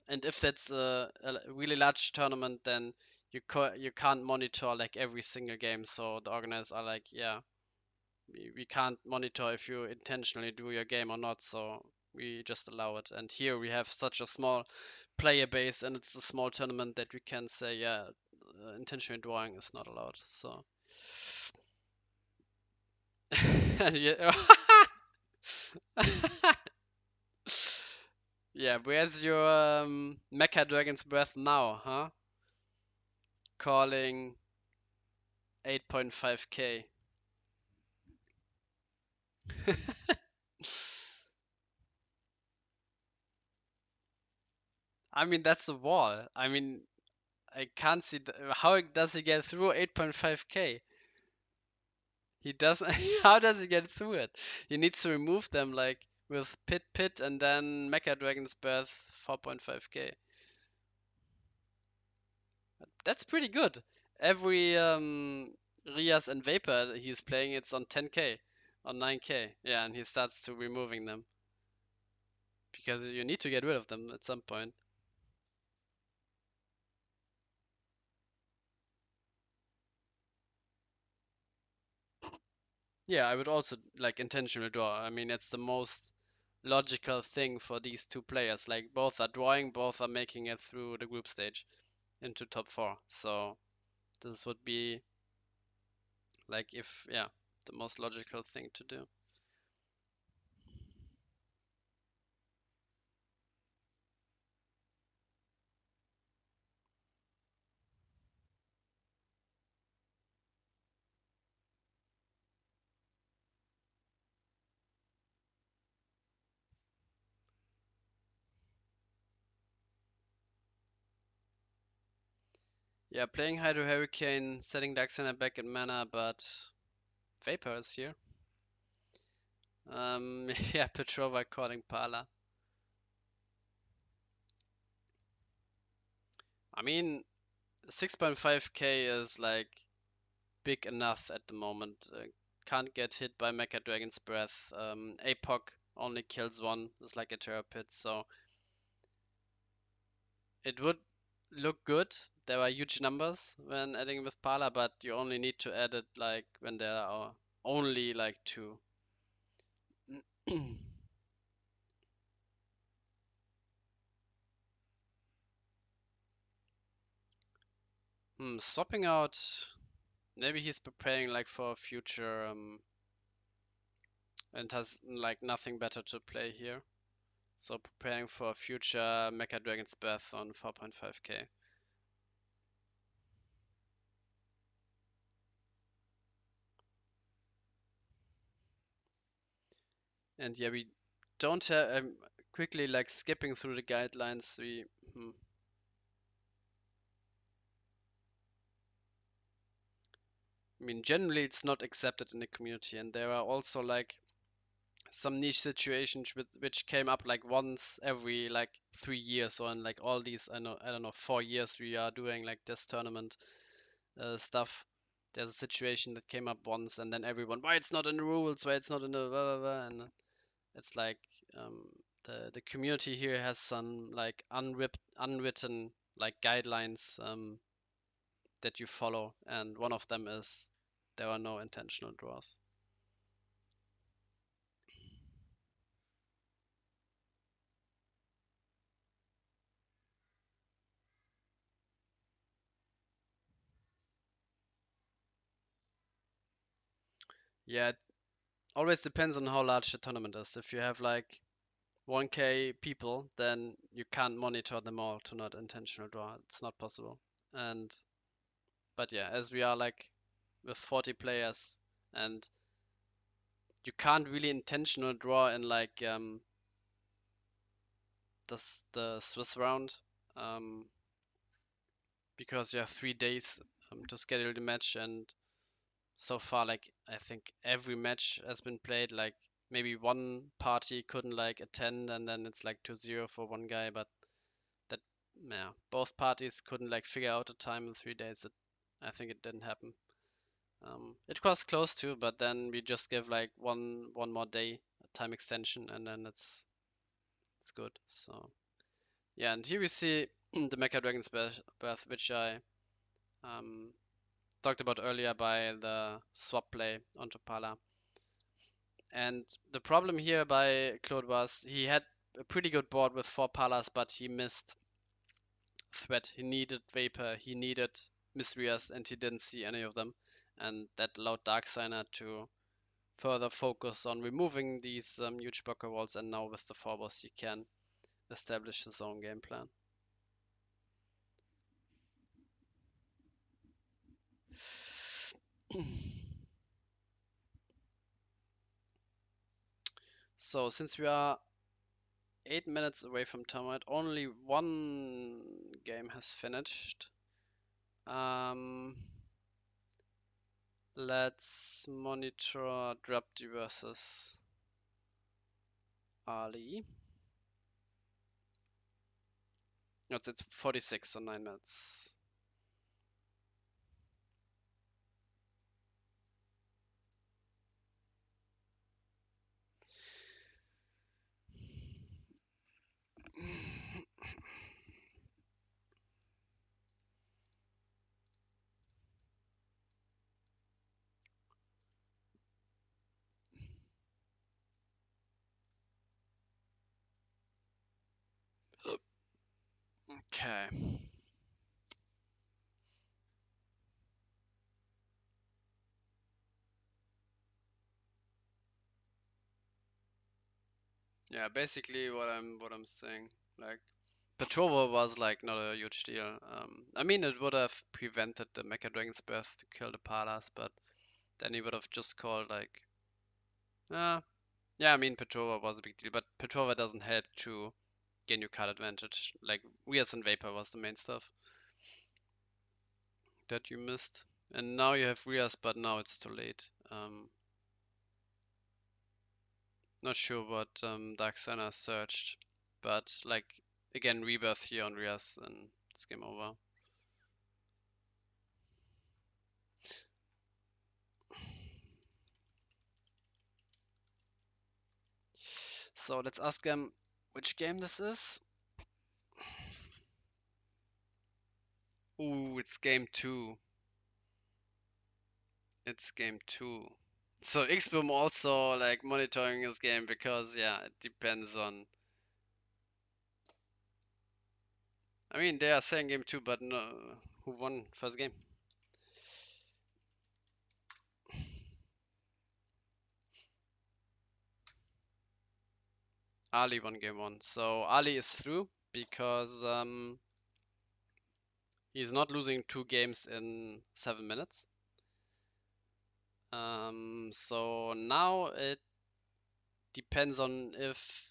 A: if that's a really large tournament, then you can't monitor like every single game. So the organizers are like, yeah, we can't monitor if you intentionally do your game or not. So we just allow it. And here we have such a small player base, and it's a small tournament that we can say, yeah, intentional drawing is not allowed. So yeah. Yeah, where's your Mecha Dragon's Breath now, huh? Calling 8.5k. I mean, that's a wall. I mean, I can't see how does he get through 8.5k? He doesn't. How does he get through it? He needs to remove them like with Pit and then Mecha Dragon's Birth 4.5k. That's pretty good. Every Rias and Vapor he's playing, it's on 10k, on 9k. Yeah, and he starts to removing them because you need to get rid of them at some point. Yeah, I would also like intentional draw. I mean, it's the most logical thing for these two players. Like both are drawing, both are making it through the group stage into top four. So this would be like if yeah, the most logical thing to do. Yeah, playing Hydro Hurricane, setting Darksigner back in mana, but Vapor is here. Yeah, Petrova calling Pala. I mean, 6.5k is like big enough at the moment. Can't get hit by Mecha Dragon's Breath. APOC only kills one. It's like a Terror Pit, so it would look good. There are huge numbers when adding with Pala, but you only need to add it like when there are only like two. Swapping out. Maybe he's preparing like for a future and has like nothing better to play here. So preparing for a future Mecha Dragon's Breath on 4.5k. And yeah, we don't have quickly like skipping through the guidelines. I mean, generally it's not accepted in the community, and there are also like some niche situations which came up like once every like 3 years or in like all these I don't know 4 years we are doing like this tournament stuff. There's a situation that came up once, and then everyone, why it's not in the rules, why it's not in the blah, blah, blah, and it's like um, the community here has some like unwritten like guidelines that you follow, and one of them is there are no intentional draws. Yeah, it always depends on how large the tournament is. If you have like 1k people, then you can't monitor them all to not intentional draw. It's not possible. And but yeah, as we are like with 40 players, and you can't really intentional draw in like the Swiss round um, because you have 3 days to schedule the match, and so far like I think every match has been played. Like maybe one party couldn't like attend, and then it's like 2-0 for one guy, but that yeah, both parties couldn't like figure out a time in 3 days. I think it didn't happen. It was close to, but then we just give like one more day time extension, and then it's good. So yeah, and here we see the Mecha Dragon's Breath, which I um, talked about earlier by the swap play onto Pala. And the problem here by Claude was he had a pretty good board with 4 Palas, but he missed Threat. He needed Vapor, he needed Mysteries, and he didn't see any of them. And that allowed Darksigner to further focus on removing these huge blocker walls, and now with the 4 boss he can establish his own game plan. So since we are 8 minutes away from timeout, only one game has finished. Um, Let's monitor Drapti versus Ali. No, it's 46, so 9 minutes. Okay. Yeah, basically what I'm saying. Like Petrova was like not a huge deal. I mean it would have prevented the Mecha Dragon's Breath to kill the Palas, but then he would have just called like yeah, I mean Petrova was a big deal, but Petrova doesn't help to gain your card advantage. Like Rias and Vapor was the main stuff that you missed. And now you have Rias, but now it's too late. Not sure what Darksigner searched, but like again rebirth here on Rias and it's game over. So let's ask them which game this is. Ooh, it's game 2. It's game 2. So Xboom also like monitoring his game because yeah, it depends on. I mean they are saying game 2, but no, who won first game? Ali won game 1. So Ali is through because he's not losing 2 games in 7 minutes. So now it depends on if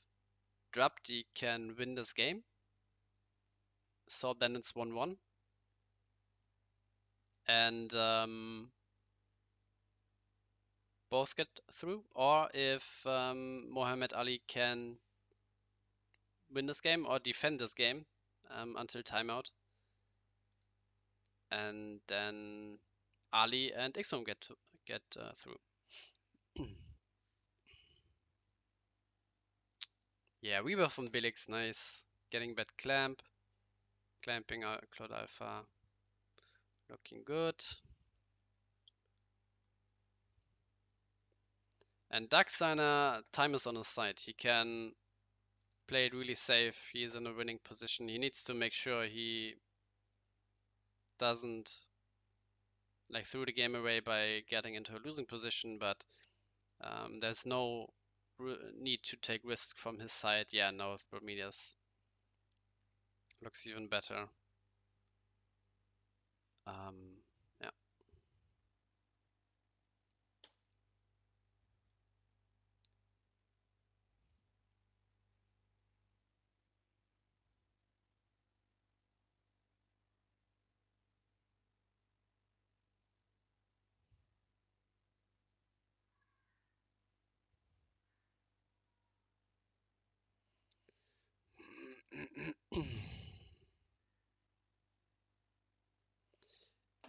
A: Drapti can win this game. So then it's 1-1. And both get through. Or if Mohamed Ali can win this game or defend this game until timeout. And then Ali and Xom get through. Yeah, rebirth from Bilix, nice. Getting that clamp. Clamping Cloud Alpha. Looking good. And Darksigner, time is on his side. He can play it really safe. He is in a winning position. He needs to make sure he doesn't like throw the game away by getting into a losing position, but there's no need to take risk from his side. Yeah, no, Prometheus looks even better. Yeah.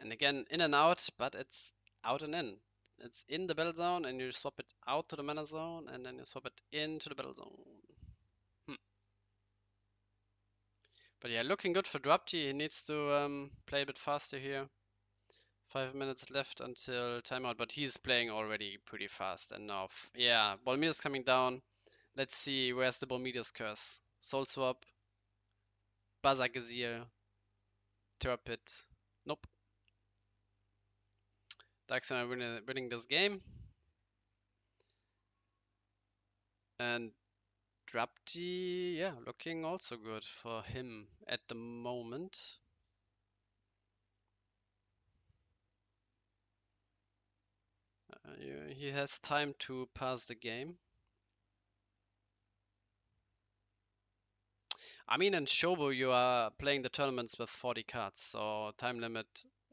A: And again, in and out, but it's out and in. It's in the battle zone, and you swap it out to the mana zone, and then you swap it into the battle zone. But yeah, looking good for Drapti. He needs to play a bit faster here. 5 minutes left until timeout, but he's playing already pretty fast. And now, yeah, Bolmeter's coming down. Let's see, where's the Bolmeter's curse? Soul Swap, Bazagazir, Turpit. Nope. Darksigner winning this game. And Drapti, yeah, looking also good for him at the moment. He has time to pass the game. I mean, in Shobu, you are playing the tournaments with 40 cards, so time limit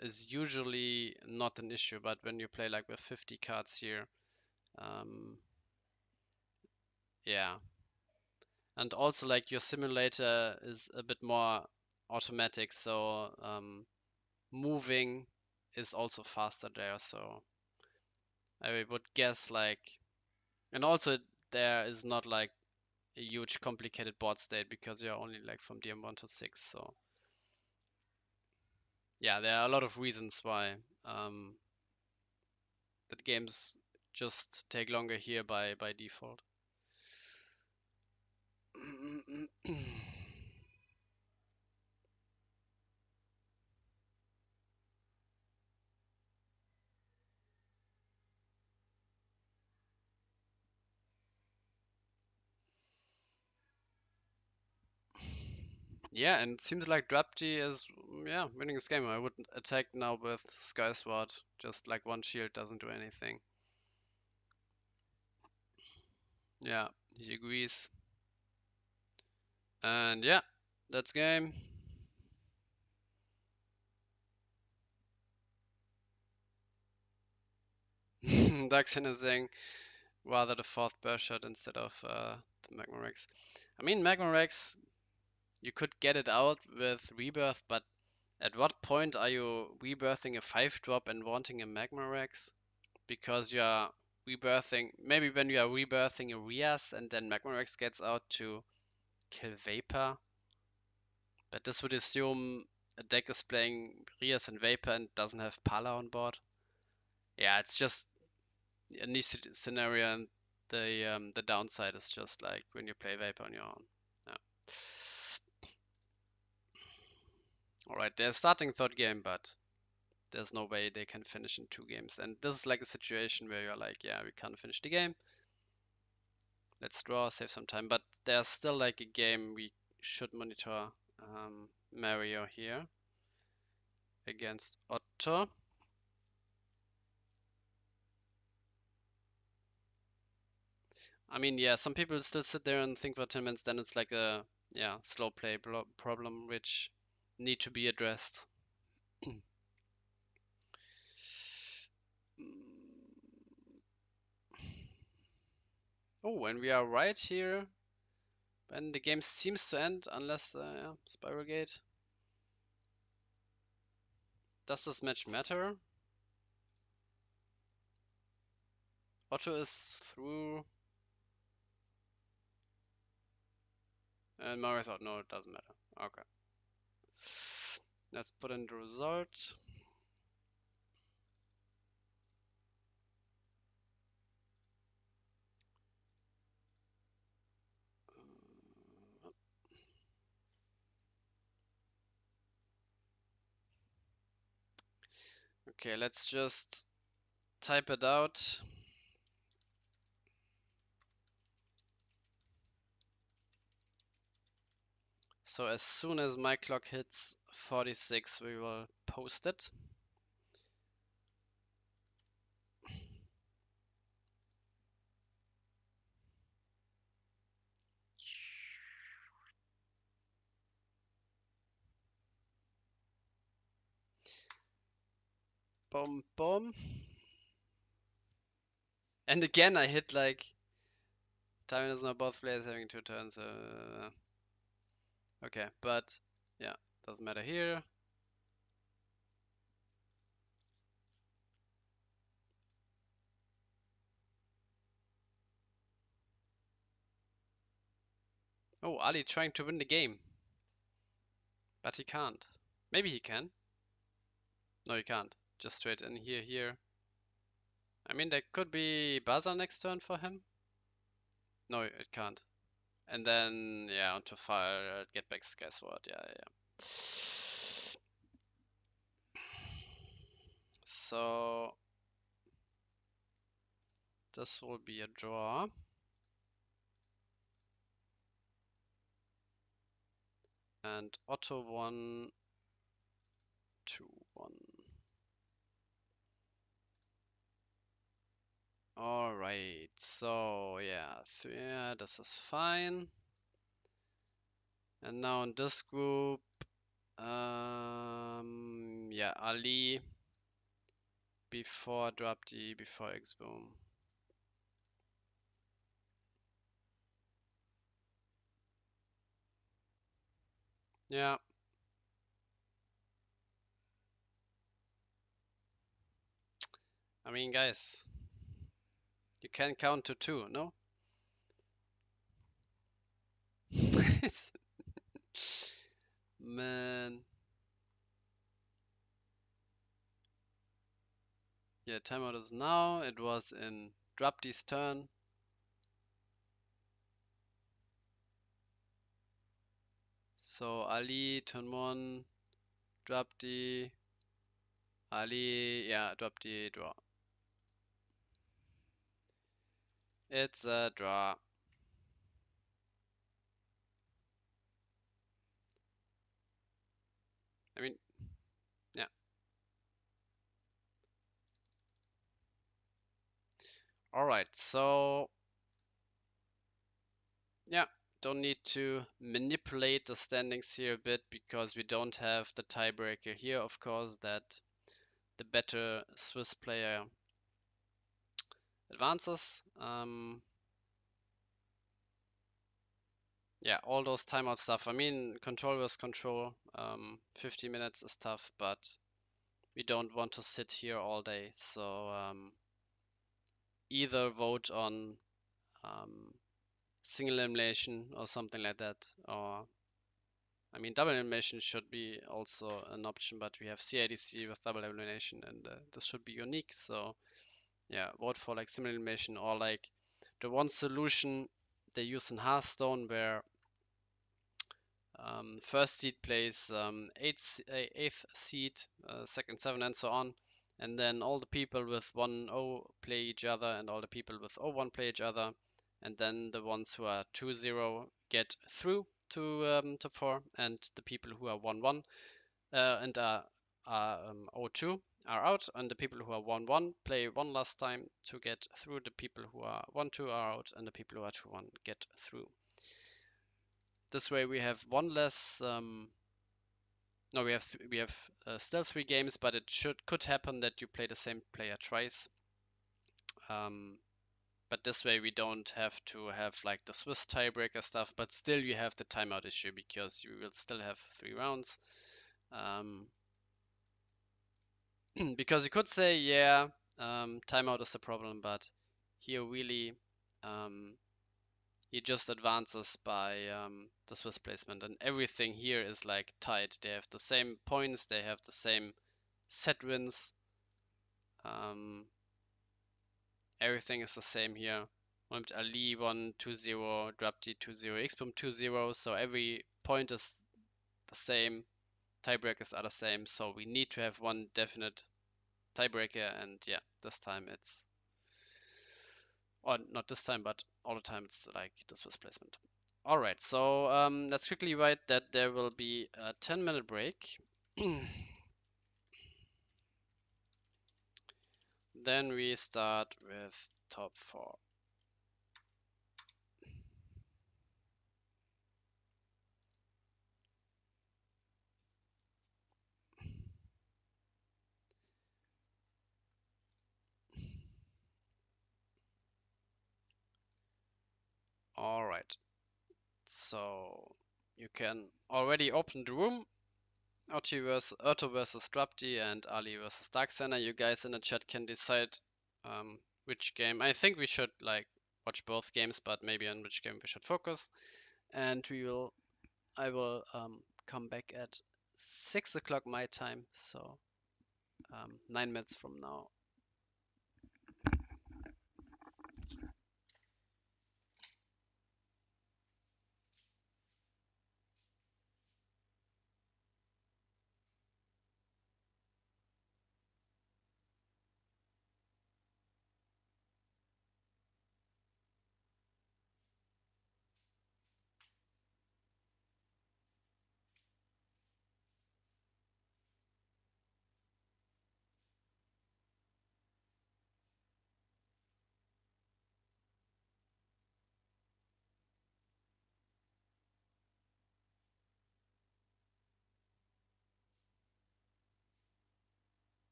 A: is usually not an issue, but when you play like with 50 cards here, yeah. And also like your simulator is a bit more automatic, so moving is also faster there. So I would guess like, and also there is not like a huge complicated board state because you're only like from DM1 to 6. So yeah, there are a lot of reasons why that games just take longer here by default. Yeah, and it seems like Drapti is, yeah, winning this game. I would attack now with Sky Sword, just like one shield doesn't do anything. Yeah, he agrees. And yeah, that's game. Darksigner is saying rather the fourth burst shot instead of the Magma Rex. I mean, Magma Rex, you could get it out with Rebirth, but at what point are you rebirthing a 5-drop and wanting a Magma Rex? Because you are rebirthing, maybe when you are rebirthing a Rias and then Magma Rex gets out to kill Vapor. But this would assume a deck is playing Rias and Vapor and doesn't have Pala on board. Yeah, it's just a niche scenario, and the downside is just like when you play Vapor on your own. Yeah. Alright, they're starting third game, but there's no way they can finish in 2 games. And this is like a situation where you're like, yeah, we can't finish the game. Let's draw, save some time. But there's still like a game we should monitor Mario here against Otto. I mean, yeah, some people still sit there and think for 10 minutes, then it's like a, yeah, slow play problem which need to be addressed. Oh, and we are right here when the game seems to end, unless yeah, Spiral Gate. Does this match matter? Otto is through, and Mario's out. No, it doesn't matter. Okay. Let's put in the result. Okay, let's just type it out. So as soon as my clock hits 46, we will post it. Boom, boom. And again, I hit like time is now both players having 2 turns. Okay, but yeah, doesn't matter here. Oh, Ali trying to win the game, but he can't. Maybe he can. No, he can't. Just straight in here, here. I mean, there could be buzzer next turn for him. No, it can't. And then, yeah, onto fire, get back Sky Sword. Yeah, yeah. So this will be a draw. And Otto 1, 2, 1. Alright, so yeah, this is fine. And now in this group, Yeah, Ali before drop D, before X boom. Yeah. I mean, guys, you can count to two, no? Man. Yeah, timeout is now. It was in drop D's turn. So Ali, turn one, drop D, Ali, yeah, drop D, draw. It's a draw. I mean, yeah. All right, so yeah, don't need to manipulate the standings here a bit because we don't have the tiebreaker here, of course, that the better Swiss player advances. Yeah, all those timeout stuff. I mean, control versus control. 50 minutes is tough, but we don't want to sit here all day. So either vote on um, single elimination or something like that, or I mean, double elimination should be also an option, but we have CIDC with double elimination, and this should be unique. So yeah, vote for like single elimination or like the one solution they use in Hearthstone where first seed plays eighth seed, second seven, and so on. And then all the people with 1-0 play each other, and all the people with 0-1 play each other. And then the ones who are 2-0 get through to top 4, and the people who are 1-1 and are 0-2 are out, and the people who are 1-1 play one last time to get through. The people who are 1-2 are out, and the people who are 2-1 get through. This way we have one less. No, we have still 3 games, but it could happen that you play the same player twice. But this way we don't have to have like the Swiss tiebreaker stuff, but still you have the timeout issue because you will still have 3 rounds. Because you could say, yeah, timeout is the problem, but here really he just advances by the Swiss placement, and everything here is like tied. They have the same points, they have the same set wins. Um, Everything is the same here. Mohamed Ali 1-2-0, Drapti 2-0, Xboom 2-0, so every point is the same. Tiebreakers are the same, so we need to have one definite tiebreaker, and yeah, this time it's, or not this time, but all the time it's like the Swiss placement. Alright, so let's quickly write that there will be a 10-minute break. Then we start with top 4. Alright, so you can already open the room. Otto versus Drapti and Ali versus Darksigner. You guys in the chat can decide which game. I think we should like watch both games, but maybe on which game we should focus. And I will come back at 6 o'clock my time, so 9 minutes from now.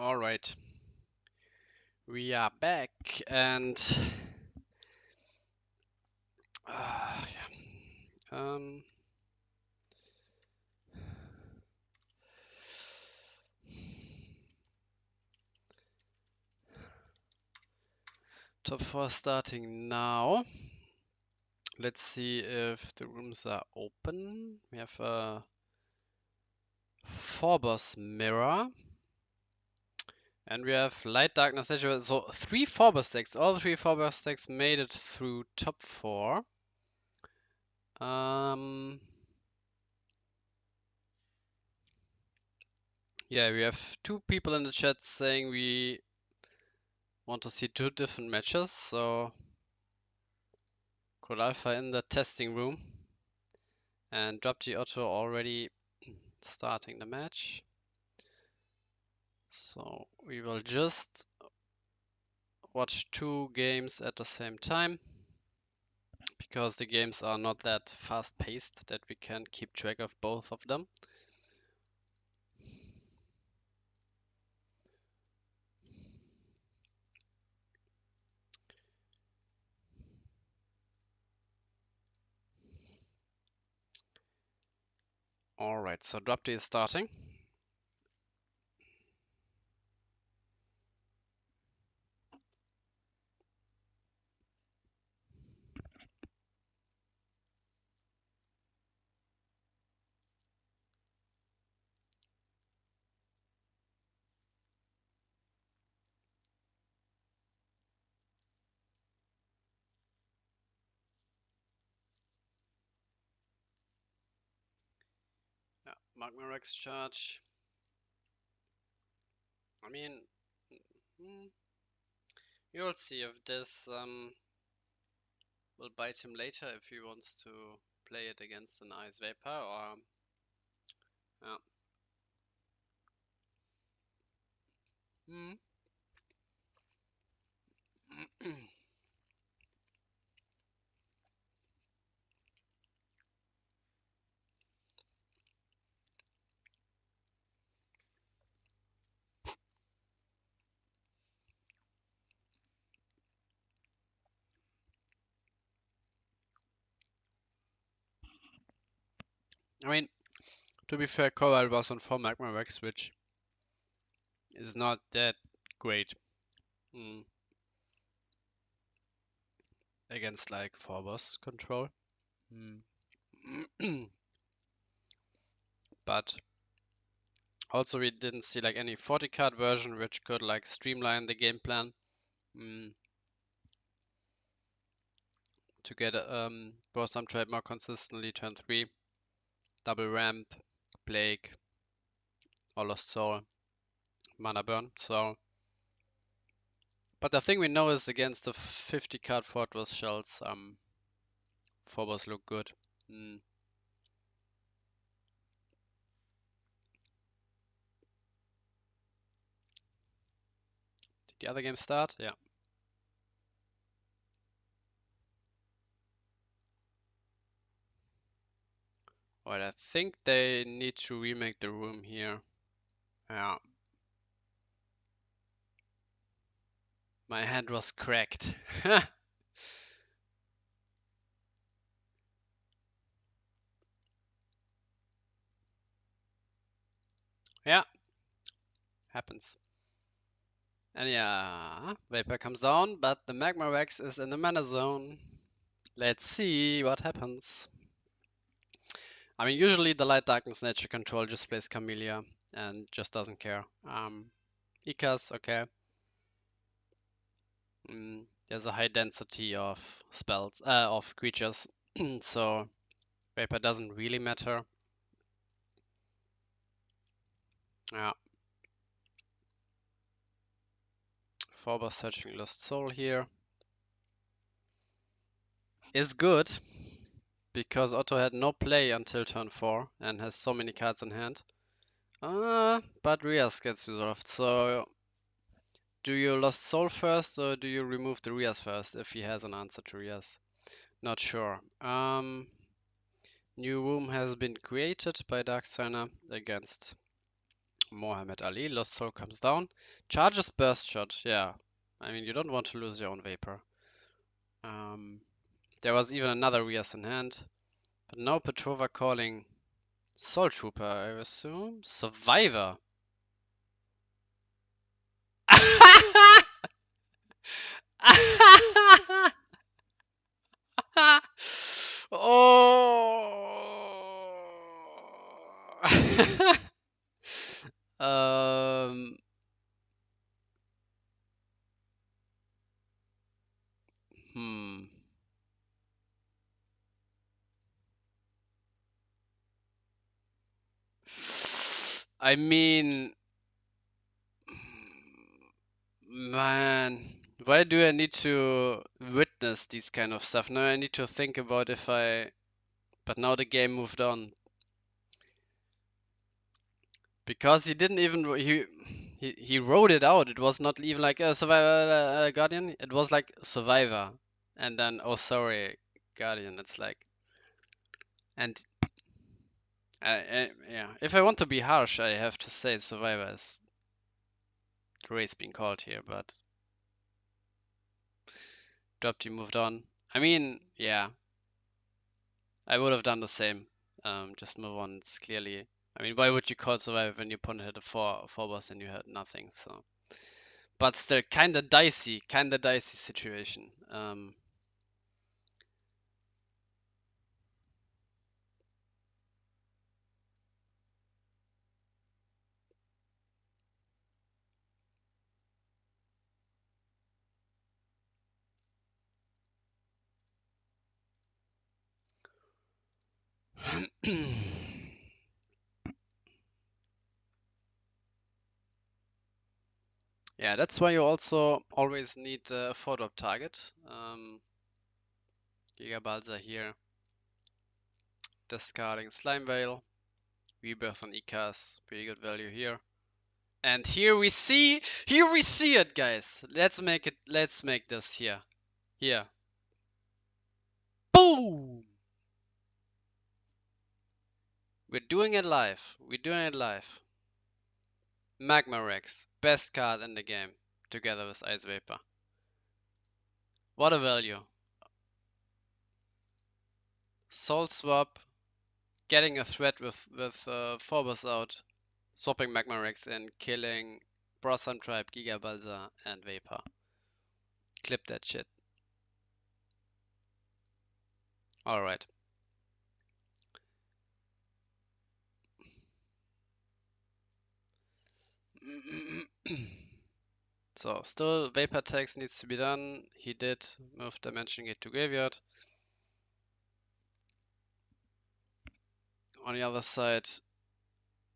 A: All right, we are back, and yeah. Top 4 starting now. Let's see if the rooms are open. We have a 4-boss mirror. And we have light, darkness, nature. So 3 4-boss decks. All 3 4-boss decks made it through top 4. Yeah, we have 2 people in the chat saying we want to see 2 different matches. So Corell Alpha in the testing room. And Drop the Otto already starting the match. So we will just watch 2 games at the same time, because the games are not that fast paced that we can keep track of both of them. Alright, so Drop D is starting. Yeah, Magma Rex charge. I mean, you'll see if this will bite him later if he wants to play it against an Ice Vapor, or yeah. I mean, to be fair, Corell was on 4 Magma Rex, which is not that great against like 4 boss control. But also we didn't see like any 40 card version which could like streamline the game plan to get Burst Trade more consistently turn 3, double ramp, Plague, or Lost Soul, mana burn. So, but the thing we know is against the 50 card Fortress shells, 4 boss look good. Did the other game start? Yeah. Alright, I think they need to remake the room here. Yeah. My hand was cracked. Yeah. Happens. And yeah, Vapor comes down, but the Magma Rex is in the mana zone. Let's see what happens. I mean, usually the Light Darkness Nature Control just plays Camellia and just doesn't care. Ikas, okay. There's a high density of spells, of creatures, so Vapor doesn't really matter. Yeah. 4 boss searching Lost Soul here is good, because Otto had no play until turn 4 and has so many cards in hand. But Rias gets resolved, so do you Lost Soul first or do you remove the Rias first if he has an answer to Rias? Not sure. New room has been created by Darksigner against Mohammed Ali, Lost Soul comes down. Charges burst shot, yeah. I mean, you don't want to lose your own Vapor. There was even another Rias in hand. But now Petrova calling Soul Trooper, I assume? Survivor. Oh. um. Hmm. I mean, man, why do I need to witness these kind of stuff? Now I need to think about if I. But now the game moved on. Because he didn't even he wrote it out. It was not even like a survivor guardian. It was like survivor, and then oh sorry, guardian. It's like and yeah. If I want to be harsh, I have to say survivor is the race being called here. But dropped, he moved on. I mean, yeah, I would have done the same. Just move on. It's clearly. I mean, why would you call survivor when your opponent had a four boss and you had nothing? So. But still kind of dicey situation. Yeah, that's why you also always need a 4-drop target. Gigabalza here, discarding Slime Veil, Rebirth on Ikas, pretty good value here. And here we see it, guys. Let's make this here. Here. Boom! We're doing it live. We're doing it live. Magma Rex, best card in the game, together with Ice Vapor. What a value. Soul Swap, getting a threat with Phobos out, swapping Magma Rex in, killing Brosam Tribe, Giga Balza, and Vapor. Clip that shit. Alright. So, still Vapor tags needs to be done. He did move Dimension Gate to Graveyard. On the other side,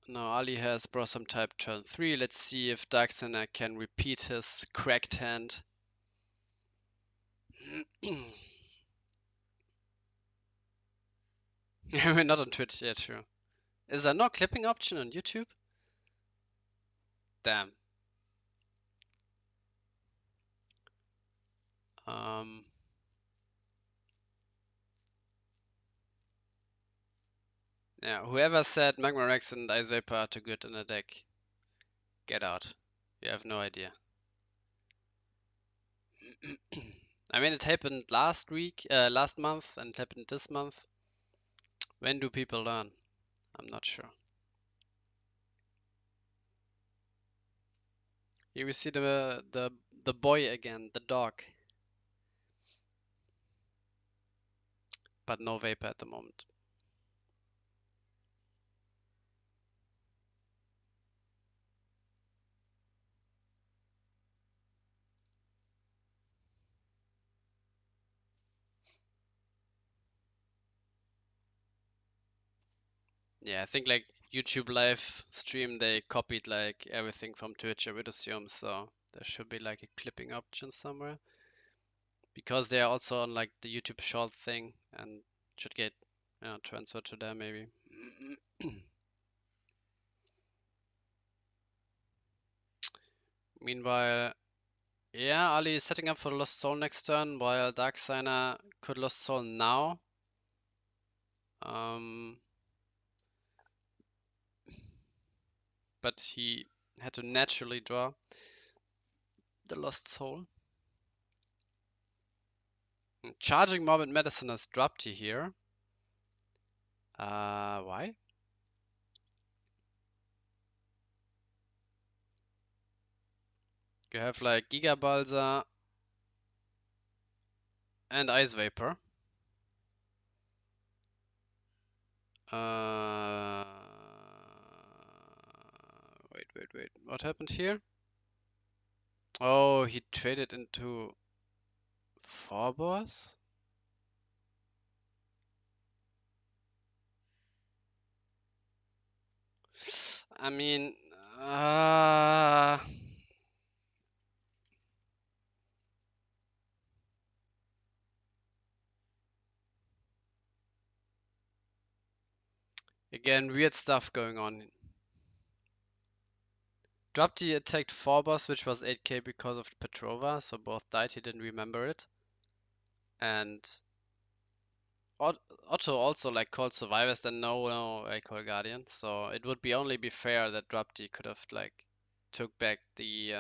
A: now Ali has Brosam type turn 3. Let's see if Darksigner can repeat his cracked hand. We're not on Twitch yet, true. Is there no clipping option on YouTube? Damn. Yeah, whoever said Magma Rex and Ice Vapor are too good in a deck, get out. You have no idea. I mean, it happened last month, and it happened this month. When do people learn? I'm not sure. Here we see the boy again, the dog. But no Vapor at the moment. Yeah, I think like YouTube live stream, they copied like everything from Twitch, I would assume, so there should be like a clipping option somewhere. Because they are also on like the YouTube short thing and should get transferred to there maybe. Meanwhile, yeah, Ali is setting up for Lost Soul next turn, while Darksigner could Lost Soul now. Um, but he had to naturally draw the Lost Soul. Charging Morbid Medicine has dropped you here. Why? You have like Giga Balsa and Ice Vapor. Wait. What happened here? Oh, he traded into Phobos? I mean, again, weird stuff going on. Drupti attacked Phobos, which was 8k because of Petrova, so both died, he didn't remember it. And Otto also like called survivors, then no, I call guardians. So it would be only be fair that Drupti could have like took back the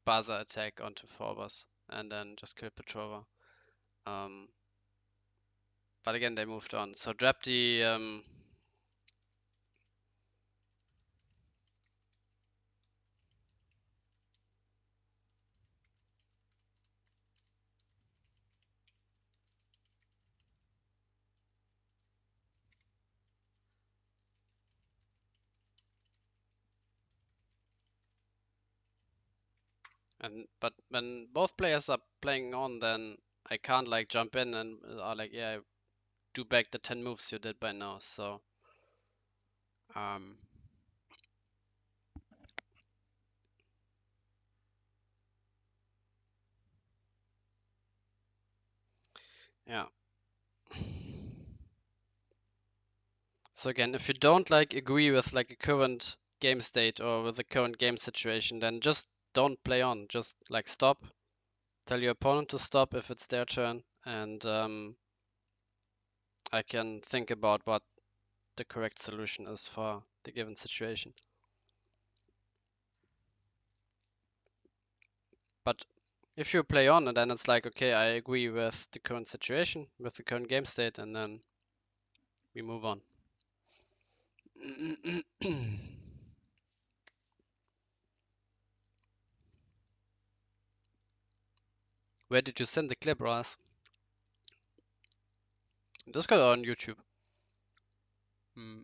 A: Baza attack onto Phobos and then just killed Petrova. But again, they moved on. So Drupti but when both players are playing on, then I can't like jump in and are like, yeah, do back the 10 moves you did by now. So um, yeah. So again, if you don't like agree with like a current game state or with the current game situation, then just don't play on. Just like stop. Tell your opponent to stop if it's their turn, and I can think about what the correct solution is for the given situation. But if you play on and then it's like, okay, I agree with the current situation, with the current game state, and then we move on. Where did you send the clip, Ross? Discord or on YouTube? Hmm.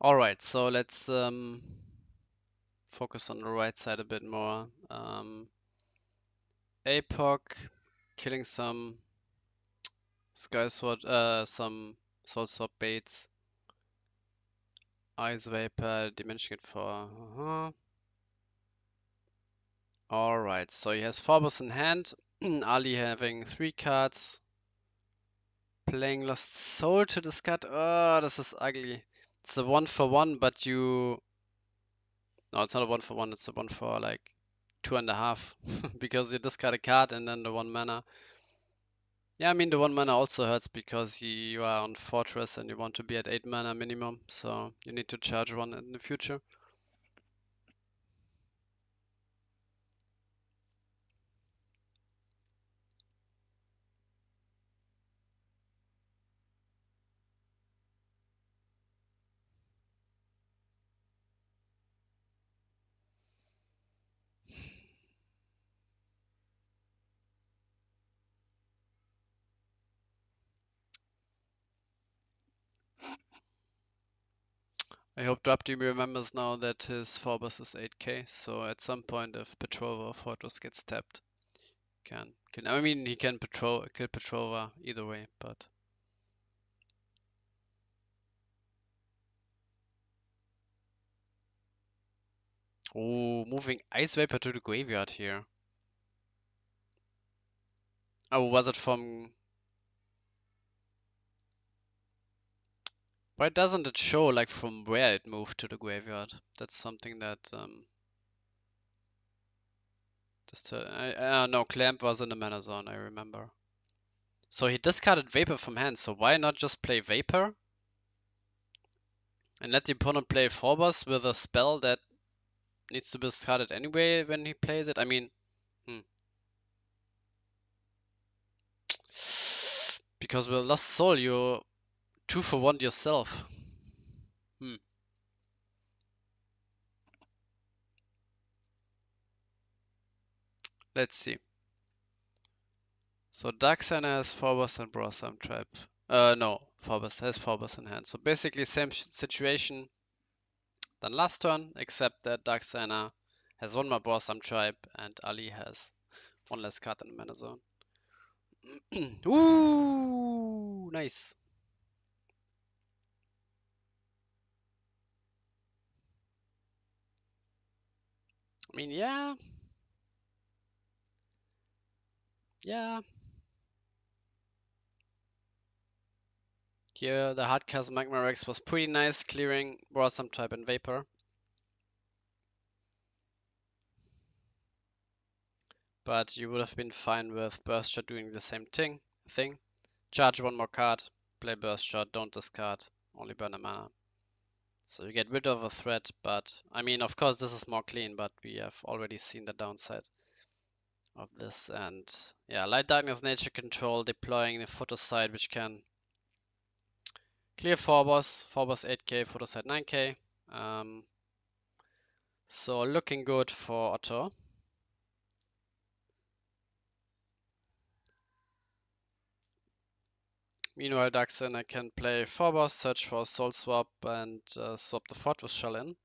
A: All right, so let's focus on the right side a bit more. APOC killing some Sky Sword, some Soul Swap baits. Ice Vapor, Dimension Gate 4. Alright, so he has Phobos in hand. Ali having 3 cards. Playing Lost Soul to discard. Oh, this is ugly. It's a 1-for-1, but you... No, it's not a 1-for-1, it's a 1 for like 2.5. Because you discard a card and then the 1 mana. Yeah, I mean the 1 mana also hurts because you are on Fortress and you want to be at 8 mana minimum. So you need to charge 1 in the future. I hope Drapti remembers now that his Forbus is 8k, so at some point if Petrova or Fortress gets tapped, can I mean he can kill Petrova either way, but oh, moving Ice Vapor to the graveyard here. Oh, was it from? Why doesn't it show like from where it moved to the graveyard? That's something that no, Clamp was in the mana zone, I remember. So he discarded Vapor from hand, so why not just play Vapor? And let the opponent play Forbus with a spell that needs to be discarded anyway when he plays it? I mean, because with Lost Soul, you 2-for-1 yourself. Let's see. So Darksigner has Phobos and Brosam Trap. No, Phobos has Phobos in hand. So basically same situation than last turn, except that Darksigner has one more Brosam Tribe and Ali has one less card in the mana zone. Ooh, nice. I mean, yeah. Yeah. Here, the Hardcast Magma Rex was pretty nice, clearing Brosam Tribe and Vapor. But you would have been fine with Burst Shot doing the same thing. Charge one more card, play Burst Shot, don't discard, only burn a mana. So you get rid of a threat, but I mean, of course, this is more clean, but we have already seen the downside of this. And yeah, Light Darkness Nature Control deploying the Photo Side, which can clear Phobos 8k, Photo Side 9k. So looking good for Otto. Meanwhile, Darksigner can play Phobos, search for a Soul Swap, and swap the Fortress Shell in,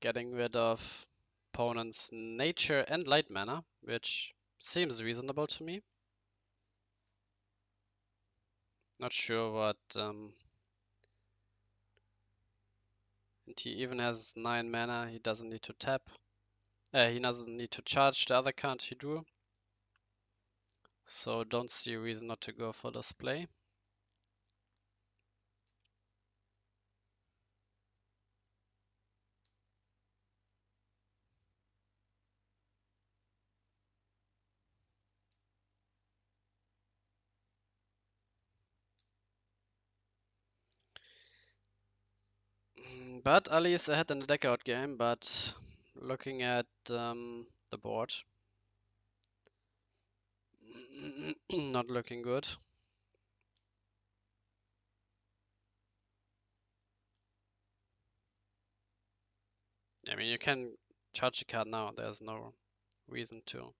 A: getting rid of opponent's nature and light mana, which seems reasonable to me. Not sure what. And he even has 9 mana. He doesn't need to tap. He doesn't need to charge the other card he drew. So don't see a reason not to go for this play. But Ali is ahead in the deck out game, but looking at the board, not looking good. I mean, you can charge the card now. There's no reason to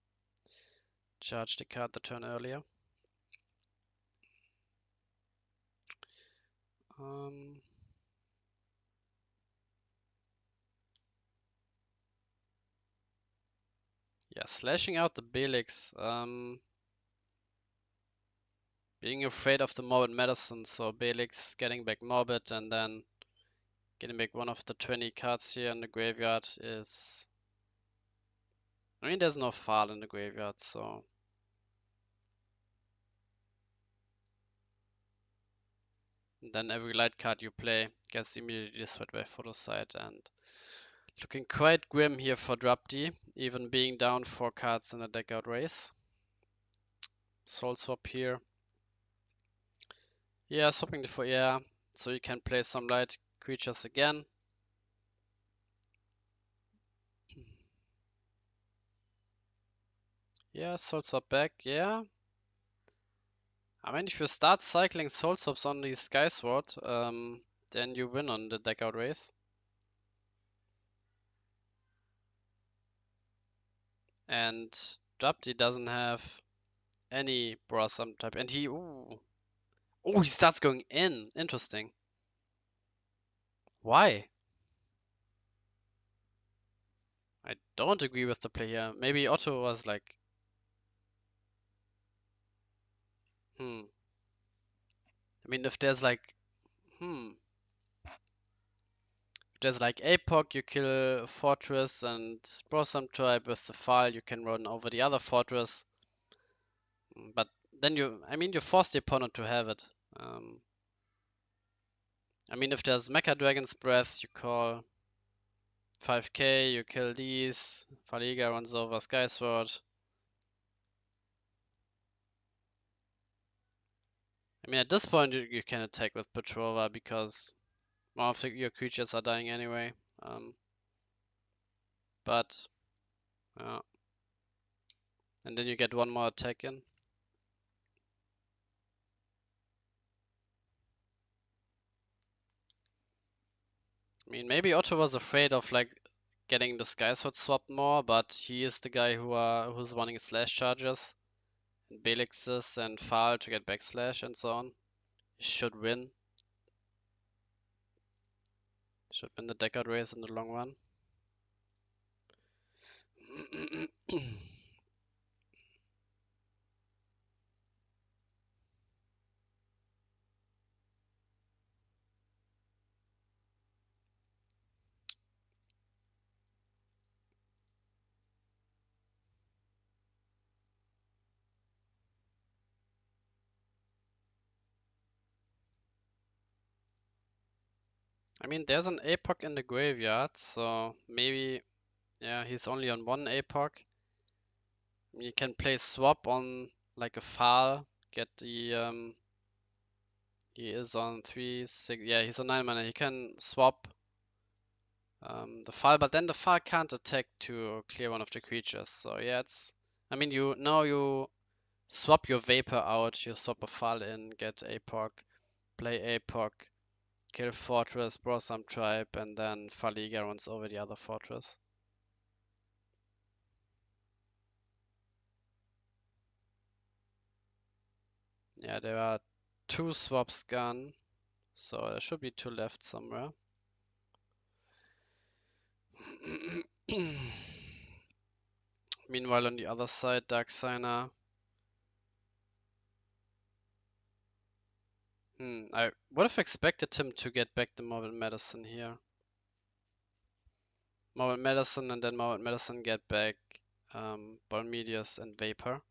A: charge the card the turn earlier. Yeah, slashing out the Belix. Being afraid of the Morbid Medicine, so Belix getting back Morbid and then getting back one of the 20 cards here in the graveyard is... I mean, there's no Fall in the graveyard, so... And then every light card you play gets immediately destroyed by Photo Sight, and looking quite grim here for Drapti, even being down 4 cards in the deck out race. Soul Swap here. Yeah, swapping the yeah, so you can play some light creatures again. Yeah, Soul Swap back, yeah. I mean, if you start cycling Soul Swaps on the Sky Sword, then you win on the deck out race. And Drapti doesn't have any Brosam type, and he, ooh. Oh, he starts going in, interesting. Why? I don't agree with the play here. Maybe Otto was like, hmm. I mean, if there's like, hmm. If there's like APOC, you kill Fortress and Brosam Tribe with the file, you can run over the other Fortress. But then I mean, you force the opponent to have it. I mean, if there's Mecha Dragon's Breath, you call 5k, you kill these, Faliga runs over Skysword. I mean, at this point, you can attack with Petrova because one of your creatures are dying anyway. But, and then you get one more attack in. I mean, maybe Otto was afraid of like getting the Skysword swapped more, but he is the guy who's running slash charges, and Belixes and Fal to get backslash and so on. He should win. Should win the Deckard race in the long run. I mean, there's an APOC in the graveyard, so maybe, yeah, he's only on one APOC. You can play swap on like a Fal, get the he is on 3, 6, yeah, he's on 9 mana. He can swap the Fal, but then the Fal can't attack to clear one of the creatures. So yeah, I mean, you swap your Vapor out, you swap a Fal in, get APOC, play APOC, kill Fortress, brawl some tribe, and then Faliga runs over the other Fortress. Yeah, there are 2 swaps gone, so there should be 2 left somewhere. Meanwhile, on the other side, Darksigner. I would have expected him to get back the Morbid Medicine here. Morbid Medicine and then Morbid Medicine get back Balmedius and Vapor.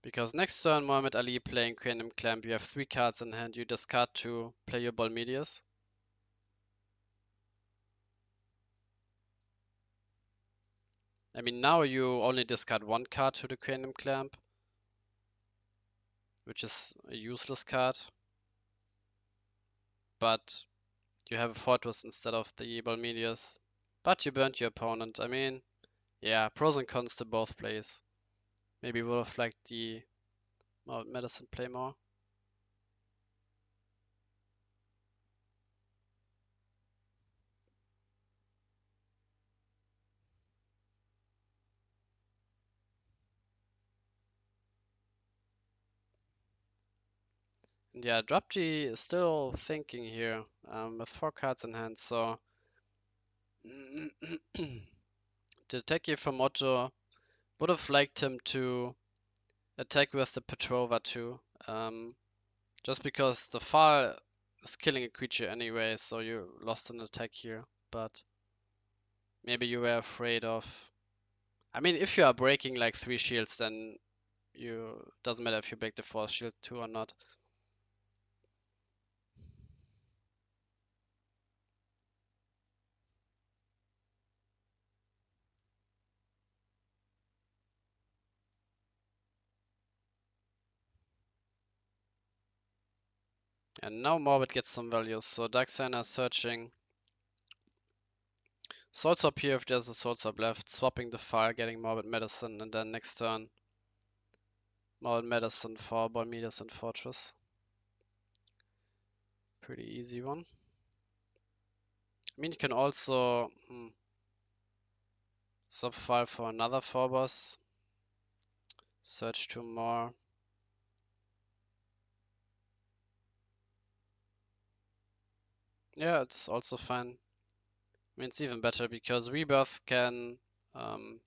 A: Because next turn, Mohamed Ali playing Cranium Clamp, you have 3 cards in hand, you discard 2, play your Balmedius. I mean, now you only discard 1 card to the Cranium Clamp, which is a useless card. But you have a Fortress instead of the Balmedius. But you burnt your opponent. I mean, yeah, pros and cons to both plays. Maybe would have liked the Medicine play more. And yeah, Drop-G is still thinking here with 4 cards in hand, so the attack here from Otto would have liked him to attack with the Petrova too. Just because the Far is killing a creature anyway, so you lost an attack here. But maybe you were afraid of. I mean, if you are breaking like 3 shields, then you doesn't matter if you break the 4th shield too or not. And now Morbid gets some values, so Darksigner is searching. Sword Swap here if there's a Sword Swap left, swapping the file, getting Morbid Medicine, and then next turn Morbid Medicine for Balmedius and Fortress. Pretty easy one. I mean, you can also swap file for another 4-boss, search 2 more. Yeah, it's also fine. I mean, it's even better because Rebirth can, um,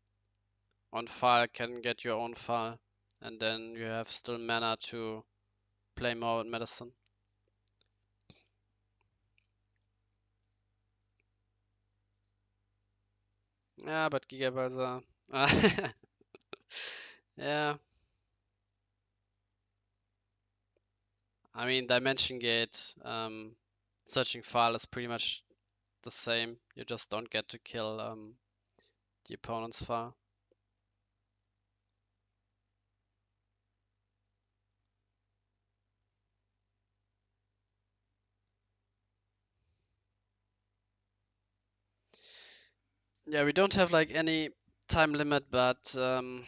A: on file, can get your own file, and then you have still mana to play more with medicine. Yeah, but Gigabytes are. Yeah, I mean, Dimension Gate, searching file is pretty much the same. You just don't get to kill the opponent's file. Yeah, we don't have like any time limit, but so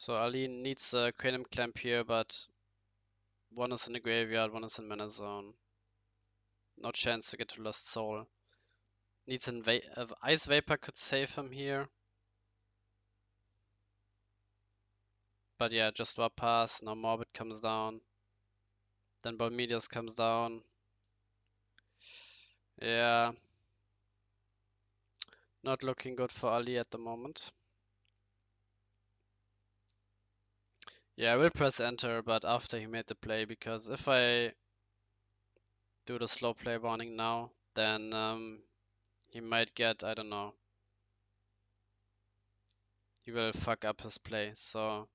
A: Ali needs a Cranium Clamp here, but one is in the graveyard, one is in mana zone. No chance to get to Lost Soul. Needs an Ice Vapor could save him here. But yeah, just Warp Pass, now Morbid comes down. Then Bolmedius comes down. Yeah, not looking good for Ali at the moment. Yeah, I will press enter, but after he made the play, because if I do the slow play warning now, then he might get, I don't know, he will fuck up his play. So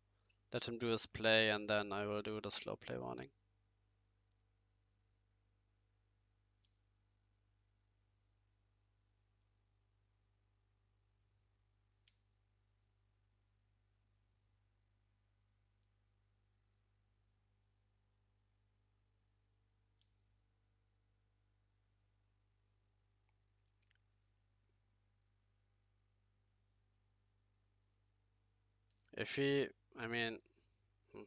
A: let him do his play and then I will do the slow play warning. If he, I mean, we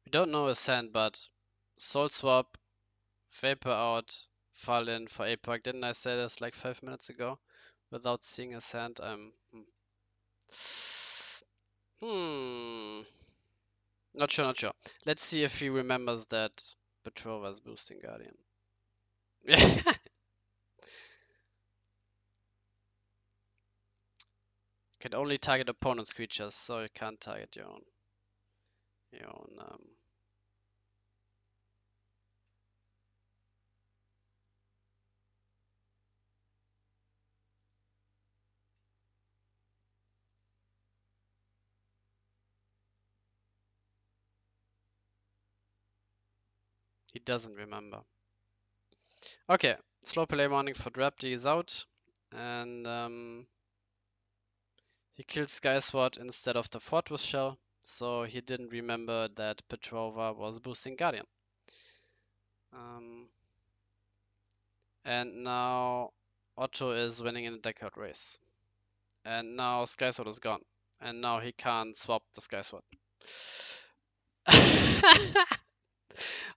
A: don't know his hand, but Soul Swap, Vapor out, fall in for APAC. Didn't I say this like 5 minutes ago? Without seeing his hand, Hmm. Not sure, not sure. Let's see if he remembers that Petrova's boosting Guardian. Can only target opponent's creatures, so you can't target your own. Your own. He doesn't remember. Okay, slow play warning for Drapti is out, and he killed Skysword instead of the Fortress Shell, so he didn't remember that Petrova was boosting Guardian. Um, and now Otto is winning in the deckout race. And now Skysword is gone. And now he can't swap the Skysword.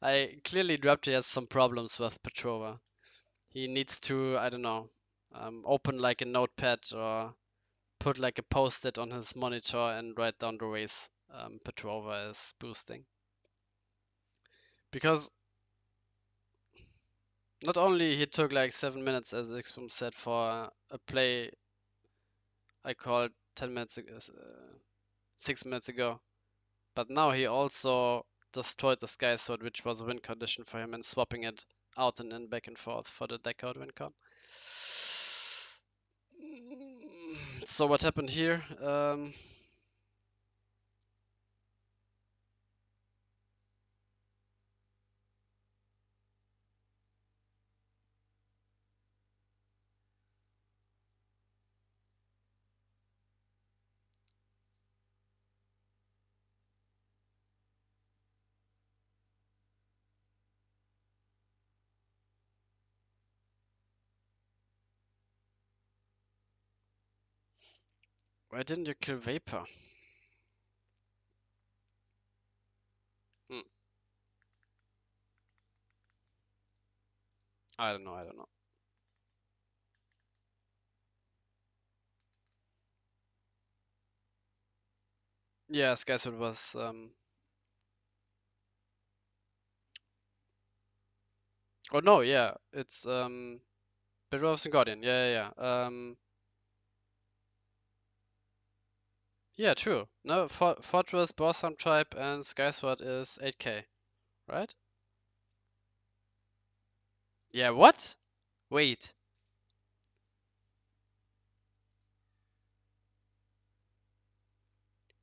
A: I clearly Drapti has some problems with Petrova. He needs to, I don't know, open like a notepad or put like a post-it on his monitor and write down the ways Petrova is boosting. Because not only he took like 7 minutes, as Xpom said, for a play I called 10 minutes ago, 6 minutes ago, but now he also destroyed the Sky Sword, which was a win condition for him, and swapping it out and in back and forth for the deck out win con. So what happened here? Why didn't you kill Vapor? I don't know, I don't know. Yeah, Skysword was oh no, yeah, it's Bedrolls and Guardian. Yeah, yeah, yeah. Yeah, true. No, Fortress, Borsam Tribe, and Skysword is 8k, right? Yeah, what? Wait.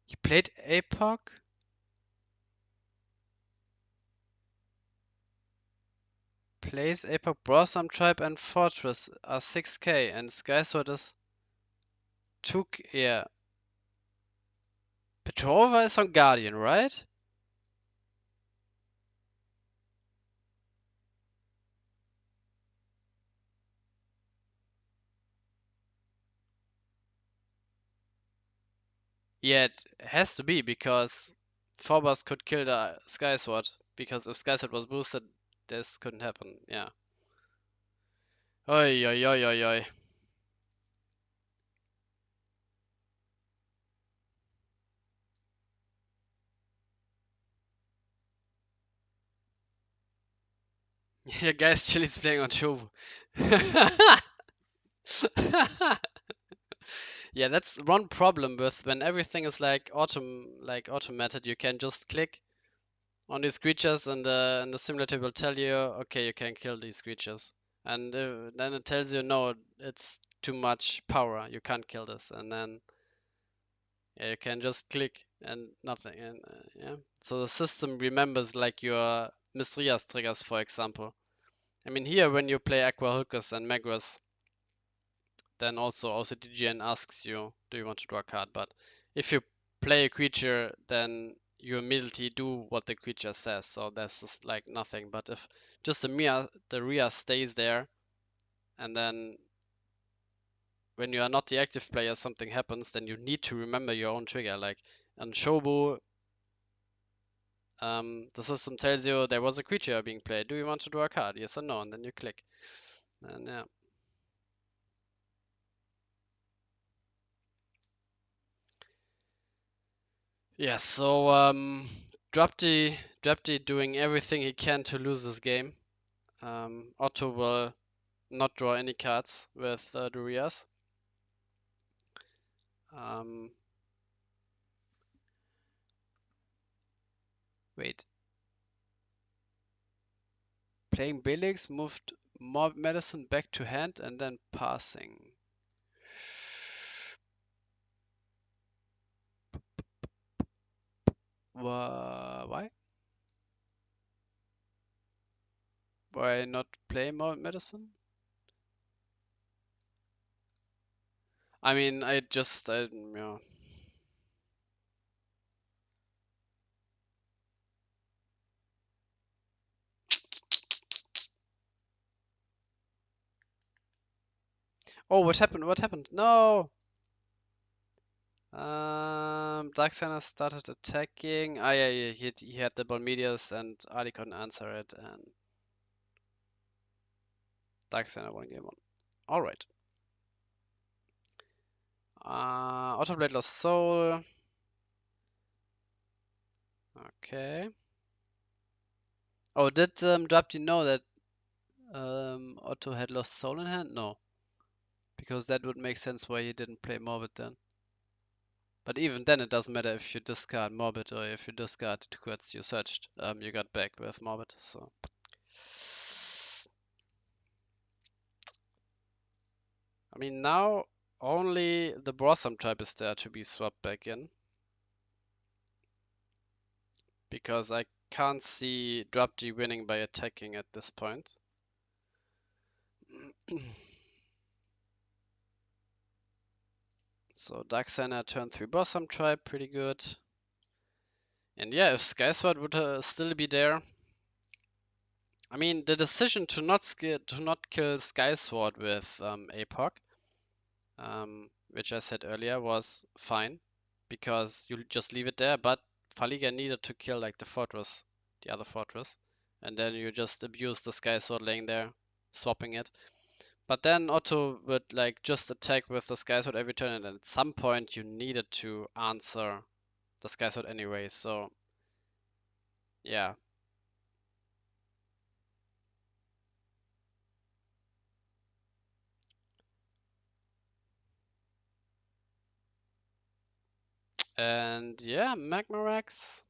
A: You played Epoch? Plays Epoch, Borsam Tribe, and Fortress are 6k, and Skysword is 2k. Yeah. Petrova is on Guardian, right? Yeah, it has to be because Phobos could kill the Skysword. Because if Skysword was boosted, this couldn't happen. Yeah. Oi, oi, oi, oi, oi. Yeah, guys, Chili's playing on Chobu. Yeah, that's one problem with when everything is like automated. You can just click on these creatures, and the simulator will tell you, okay, you can kill these creatures, and then it tells you, no, it's too much power. You can't kill this, and then yeah, you can just click and nothing, and yeah. So the system remembers like your Mistrias triggers, for example. I mean, here when you play Aqua Hulkus and Megras, then also OCTGN asks you, do you want to draw a card? But if you play a creature, then you immediately do what the creature says. So that's just like nothing. But if just the Ria stays there, and then when you are not the active player, something happens, then you need to remember your own trigger. Like on Shobu, the system tells you there was a creature being played. Do you want to draw a card? Yes or no? And then you click. And yeah. Yeah, so Drapti doing everything he can to lose this game. Otto will not draw any cards with Durias. Um, Wait, playing Belix moved more medicine back to hand and then passing. Why? Why not play more medicine? I mean, yeah. Oh, what happened? What happened? No! Darksigner started attacking. Ah, yeah, yeah, he had the Bolmedius and Ali couldn't answer it, and Darksigner won game one. Alright. Autoblade lost soul. Okay. Oh, did Drapti know that Otto had lost soul in hand? No, because that would make sense why he didn't play Morbid then. But even then, it doesn't matter if you discard Morbid or if you discard the 2 cards you searched. You got back with Morbid, so. I mean, now only the Blossom type is there to be swapped back in. Because I can't see Drapti winning by attacking at this point. So Darksigner turn 3 Blossom Tribe, pretty good. And yeah, if Skysword would still be there, I mean, the decision to not kill Skysword with APOC, which I said earlier, was fine because you just leave it there. But Faliga needed to kill like the other fortress, and then you just abuse the Skysword laying there. swapping it. But then Otto would like just attack with the Sky Sword every turn, and at some point you needed to answer the Sky Sword anyway. So yeah. And yeah, Magmarex.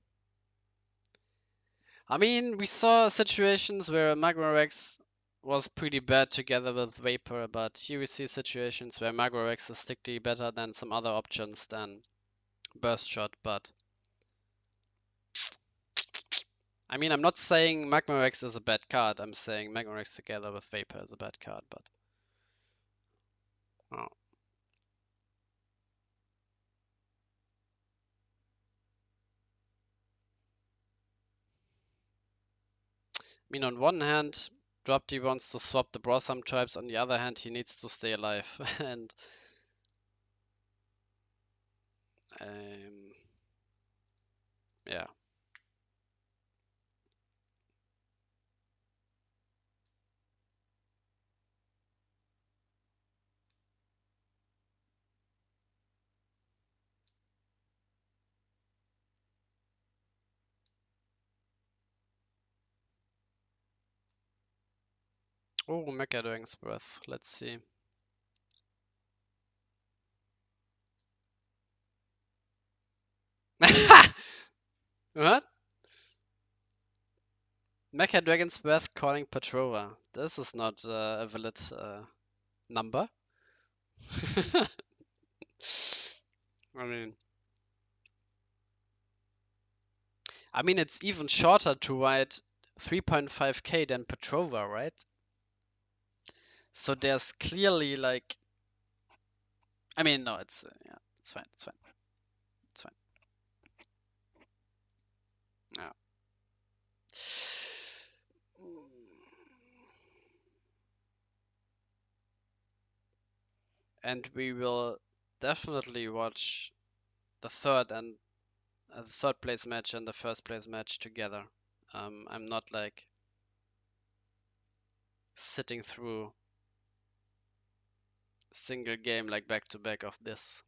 A: I mean, we saw situations where Magmarex was pretty bad together with Vapor, but here we see situations where Magmarex is strictly better than some other options than Burst Shot. But I mean, I'm not saying Magmarex is a bad card. I'm saying Magmarex together with Vapor is a bad card. But oh. I mean, on one hand, Drop D wants to swap the Blossom types. On the other hand, he needs to stay alive. And um, yeah. Oh, Mecha Dragon's Breath. Let's see. What? Mecha Dragon's Breath calling Petrova. This is not a valid number. I mean, it's even shorter to write 3.5k than Petrova, right? So there's clearly like, no, it's yeah, it's fine, it's fine, it's fine. Yeah. And we will definitely watch the third place match and the first place match together. I'm not like sitting through single game like back to back of this.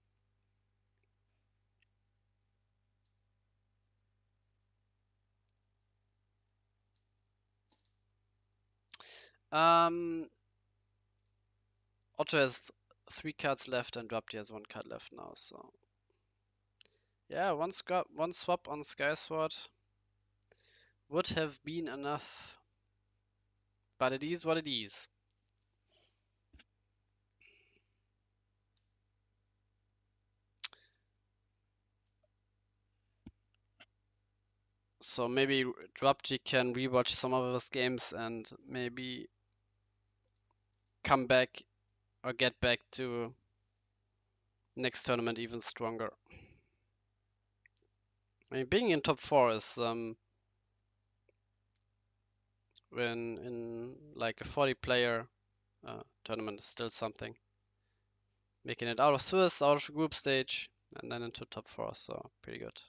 A: Um, Otto has 3 cards left and Drop D has 1 card left now. So yeah, one swap on Sky Sword would have been enough, but it is what it is. So maybe Drop D can rewatch some of his games and maybe come back or get back to next tournament even stronger. I mean, being in top 4 is when in like a 40 player tournament is still something. Making it out of Swiss, out of the group stage, and then into top 4, so pretty good.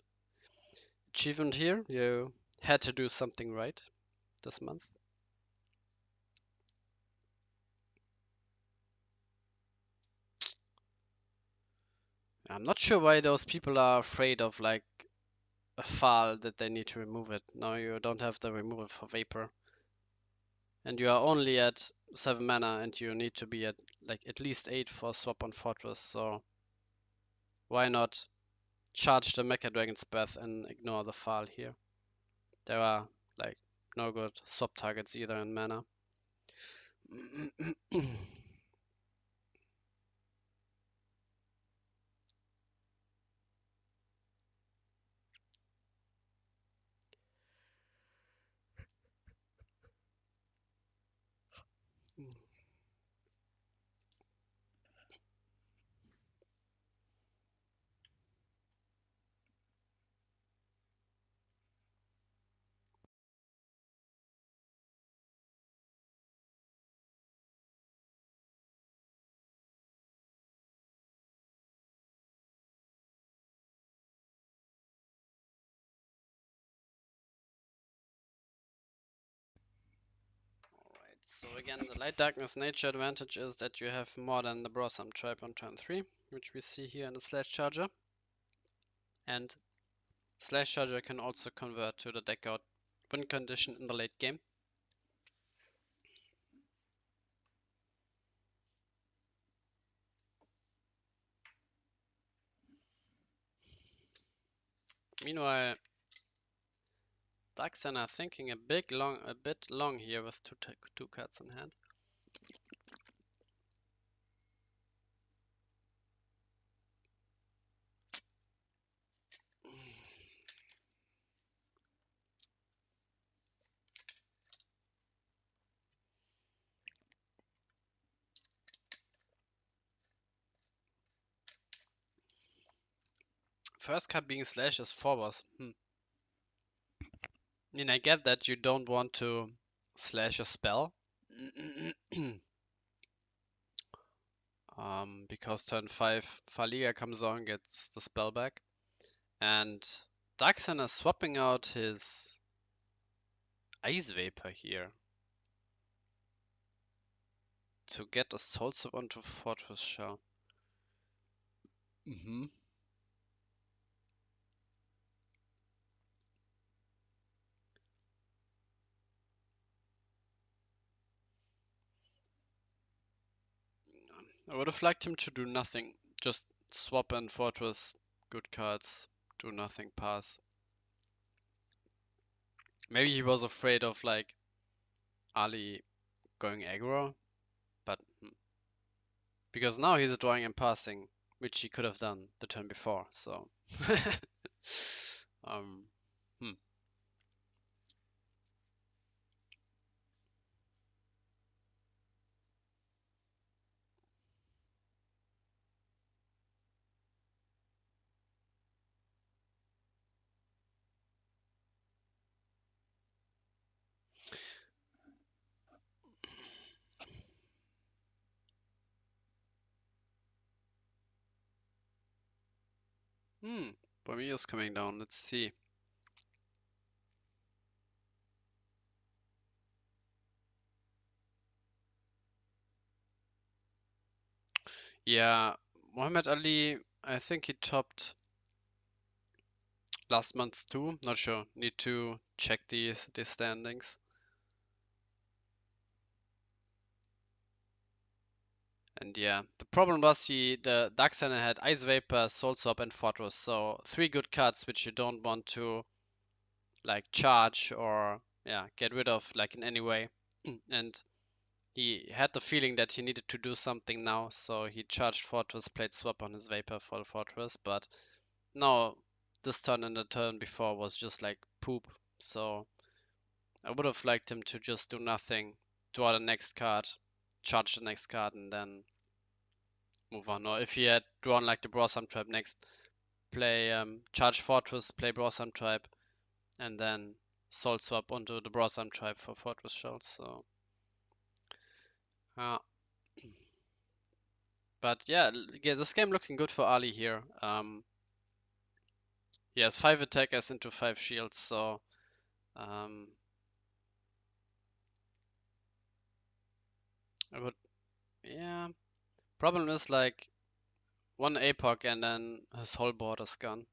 A: Achievement here, you had to do something right this month. I'm not sure why those people are afraid of like a file that they need to remove it. Now you don't have the removal for Vapor. And you are only at 7 mana and you need to be at like at least 8 for swap on Fortress, so why not charge the Mecha Dragon's Breath and ignore the file here? There are like no good swap targets either in mana. So again, the light darkness nature advantage is that you have more than the Brosam tribe on turn 3, which we see here in the Slash Charger. And Slash Charger can also convert to the deck out win condition in the late game. Meanwhile, Darksigner thinking a bit long here with two cards in hand. First card being Slash is Forwards. I mean, I get that you don't want to slash a spell. Because turn 5 Falia comes on, gets the spell back. And Darksigner is swapping out his Ice Vapor here to get a Soul Swap onto Fortress Shell. I would have liked him to do nothing. Just swap and Fortress, good cards, do nothing, pass. Maybe he was afraid of like Ali going aggro, but because now he's drawing and passing, which he could have done the turn before, so um hmm. Bormeo's coming down, let's see. Yeah, Muhammad Ali, I think he topped last month too. Not sure. Need to check these standings. And yeah, the problem was the Darksigner had Ice Vapor, Soul Swap, and Fortress. So 3 good cards which you don't want to like charge or yeah get rid of like in any way. And he had the feeling that he needed to do something now, so he charged Fortress, played Swap on his Vapor for the Fortress, but no, this turn and the turn before was just like poop. So I would have liked him to just do nothing, draw the next card, charge the next card, and then move on. Or if he had drawn like the Brosam Tribe next, play charge Fortress, play Brosam Tribe, and then Soul Swap onto the Brosam Tribe for Fortress Shells. So, but yeah, this game looking good for Ali here. He has 5 attackers into 5 shields, so I would, yeah. Problem is like 1 APOC and then his whole board is gone.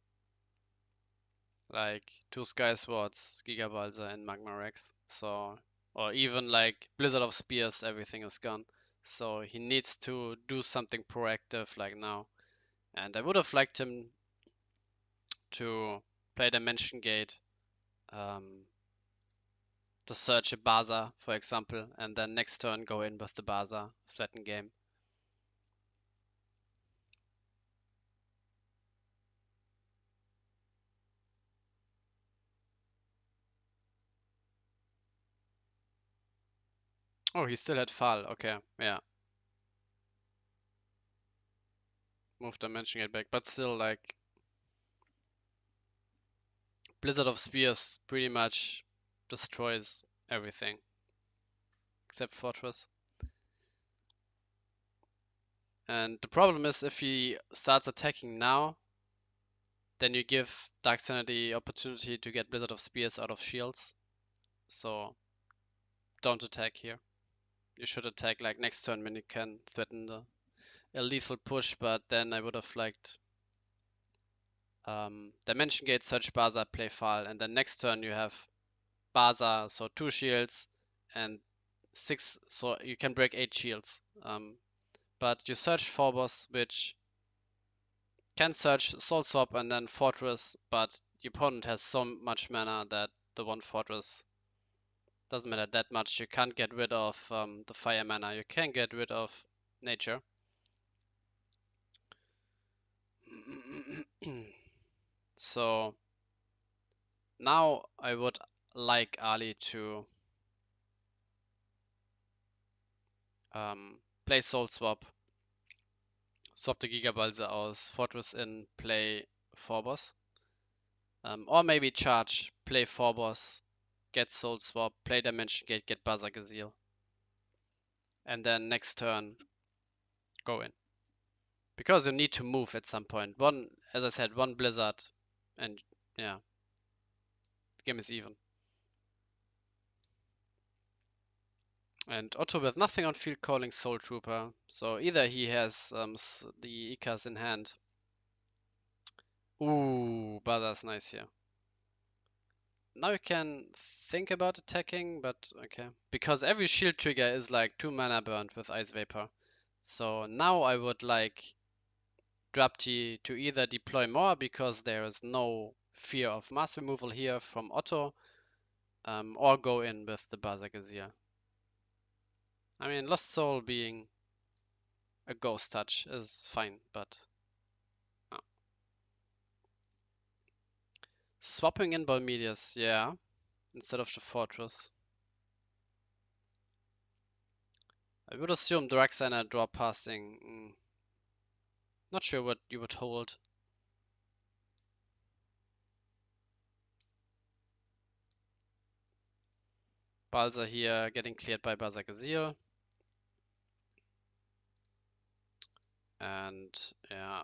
A: Like 2 Sky Swords, Gigabalza, and Magma Rex. So, or even like Blizzard of Spears, everything is gone. So he needs to do something proactive like now. And I would have liked him to play Dimension Gate, to search a Baza, for example, and then next turn go in with the Baza, flatten game. Oh, he still had Fall, okay, yeah. Move Dimension Gate back, but still like Blizzard of Spears pretty much destroys everything except Fortress. And the problem is if he starts attacking now, then you give Darksigner the opportunity to get Blizzard of Spears out of shields. So don't attack here. you should attack like next turn when you can threaten a lethal push, but then I would have liked Dimension Gate, search Baza, play Fall, and then next turn you have Baza, so 2 shields, and 6, so you can break 8 shields. But you search Phobos, which can search Soul Swap and then Fortress, but the opponent has so much mana that the one Fortress doesn't matter that much. You can't get rid of the fire mana. You can get rid of nature. So now I would like Ali to play Soul Swap, swap the Gigabalse aus, Fortress in, play Phobos. Or maybe charge, play Phobos, get Soul Swap, play Dimension Gate, get Bazagazil. And then next turn, go in. Because you need to move at some point. One, as I said, one Blizzard, and yeah, the game is even. And Otto with nothing on field calling Soul Trooper. So either he has the Ikas in hand. Ooh, Baza's nice here. Now you can think about attacking, but okay. Because every shield trigger is like 2 mana burned with Ice Vapor. So now I would like Drapti to either deploy more because there is no fear of mass removal here from Otto, or go in with the Bazagazir. I mean, Lost Soul being a ghost touch is fine, but no. Swapping in Balmedius, yeah, instead of the Fortress. I would assume Darksigner draw passing. Not sure what you would hold. Balsa here getting cleared by Bazagazir. And yeah.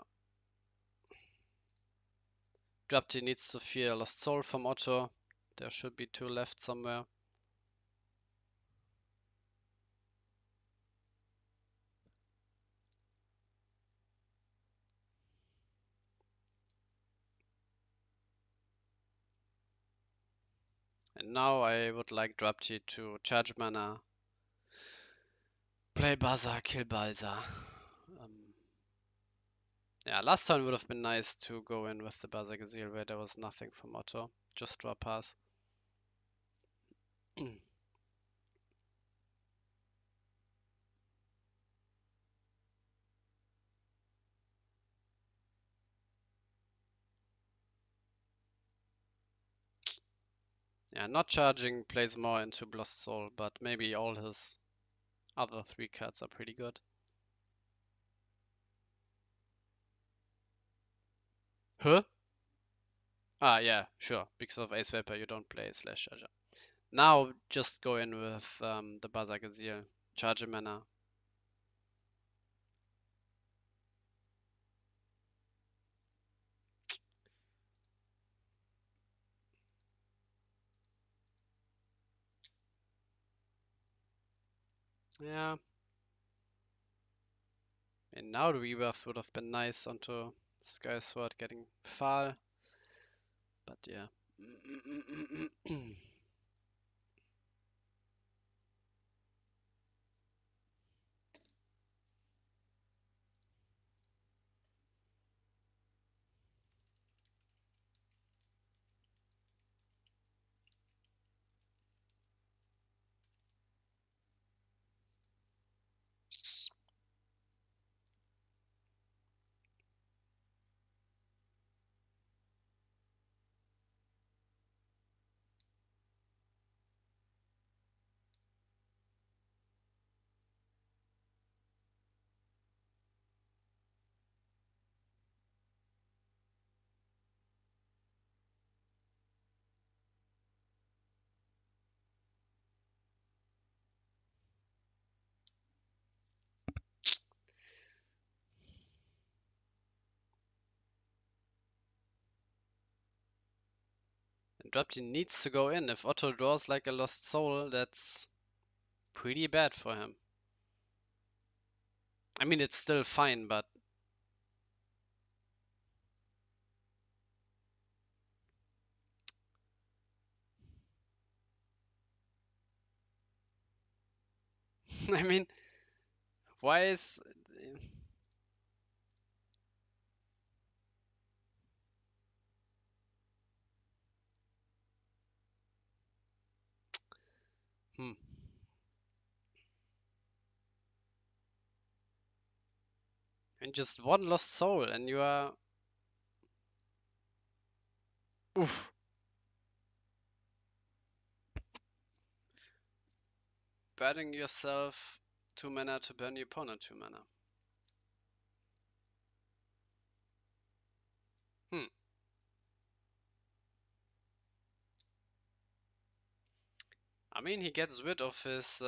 A: Drapti needs to fear Lost Soul from Otto. There should be 2 left somewhere. And now I would like Drapti to charge mana, play Baza, kill Balsa. Yeah, last turn would have been nice to go in with the Bazagazil where there was nothing from Otto. Just draw pass. Yeah, not charging plays more into Lost Soul, but maybe all his other 3 cards are pretty good. Huh? Ah, yeah, sure. Because of Ace Vapor, you don't play Slash Charger. Now just go in with the Bazagazil. Charge a mana. Yeah. And now the Rebirth would have been nice onto Sky Sword getting Fall. But yeah. And Drapti needs to go in. If Otto draws like a Lost Soul, that's pretty bad for him. I mean, it's still fine, but I mean, why is hmm. And just one lost soul, and you are oof, burning yourself 2 mana to burn your opponent 2 mana. Hmm. I mean, he gets rid of his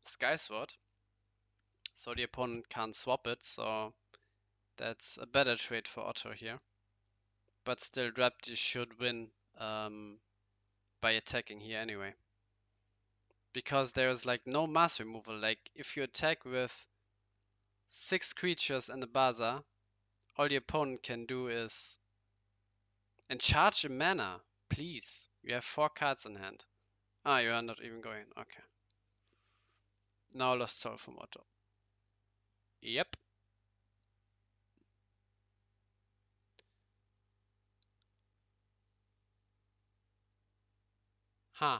A: Sky Sword, so the opponent can't swap it. So that's a better trade for Otto here. But still, Drapti should win by attacking here anyway. Because there's like no mass removal. Like if you attack with 6 creatures and a Baza, all the opponent can do is and charge a mana. Please. You have 4 cards in hand. Ah, you are not even going. Okay. Now Lost Soul from Otto. Yep. Huh.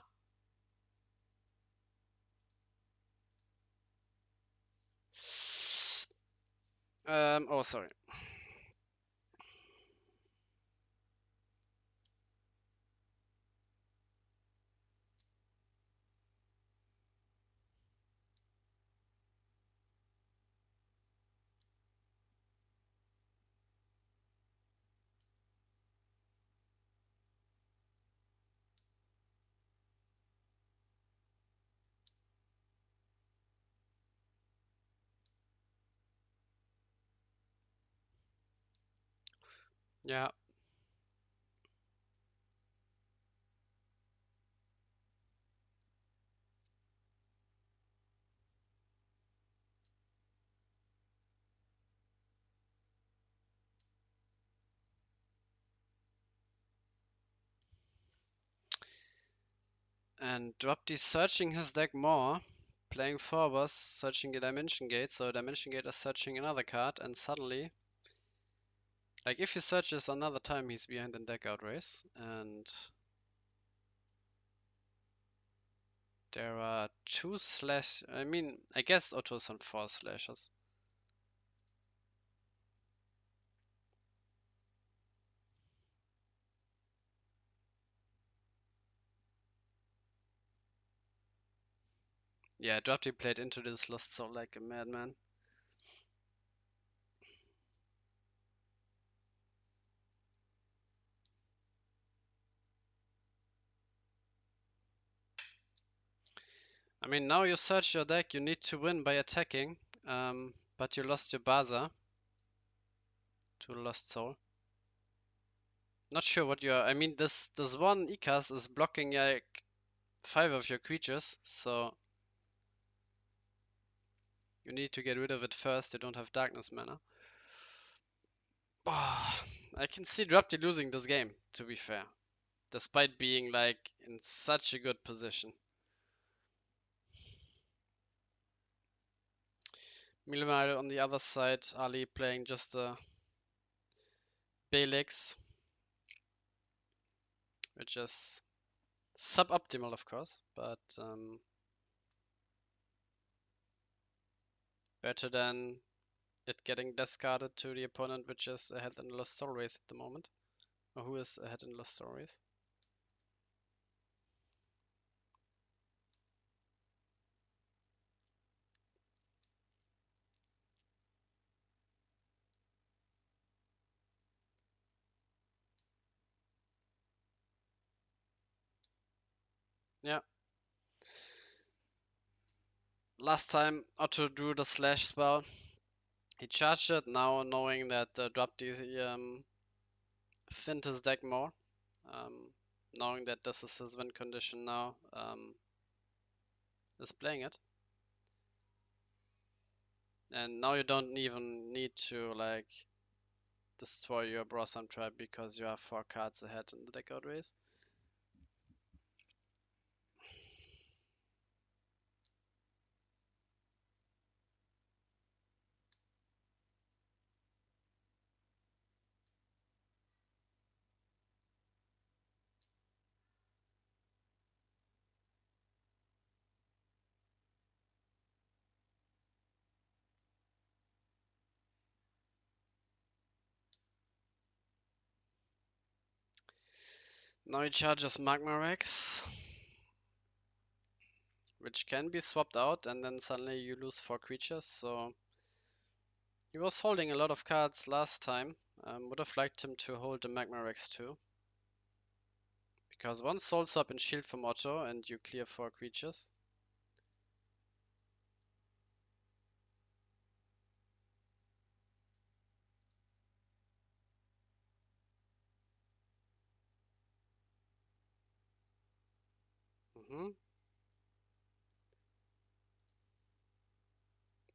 A: Oh, sorry. Yeah. And Dropty searching his deck more. Playing forwards, searching a Dimension Gate, so Dimension Gate is searching another card, and suddenly, like if he searches another time, he's behind in deck out race, and there are 2 slash. I mean, I guess Otto's on 4 slashes. Yeah, Dropty played into this Lost Soul like a madman. I mean, now you search your deck, you need to win by attacking, but you lost your Baza to the Lost Soul. Not sure what you are. I mean, this one Ikas is blocking like 5 of your creatures, so you need to get rid of it first. You don't have Darkness mana. Oh, I can see Drapti losing this game, to be fair, despite being like in such a good position. Meanwhile, on the other side, Ali playing just a Belix, which is suboptimal, of course, but better than it getting discarded to the opponent, which is ahead in Lost Soul Race at the moment. Or who is ahead in Lost Soul Race? Yeah. Last time Otto drew the slash spell. He charged it, now knowing that Drapti thinned his deck more. Knowing that this is his win condition now, is playing it. And now you don't even need to like destroy your Brosnan trap because you have 4 cards ahead in the deck out race. Now he charges Magma Rex, which can be swapped out, and then suddenly you lose 4 creatures. So he was holding a lot of cards last time. Would have liked him to hold the Magma Rex too. Because one Soul Swap and Shield from Otto, and you clear 4 creatures.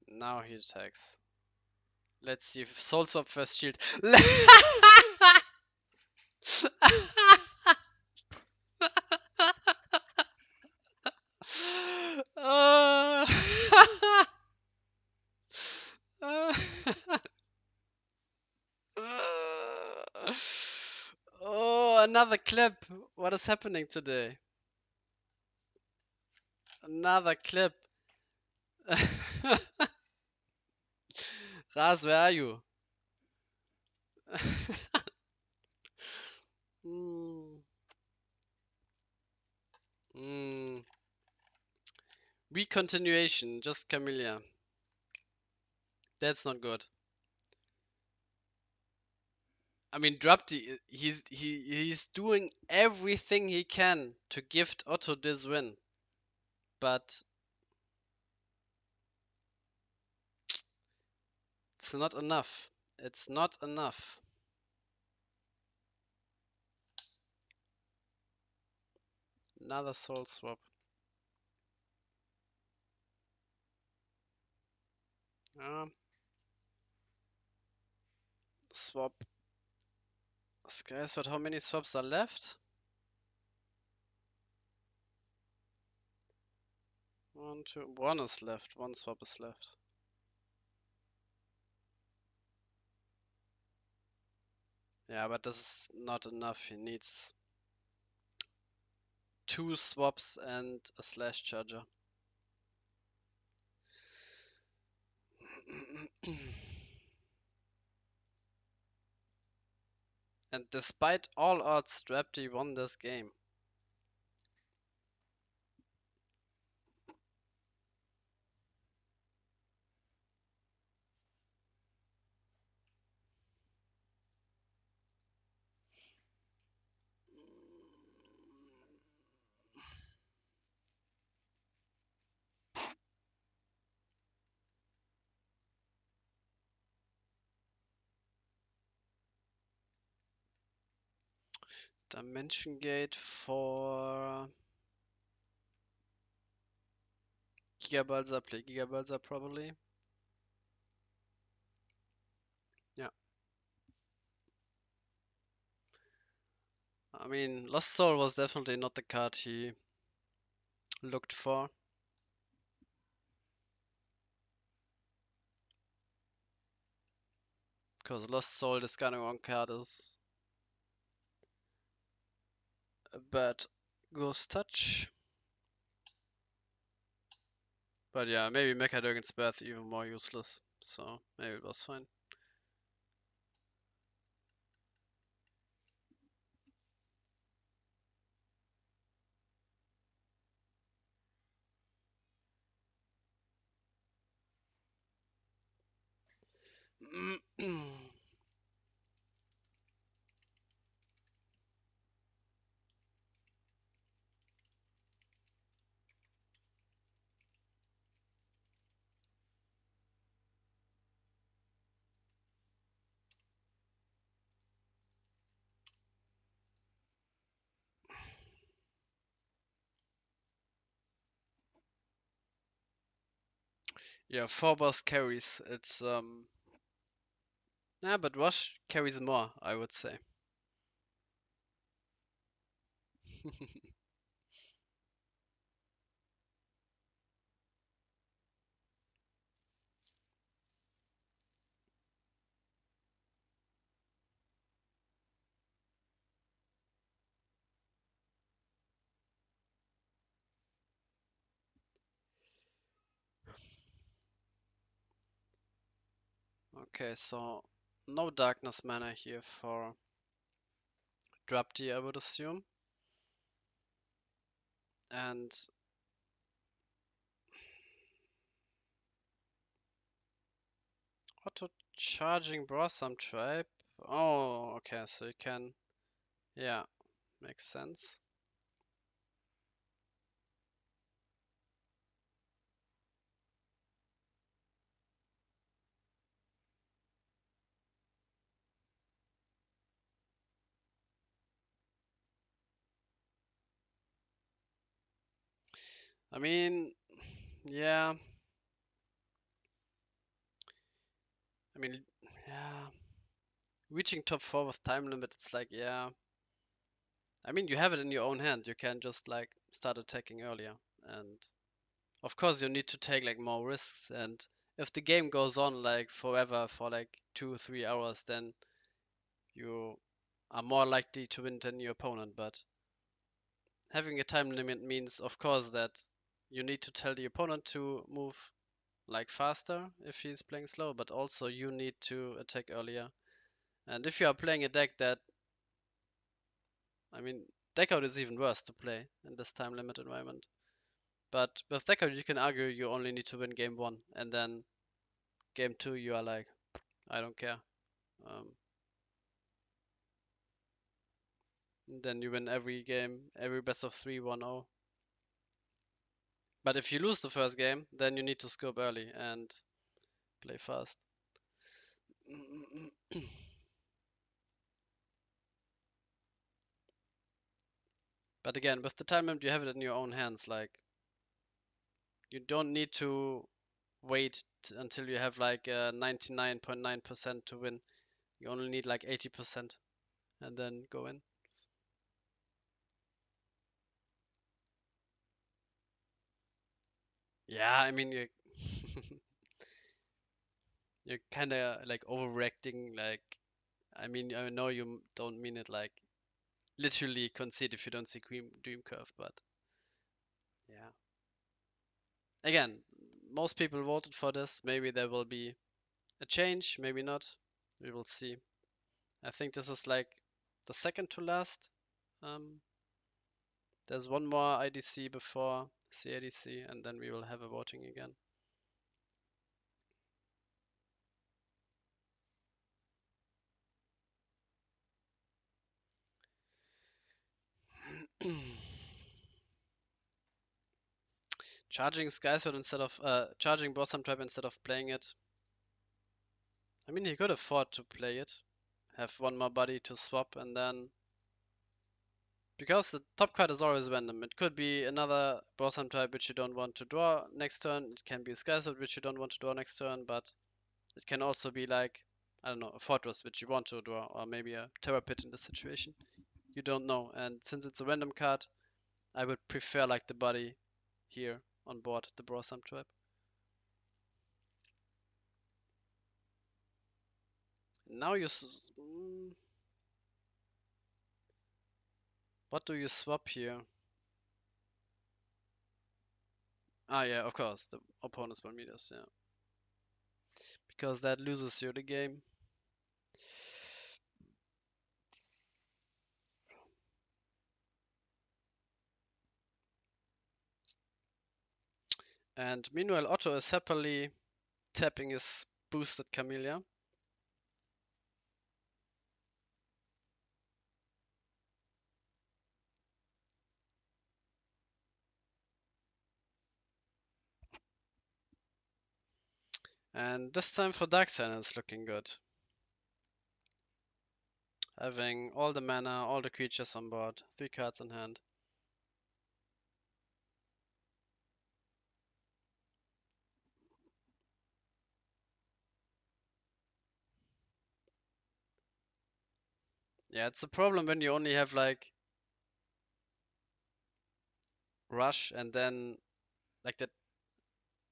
A: Now he attacks. Let's see if Soul Swap first Shield. Uh, oh, another clip. What is happening today? Another clip. Raz, where are you? mm. Mm. Weak continuation, just Camellia. That's not good. I mean, Drupti, he's doing everything he can to gift Otto this win, but it's not enough. It's not enough. Another soul swap. Swap. Guys, what? How many swaps are left? One, two. One is left. One swap is left. Yeah, but this is not enough. He needs 2 swaps and a slash charger. And despite all odds, Drapti won this game. Dimension Gate for Gigabalza. Play Gigabalza probably. Yeah. I mean, Lost Soul was definitely not the card he looked for. Because Lost Soul, discarding one card is a bad Ghost Touch. But yeah, maybe Mecha Durgan's Birth even more useless. So maybe it was fine. Yeah, 4 boss carries. It's yeah, but Rush carries more, I would say. Okay, so no darkness mana here for drop D, I would assume. And auto charging Blossom Tribe. Oh, okay, so you can, yeah, makes sense. I mean, yeah, I mean, yeah, reaching top 4 with time limit, it's like, yeah. I mean, you have it in your own hand. You can just like start attacking earlier. And of course, you need to take like more risks. And if the game goes on like forever for like 2 or 3 hours, then you are more likely to win than your opponent. But having a time limit means, of course, that you need to tell the opponent to move like faster if he's playing slow, but also you need to attack earlier. And if you are playing a deck that, I mean, deck out is even worse to play in this time limit environment. But with deck out, you can argue you only need to win game one, and then game two, you are like, I don't care. Um, then you win every game, every best of 3, 1-0. But if you lose the first game, then you need to scope early and play fast. But again, with the time limit, you have it in your own hands. Like, you don't need to wait until you have like 99.9% to win. You only need like 80% and then go in. Yeah, I mean, you're kind of like overreacting. Like, I mean, I know you don't mean it like literally concede if you don't see Dream Curve, but yeah. Again, most people voted for this. Maybe there will be a change, maybe not. We will see. I think this is like the second to last. Um, there's one more IDC before CADC, and then we will have a voting again. Charging Skysword instead of charging Bossam Trap instead of playing it. I mean, he could afford to play it, have one more body to swap, and then because the top card is always random. It could be another Bossam type which you don't want to draw next turn. It can be a Skysword which you don't want to draw next turn, but it can also be like, I don't know, a Fortress which you want to draw, or maybe a Terror Pit in this situation. You don't know. And since it's a random card, I would prefer like the body here on board, the Bossam Trap. Now what do you swap here? Ah, yeah, of course, the opponent's Bermudas, yeah. Because that loses you the game. And meanwhile, Otto is happily tapping his boosted Camellia. And this time for Darksigner it's looking good. Having all the mana, all the creatures on board, 3 cards in hand. Yeah, it's a problem when you only have like rush and then like that.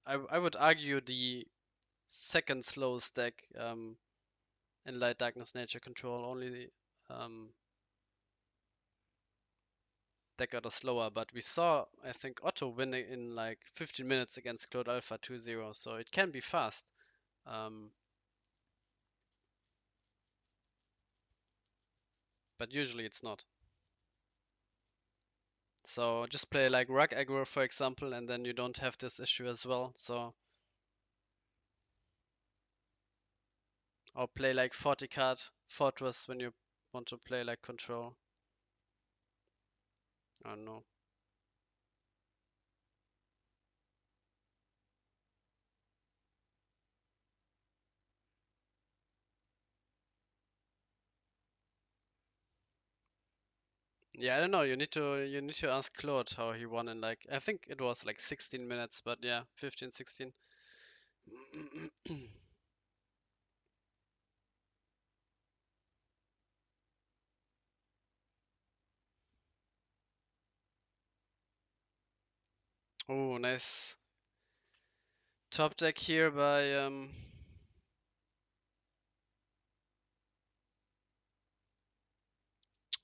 A: I would argue the second slowest deck in Light Darkness Nature Control. Only the deck got slower, but we saw I think Otto winning in like 15 minutes against Claude Alpha 2-0, so it can be fast. But usually it's not. So just play like Rug Aggro, for example, and then you don't have this issue as well. So, or play like 40 card Fortress when you want to play like Control. I don't know. Yeah, I don't know. You need to ask Claude how he won in like I think it was like 16 minutes, but yeah, 15, 16. Oh, nice top deck here by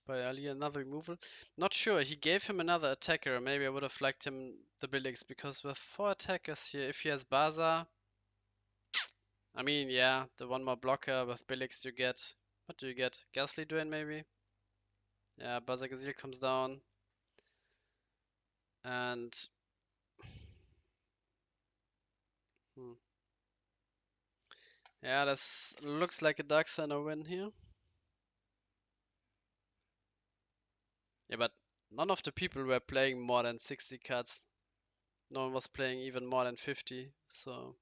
A: Ali, another removal. Not sure. He gave him another attacker. Maybe I would have liked him the Billix because with 4 attackers here, if he has Baza, I mean, yeah, the one more blocker with Billix you get. What do you get? Ghastly Duel maybe? Yeah, Baza Gazil comes down. And hmm, yeah, this looks like a Darksigner win here. Yeah, but none of the people were playing more than 60 cards. No one was playing even more than 50, so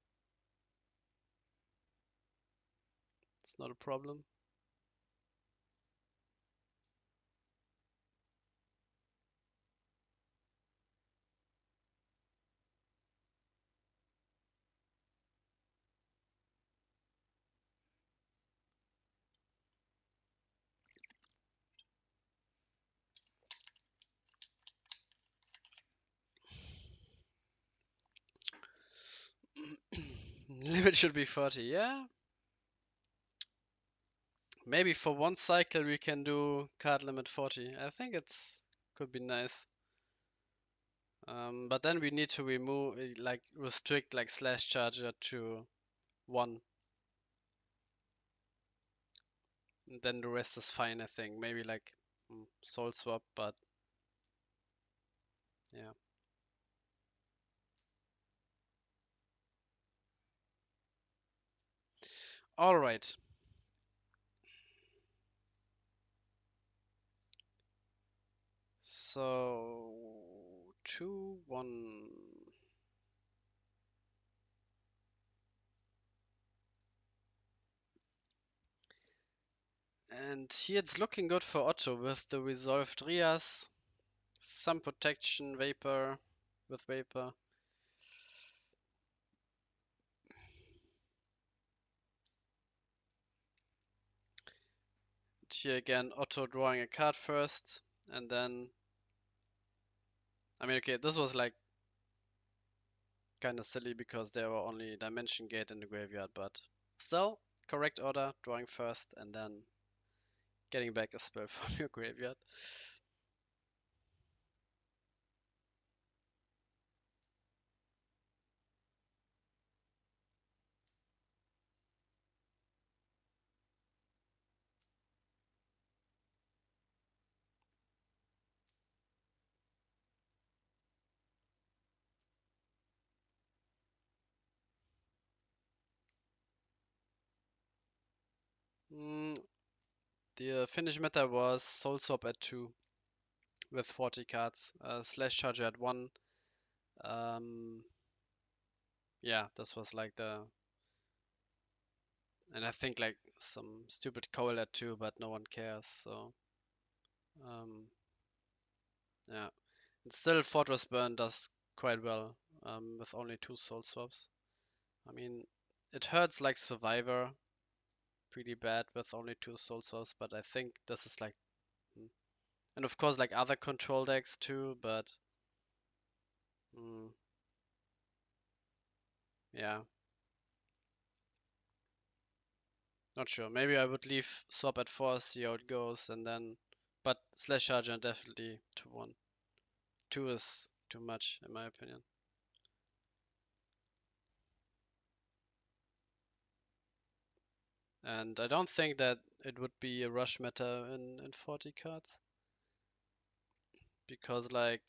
A: it's not a problem. Limit should be 40, yeah. Maybe for one cycle we can do card limit 40. I think it's could be nice. But then we need to remove, like, restrict like slash charger to 1. And then the rest is fine, I think. Maybe like soul swap, but yeah. All right. So 2-1. And here it's looking good for Otto with the resolved Rias, some protection, Vapor with Vapor. And here again, Otto drawing a card first, and then I mean, okay, this was like kind of silly because there were only Dimension Gate in the graveyard, but still, correct order, drawing first, and then getting back a spell from your graveyard. Mm, the finish meta was Soul Swap at 2 with 40 cards, Slash Charger at 1. Um, yeah, this was like and I think like some stupid Corell at 2, but no one cares, so, um, yeah. And still, Fortress Burn does quite well, with only 2 Soul Swaps. I mean, it hurts like Survivor, pretty bad with only 2 soul swords, but I think this is like, and of course like other control decks too, but mm, yeah, not sure. Maybe I would leave swap at 4, see how it goes, and then, but slash charger definitely to 1. 2 is too much in my opinion. And I don't think that it would be a rush meta in 40 cards, because like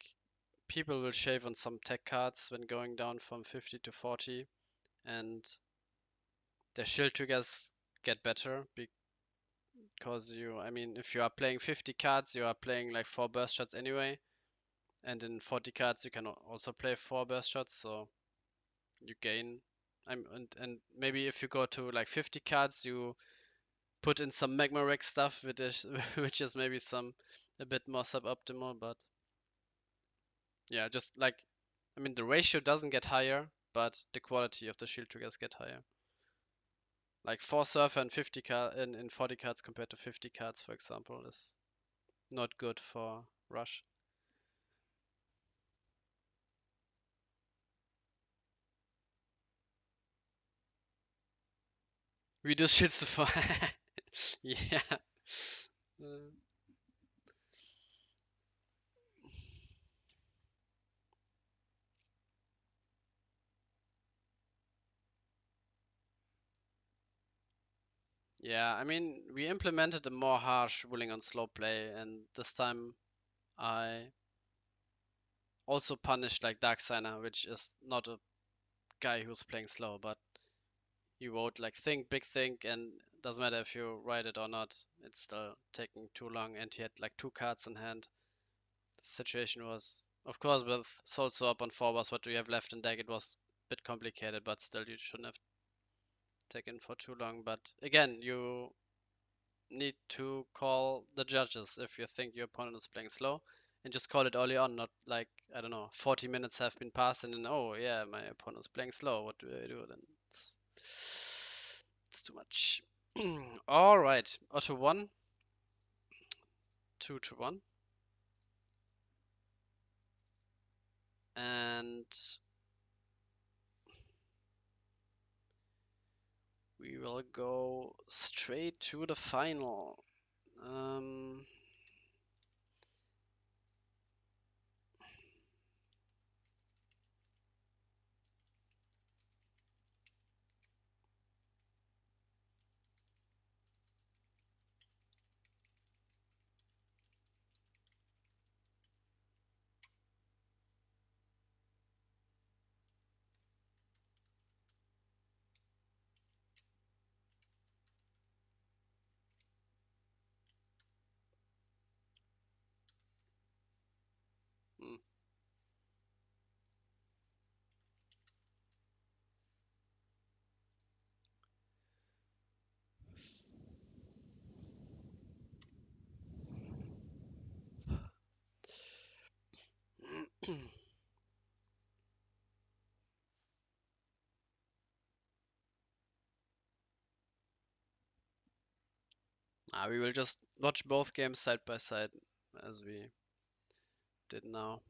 A: people will shave on some tech cards when going down from 50 to 40, and their shield triggers get better because I mean, if you are playing 50 cards, you are playing like 4 burst shots anyway, and in 40 cards you can also play 4 burst shots, so you gain. And maybe if you go to like 50 cards, you put in some magma wreck stuff, which is which is maybe some a bit more suboptimal, but yeah, just like, I mean, the ratio doesn't get higher, but the quality of the shield triggers get higher. Like 4 surfer and 50 card in 40 cards compared to 50 cards, for example, is not good for rush. We do shits for yeah. Uh, yeah, I mean, we implemented a more harsh ruling on slow play, and this time I also punished like Darksigner, which is not a guy who's playing slow, but he wrote like think, big think, and doesn't matter if you write it or not, it's still taking too long, and he had like 2 cards in hand. The situation was, of course, with Soul Swap on 4 was what do you have left in deck, it was a bit complicated, but still you shouldn't have taken for too long. But again, you need to call the judges if you think your opponent is playing slow, and just call it early on, not like, I don't know, 40 minutes have been passed and then, oh yeah, my opponent is playing slow, what do I do then? It's too much. All right, auto 1, 2 to 1, and we will go straight to the final. Um, hmm. We will just watch both games side by side as we did now.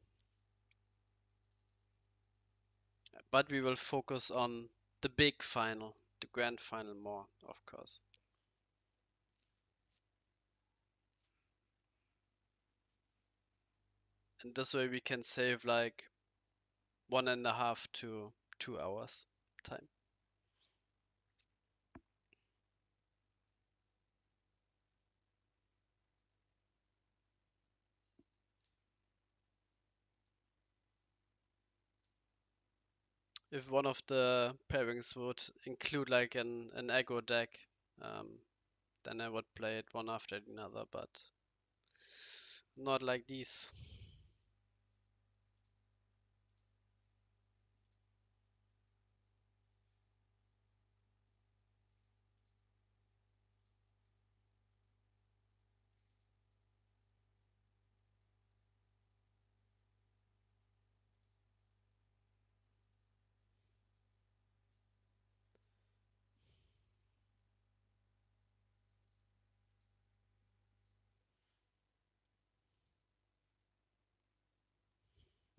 A: But we will focus on the big final, the grand final more, of course. And this way we can save like 1.5 to 2 hours time. If one of the pairings would include like an aggro deck, um, then I would play it one after another, but not like these.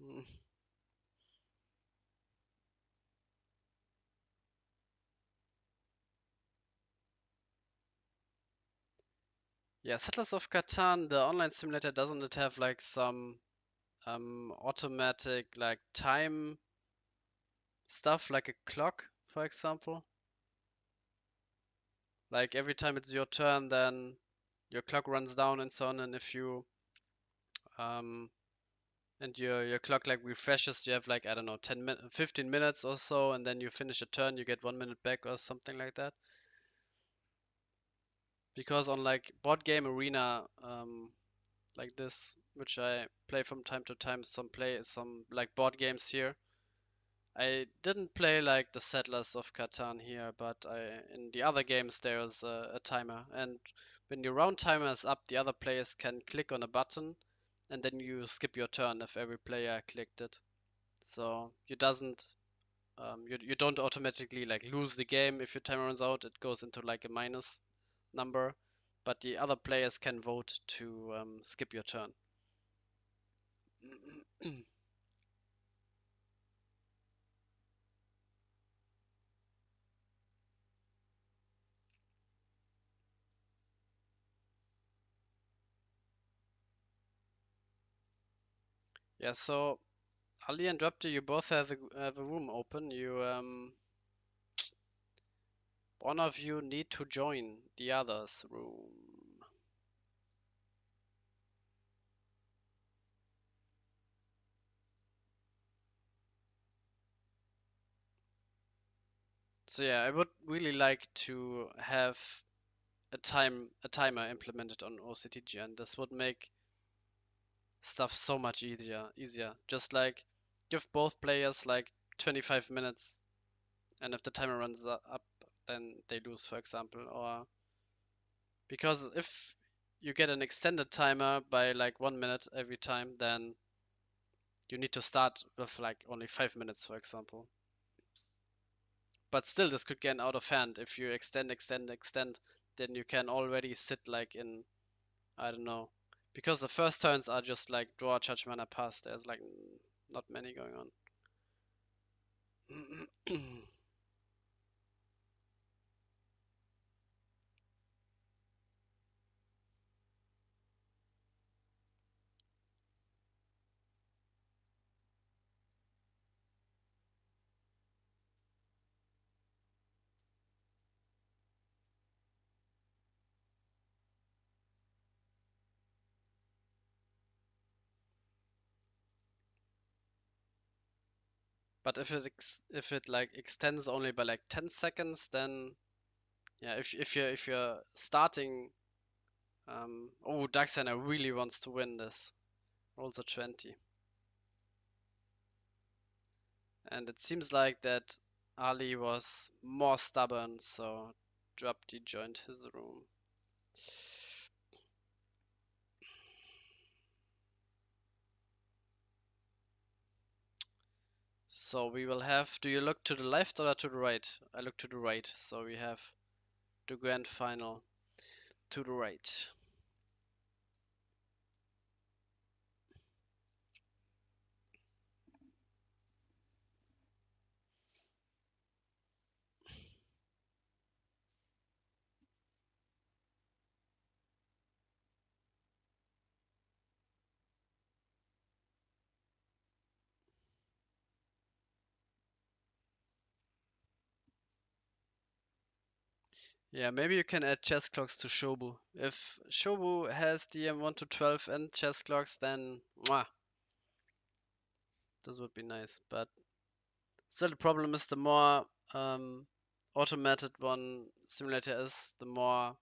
A: Mm. Yeah, Settlers of Catan, the online simulator, doesn't it have like some automatic like time stuff, like a clock, for example? Like every time it's your turn, then your clock runs down and so on. And if you um, and your clock like refreshes, you have like, I don't know, 15 minutes or so, and then you finish a turn, you get 1 minute back or something like that. Because on like board game arena, like this, which I play from time to time, some like board games here. I didn't play like the Settlers of Catan here, but in the other games there's a timer, and when your round timer is up, the other players can click on a button, and then you skip your turn if every player clicked it. So you don't automatically like lose the game if your timer runs out. It goes into like a minus number, but the other players can vote to skip your turn. Yeah, so Ali and Raptor, you both have a room open. One of you need to join the other's room. So yeah, I would really like to have a timer implemented on OCTG, and this would make stuff so much easier. Just like give both players like 25 minutes, and if the timer runs up, then they lose, for example. Or because if you get an extended timer by like 1 minute every time, then you need to start with like only 5 minutes, for example. But still, this could get out of hand if you extend. Then you can already sit like in, I don't know, because the first turns are just like draw, charge, mana, pass. There's like not many going on. But if it like extends only by like 10 seconds, then yeah, if you're starting, oh, Darksigner really wants to win this. Rolls a 20. And it seems like that Ali was more stubborn, so Drupti joined his room. So we will have, do you look to the left or to the right? I look to the right, so we have the grand final to the right. Yeah, maybe you can add chess clocks to Shobu. If Shobu has DM 1 to 12 and chess clocks, then mwah, this would be nice. But still, the problem is the more automated one simulator is, the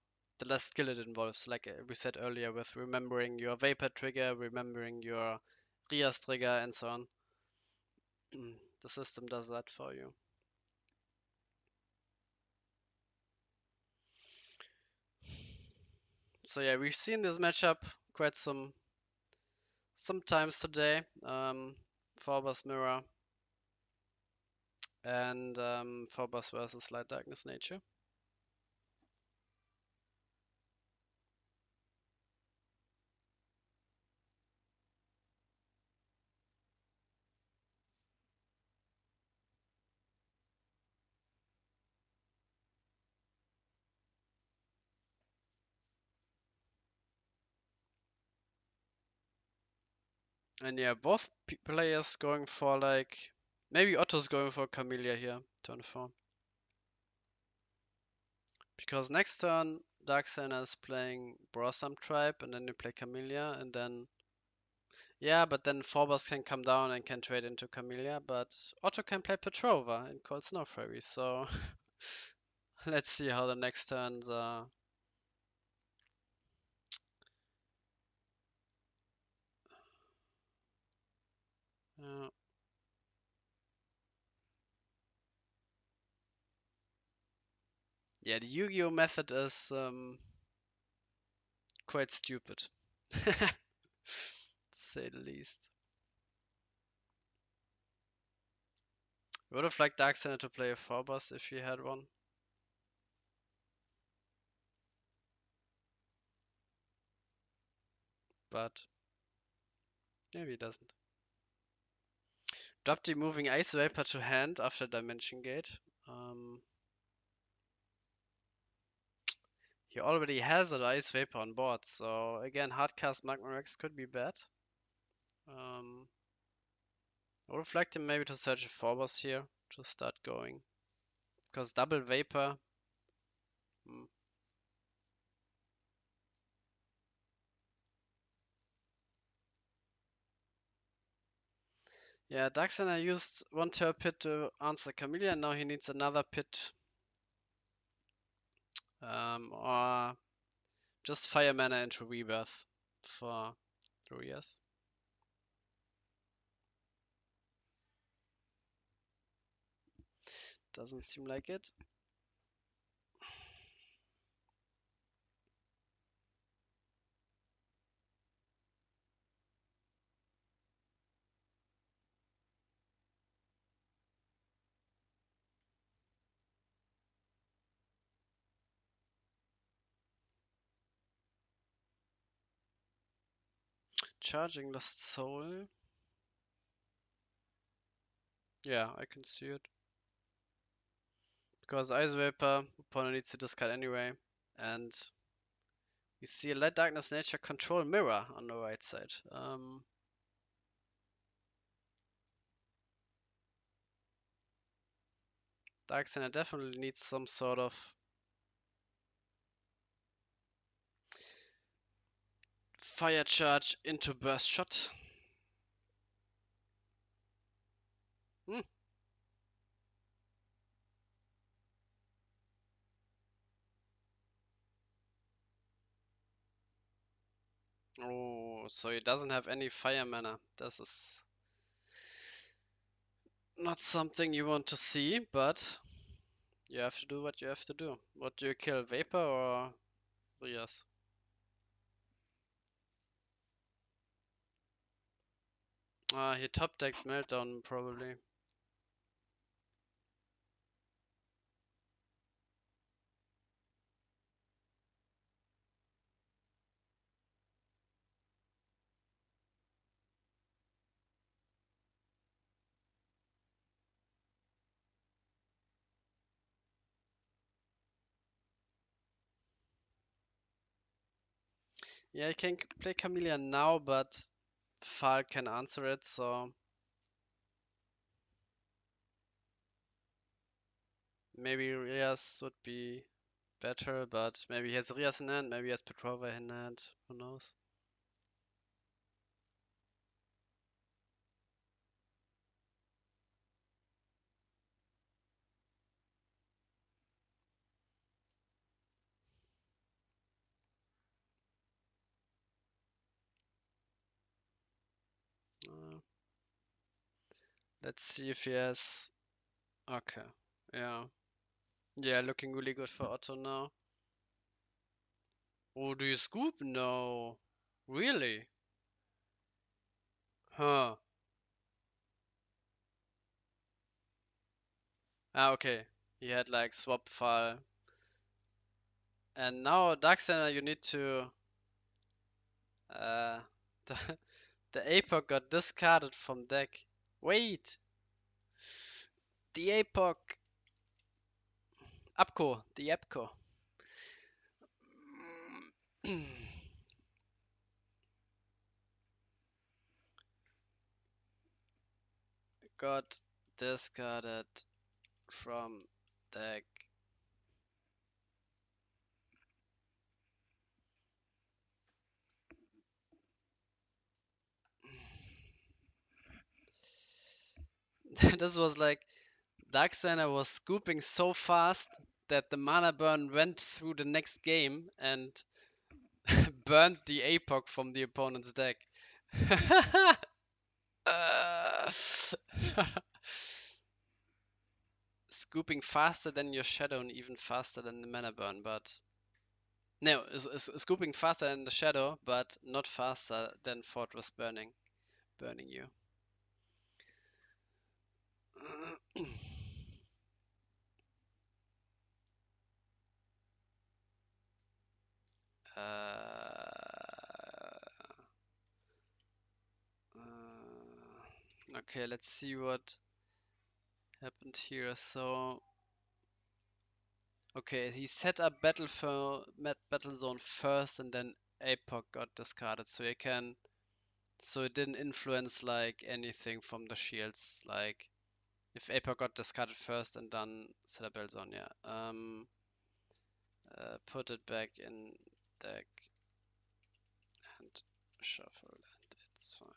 A: less skill it involves. Like we said earlier, with remembering your Vapor trigger, remembering your Rias trigger, and so on. The system does that for you. So yeah, we've seen this matchup quite sometimes today. Phobos Mirror and Phobos versus Light Darkness Nature. And yeah, both players going for like, maybe Otto's going for Camellia here, turn 4. Because next turn, Darksigner is playing Brosam Tribe, and then you play Camellia, and then yeah, but then Forbos can come down and can trade into Camellia, but Otto can play Petrova and Cold Snow Fairy, so let's see how the next turns are. Uh, yeah, the Yu-Gi-Oh method is quite stupid, to say the least. Would have liked Darksigner to play a Forbos if he had one. But maybe he doesn't. Drop the moving Ice Vapor to hand after Dimension Gate. He already has an Ice Vapor on board, so again, Hardcast Magma Rex could be bad. I would have liked him maybe to search a Forbos here to start going. Because double Vapor. Hmm. Yeah, Darksigner used one Turf Pit to answer Camellia, and now he needs another pit. Or just Fire Mana into Rebirth for 3 years. Doesn't seem like it. Charging Lost Soul. Yeah, I can see it. Because Ice Vapor, opponent needs to discard anyway. And we see a Light Darkness Nature Control Mirror on the right side. Darksigner definitely needs some sort of fire charge into burst shot. Hmm. Oh, so he doesn't have any fire mana. This is not something you want to see, but you have to do what you have to do. What do you kill, Vapor or Rias? He top decked Meltdown probably. Yeah, he can play Camellia now, but Fall can answer it, so maybe Rias would be better, but maybe he has Rias in hand, maybe he has Petrova in hand, who knows? Uh, let's see if he has. Okay, yeah. Yeah, looking really good for Otto now. Oh, do you scoop? No. Really? Huh. Ah, okay. He had like swap file. And now Darksigner, you need to. Uh, the, the APOC got discarded from deck. Wait! The APOC. Upco. The APCO. got discarded from deck. This was like Darksigner was scooping so fast that the mana burn went through the next game and burned the APOC from the opponent's deck. Uh, Scooping faster than your shadow and even faster than the mana burn, but no, scooping faster than the shadow, but not faster than Fortress burning you. Okay, let's see what happened here. So, okay, he set up Battle Zone first, and then APOC got discarded, so you can. So it didn't influence like anything from the shields. Like if APOC got discarded first and then set up Battle Zone, yeah. Put it back in deck and shuffle, and it's fine.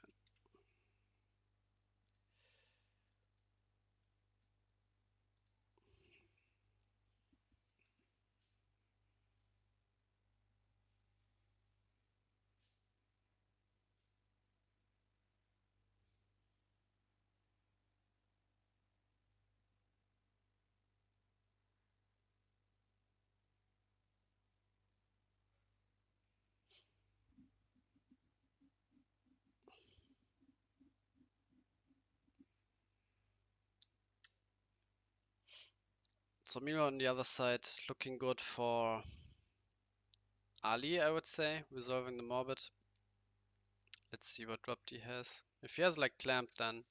A: So Milo on the other side looking good for Ali, I would say, resolving the Morbid. Let's see what drop he has. If he has like Clamp, then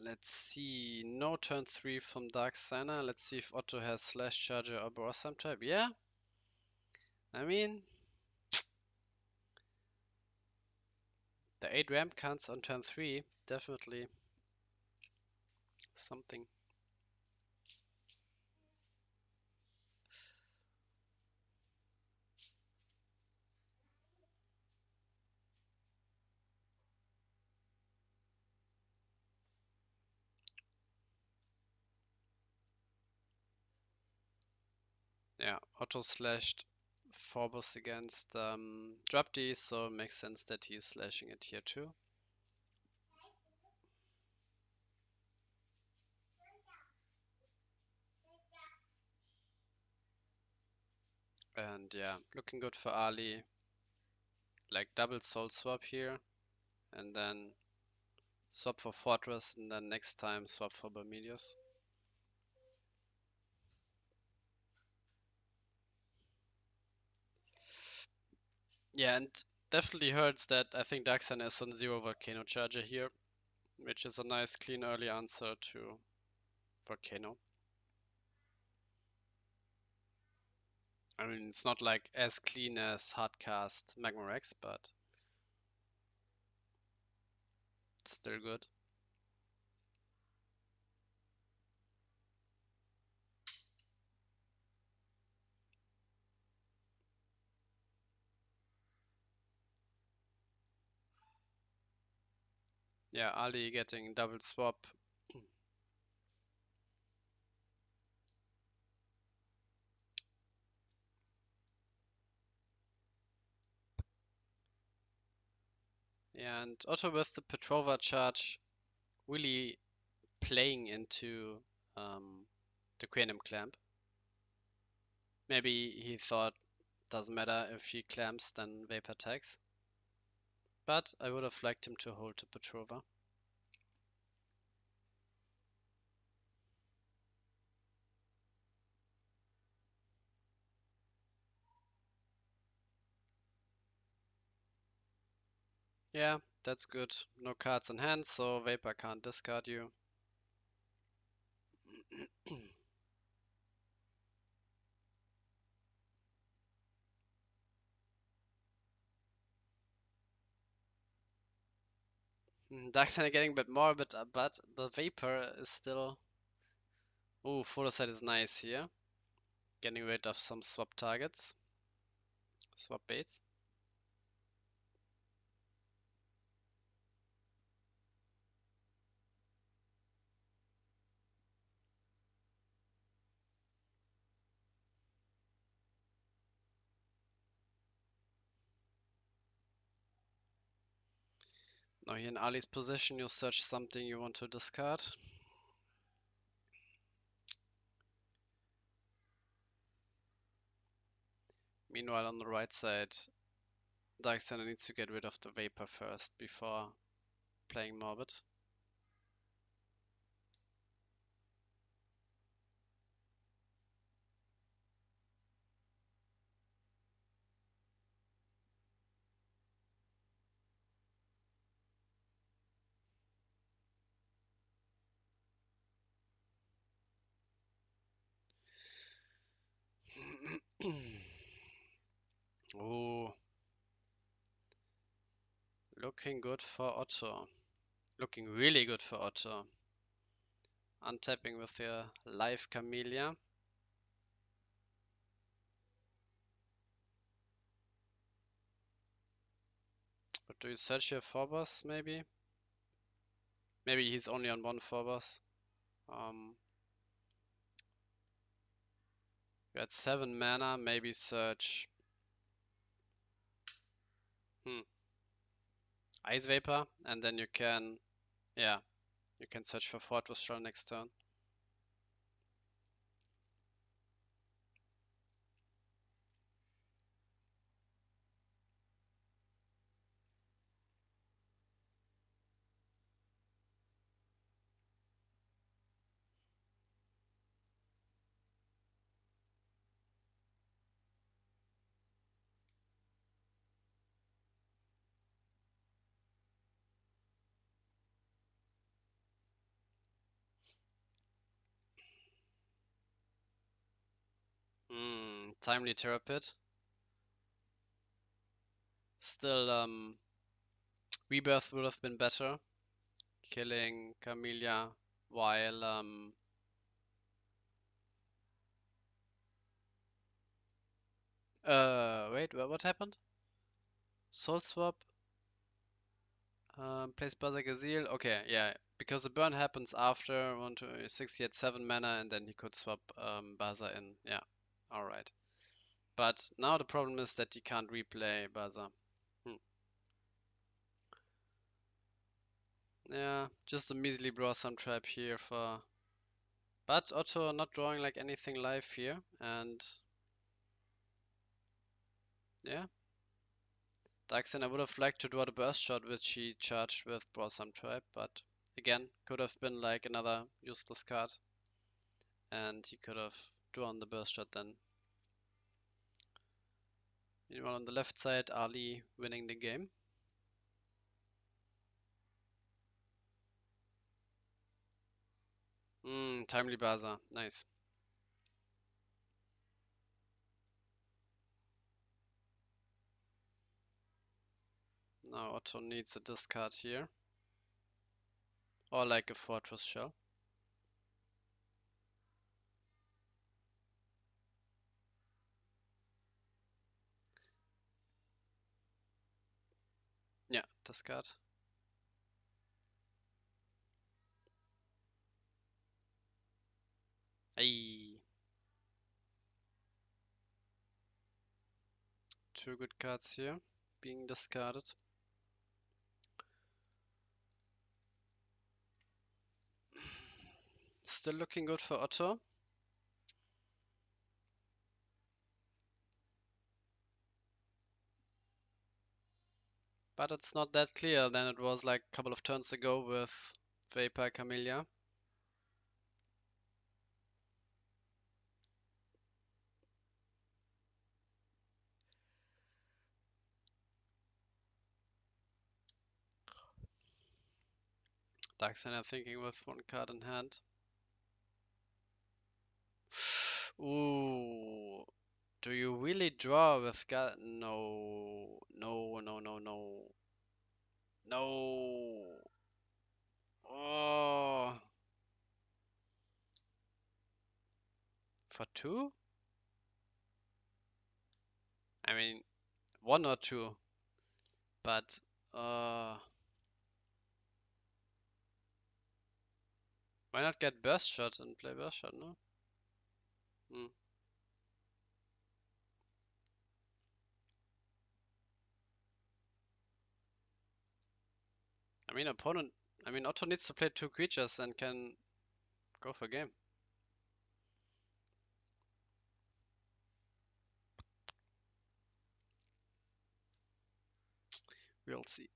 A: let's see. No turn 3 from Darksigner. Let's see if Otto has Slash Charger or Blossom type. Yeah. I mean, the 8 ramp counts on turn 3. Definitely something. Yeah, Otto slashed Phobos against drop D, so it makes sense that he's slashing it here too. And yeah, looking good for Ali. Like double soul swap here, and then swap for Fortress, and then next time swap for Bermedius. Yeah, and definitely hurts that I think Darksigner is on 0 Volcano Charger here, which is a nice clean early answer to Volcano. I mean, it's not like as clean as Hardcast Magma Rex, but still good. Yeah, Ali getting double swap. Yeah, and Otto with the Petrova charge really playing into the Quantum Clamp. Maybe he thought doesn't matter if he clamps, then Vapor tags. But I would have liked him to hold to Petrova. Yeah, that's good. No cards in hand, so Vapor can't discard you. Darksigner getting a bit more, but the Vapor is still... Ooh, photo set is nice here. Getting rid of some swap targets. Swap baits. Now here in Ali's position, you search something you want to discard. Meanwhile, on the right side, Darksigner needs to get rid of the Vapor first before playing Morbid. Oh, looking good for Otto. Looking really good for Otto. Untapping with your live Camellia. But do you search your Phobos maybe? Maybe he's only on one Phobos. You had 7 mana, maybe search Ice Vapor, and then you can, yeah, you can search for Fortress Shell next turn. Timely Terrapit. Still, Rebirth would have been better. Killing Camellia while, wait, what happened? Soul Swap? Plays Buzzer Gazelle. Okay, yeah, because the burn happens after 1, 2, 6, he had 7 mana, and then he could swap Buzzer in. Yeah, alright. But now the problem is that he can't replay Buzzer. Yeah, just a measly Blossom Trap here for... But Otto not drawing like anything live here, and yeah. Darksigner would have liked to draw the Burst Shot, which he charged with Blossom Trap, but again, could have been like another useless card, and he could have drawn the Burst Shot then. Meanwhile, on the left side, Ali winning the game. Timely Bazaar, nice. Now Otto needs a discard here. Or like a Fortress Shell. Yeah, discard. Ayy. 2 good cards here being discarded. Still looking good for Otto. But it's not that clear than it was like a couple of turns ago with Vapor Camellia. Darksigner thinking with 1 card in hand. Ooh. Do you really draw with God? No. No, no, no, no. No. Oh, for two? I mean, one or two, but uh, why not get burst shot and play burst shot? No. Hmm. I mean, opponent. I mean, Otto needs to play two creatures and can go for game. We'll see.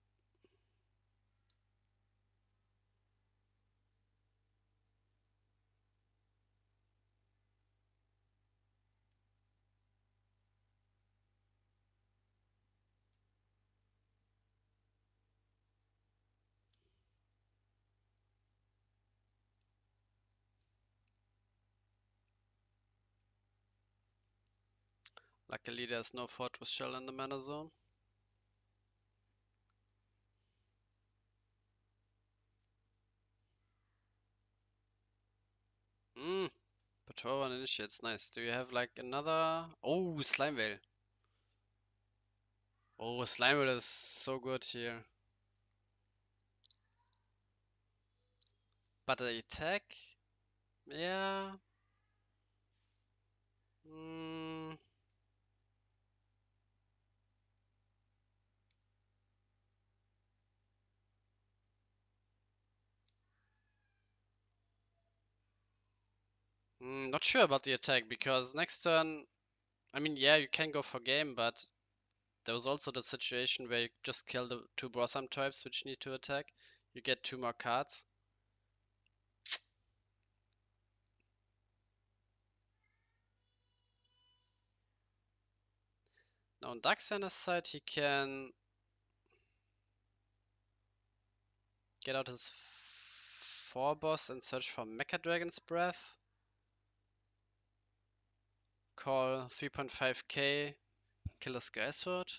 A: Luckily, there's no Fortress Shell in the mana zone. Hmm. Patrol one initiates. Nice. Do you have like another? Oh, Slime Veil. Oh, Slime Veil is so good here. But the attack? Yeah. Mm, not sure about the attack because next turn, I mean, yeah, you can go for game, but there was also the situation where you just kill the two Blossom types which need to attack. You get two more cards. Now on Darksigner's side, he can get out his 4 boss and search for Mecha Dragon's Breath. Call 3.5k, kill a Sky Sword.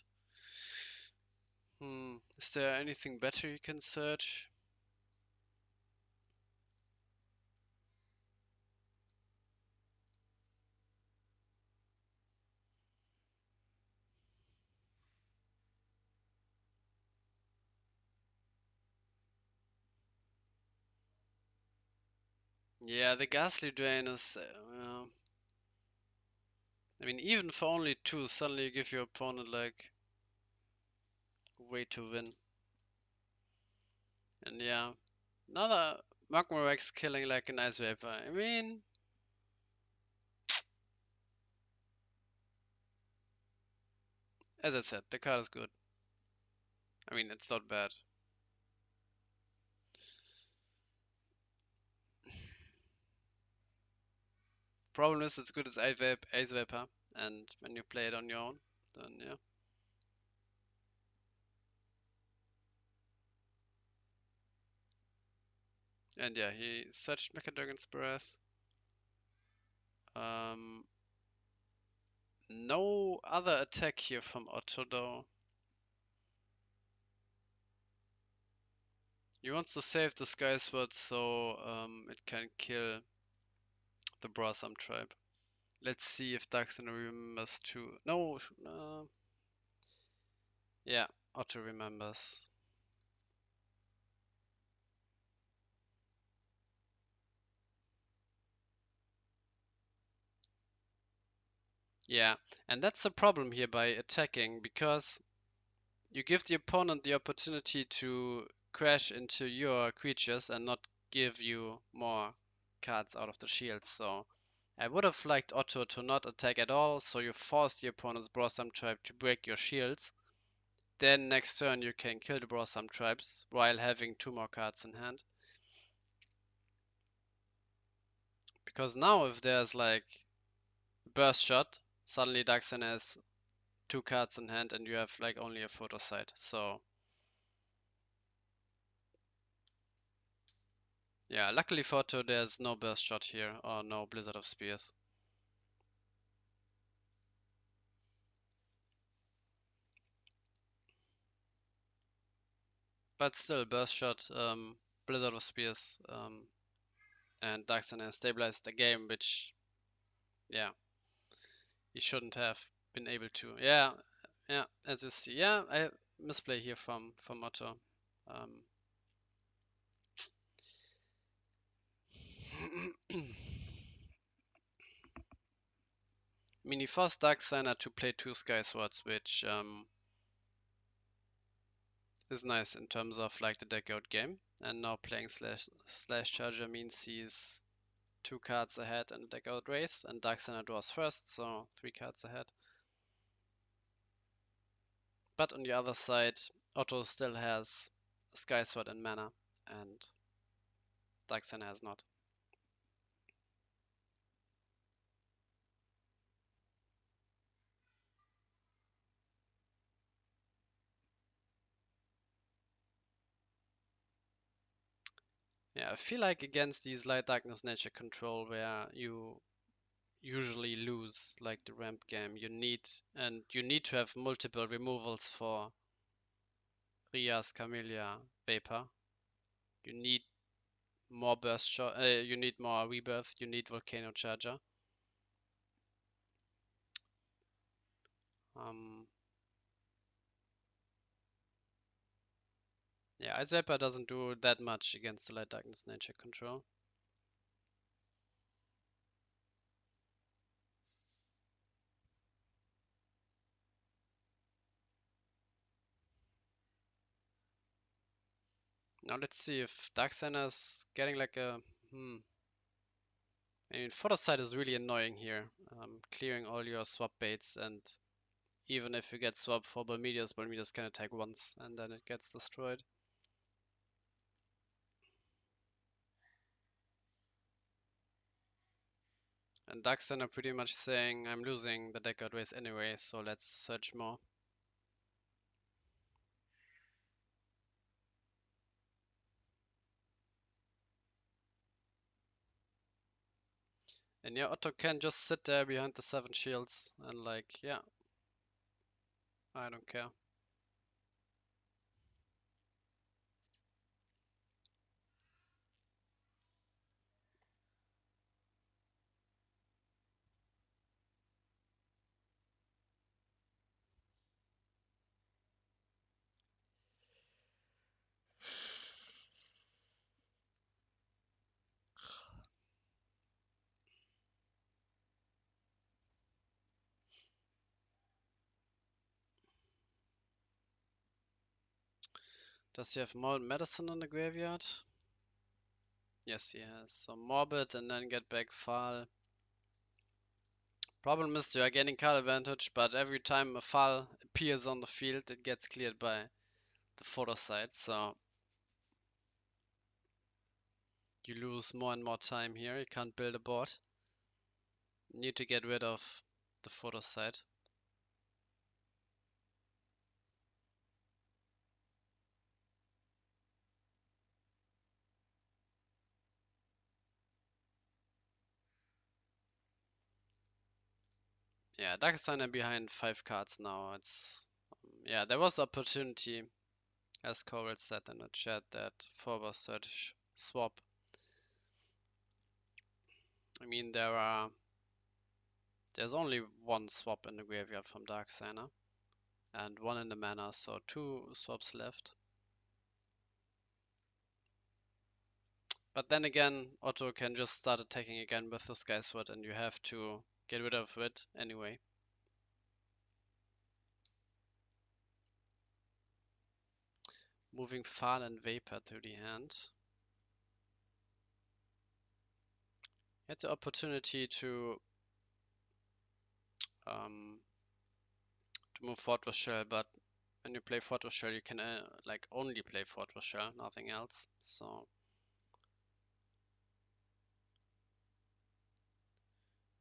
A: Is there anything better you can search? Yeah, the Ghastly Drain is. I mean, even for only 2, suddenly you give your opponent like way to win. And yeah, another Magma Rex killing like an Ice Vapor. I mean, as I said, the card is good. I mean, it's not bad. Problem is, it's good as Ice Vapor, and when you play it on your own, then yeah. And yeah, he searched Mecha Dragon's Breath. Um, no other attack here from Otto though. He wants to save the Sky Sword so it can kill the Blossom tribe. Let's see if Darksigner remembers to. No, yeah, Otto remembers. Yeah, and that's the problem here by attacking because you give the opponent the opportunity to crash into your creatures and not give you more cards out of the shield. So I would have liked Otto to not attack at all, so you force the opponent's Blossom tribe to break your shields. Then next turn you can kill the Blossom tribes while having 2 more cards in hand. Because now if there's like burst shot, suddenly Daxon has 2 cards in hand and you have like only a photo sight. So yeah, luckily for Otto there's no burst shot here or no Blizzard of Spears. But still burst shot Blizzard of Spears, and Darksigner has stabilized the game, which, yeah, he shouldn't have been able to. Yeah, yeah, as you see, yeah, I misplay here from Otto. I mean, he forced Darksigner to play 2 Sky Swords, which is nice in terms of like the deck out game. And now playing slash Charger means he's 2 cards ahead in the deck out race, and Darksigner draws first, so 3 cards ahead. But on the other side, Otto still has Sky Sword and mana, and Darksigner has not. Yeah, I feel like against these Light Darkness Nature control, where you usually lose like the ramp game, you need to have multiple removals for Rias, Camellia, Vapor. You need more burst shot, you need more rebirth, you need Volcano Charger. Yeah, Ice Vapor doesn't do that much against the Light Darkness Nature control. Now let's see if Darksigner's getting like a I mean, Photosite is really annoying here. Clearing all your swap baits, and even if you get swapped for Balmedius can attack once and then it gets destroyed. And Darksigner pretty much saying, I'm losing the deck out race anyway, so let's search more. And yeah, Otto can just sit there behind the 7 shields and like, yeah, I don't care. Does he have more medicine in the graveyard? Yes, he has. So Morbid and then get back Fall. Problem is you are getting card advantage, but every time a Fall appears on the field, it gets cleared by the photo side, so you lose more and more time here. You can't build a board. You need to get rid of the photo side. Yeah, Darksigner behind 5 cards now. It's yeah, there was the opportunity, as Corell said in the chat, that forward search swap. I mean, there's only 1 swap in the graveyard from Darksigner, and 1 in the mana, so 2 swaps left. But then again, Otto can just start attacking again with the Sky Sword, and you have to get rid of it anyway. Moving Fall and Vapor to the hand. Had the opportunity to move Fortress Shell, but when you play Fortress Shell, you can like only play Fortress Shell, nothing else. So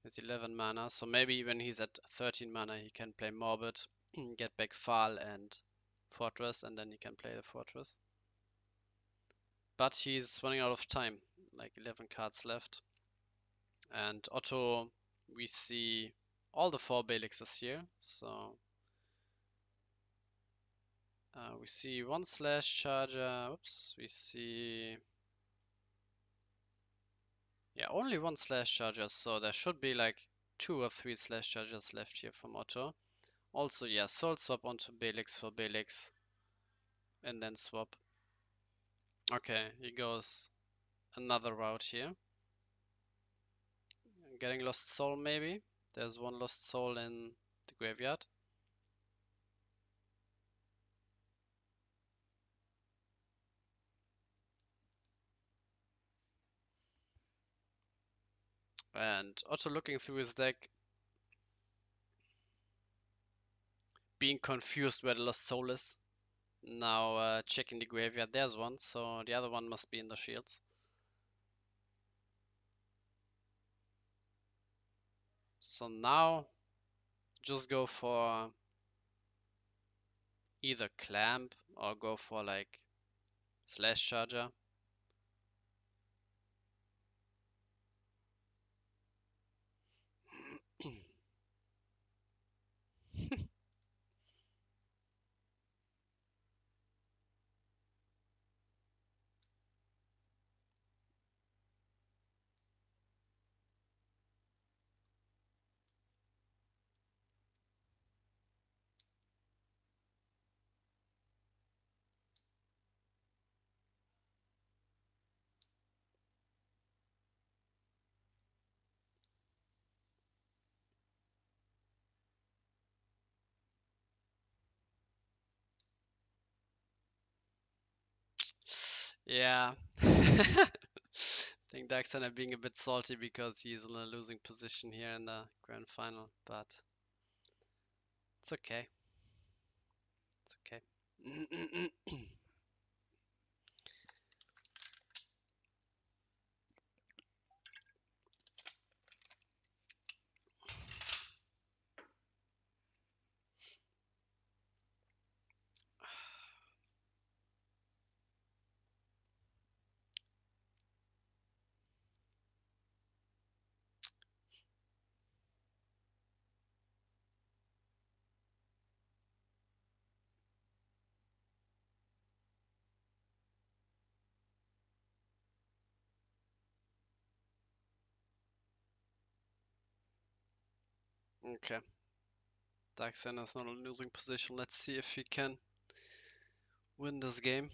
A: he's 11 mana, so maybe when he's at 13 mana, he can play Morbid, get back Fall and Fortress, and then he can play the Fortress. But he's running out of time, like 11 cards left. And Otto, we see all the 4 Balixes here, so we see 1 Slash Charger, oops, we see Yeah, only one slash charger, so there should be like 2 or 3 slash chargers left here from Otto. Also, yeah, soul swap onto Belix for Belix and then swap. Okay, he goes another route here. Getting lost soul maybe. There's one lost soul in the graveyard. And Otto looking through his deck, being confused where the lost soul is. Now checking the graveyard, there's one, so the other one must be in the shields. So now just go for either clamp or go for like slash charger. Yeah. I think Darksigner being a bit salty because he's in a losing position here in the grand final, but it's okay. It's okay. Okay. Darksigner's not in a losing position. Let's see if he can win this game.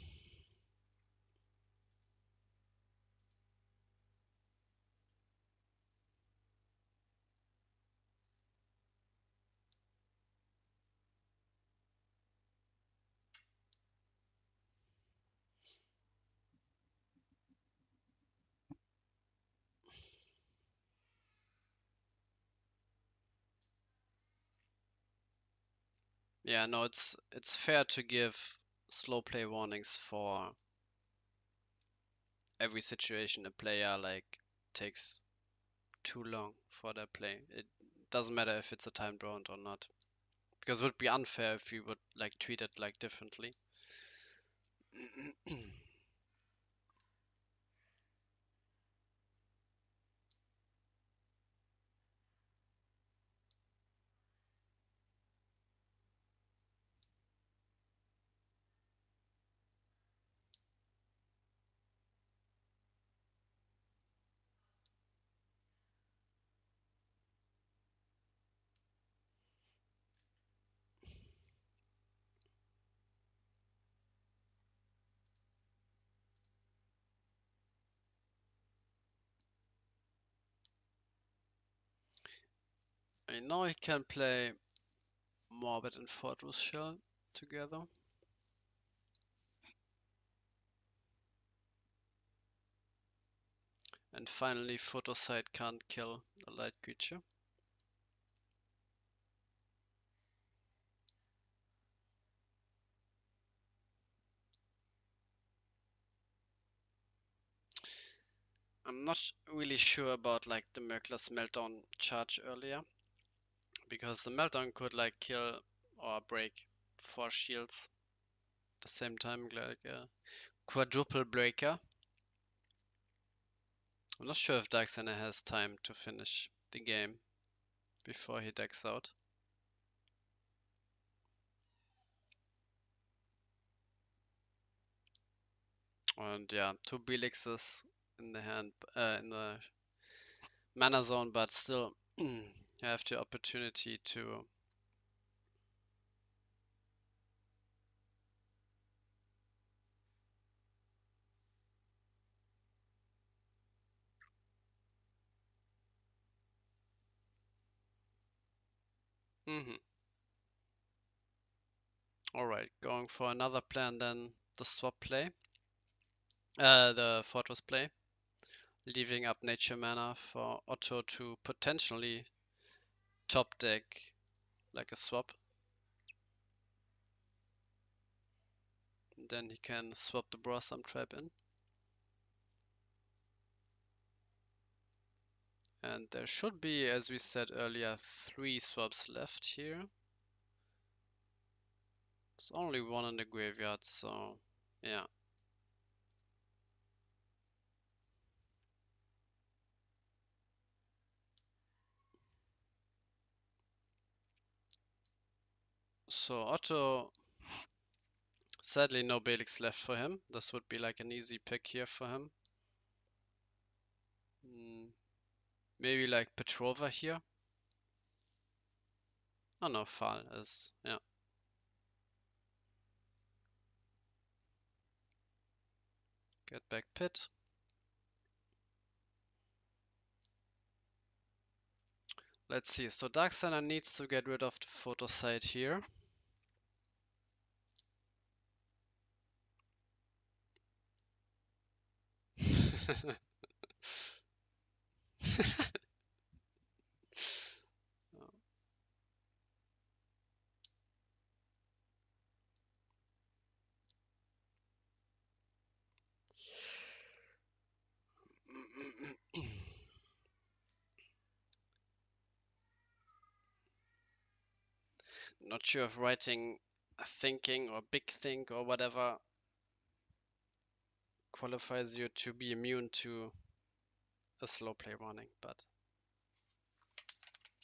A: Yeah, no, it's fair to give slow play warnings for every situation a player like takes too long for their play. It doesn't matter if it's a timed round or not. Because it would be unfair if we would like treat it like differently. I know he can play Morbid and Fortress Shell together. And finally, Photosite can't kill a light creature. I'm not really sure about like the Merciless Meltdown charge earlier, because the Meltdown could like kill or break 4 shields at the same time, like a quadruple breaker. I'm not sure if Darksigner has time to finish the game before he decks out. And yeah, 2 Belixes in the hand, in the mana zone, but still you have the opportunity to Mhm. Alright, going for another plan than the swap play. The fortress play. Leaving up nature mana for Otto to potentially top deck like a swap. Then he can swap the Blossom Trap in. And there should be, as we said earlier, 3 swaps left here. There's only one in the graveyard, so yeah. So Otto, sadly no Belix left for him. This would be like an easy pick here for him. Maybe like Petrova here. Oh no, Fall is, yeah. Get back Pit. Let's see, so Darksigner needs to get rid of the photo site here. Not sure if writing a thinking or big think or whatever qualifies you to be immune to a slow play warning, but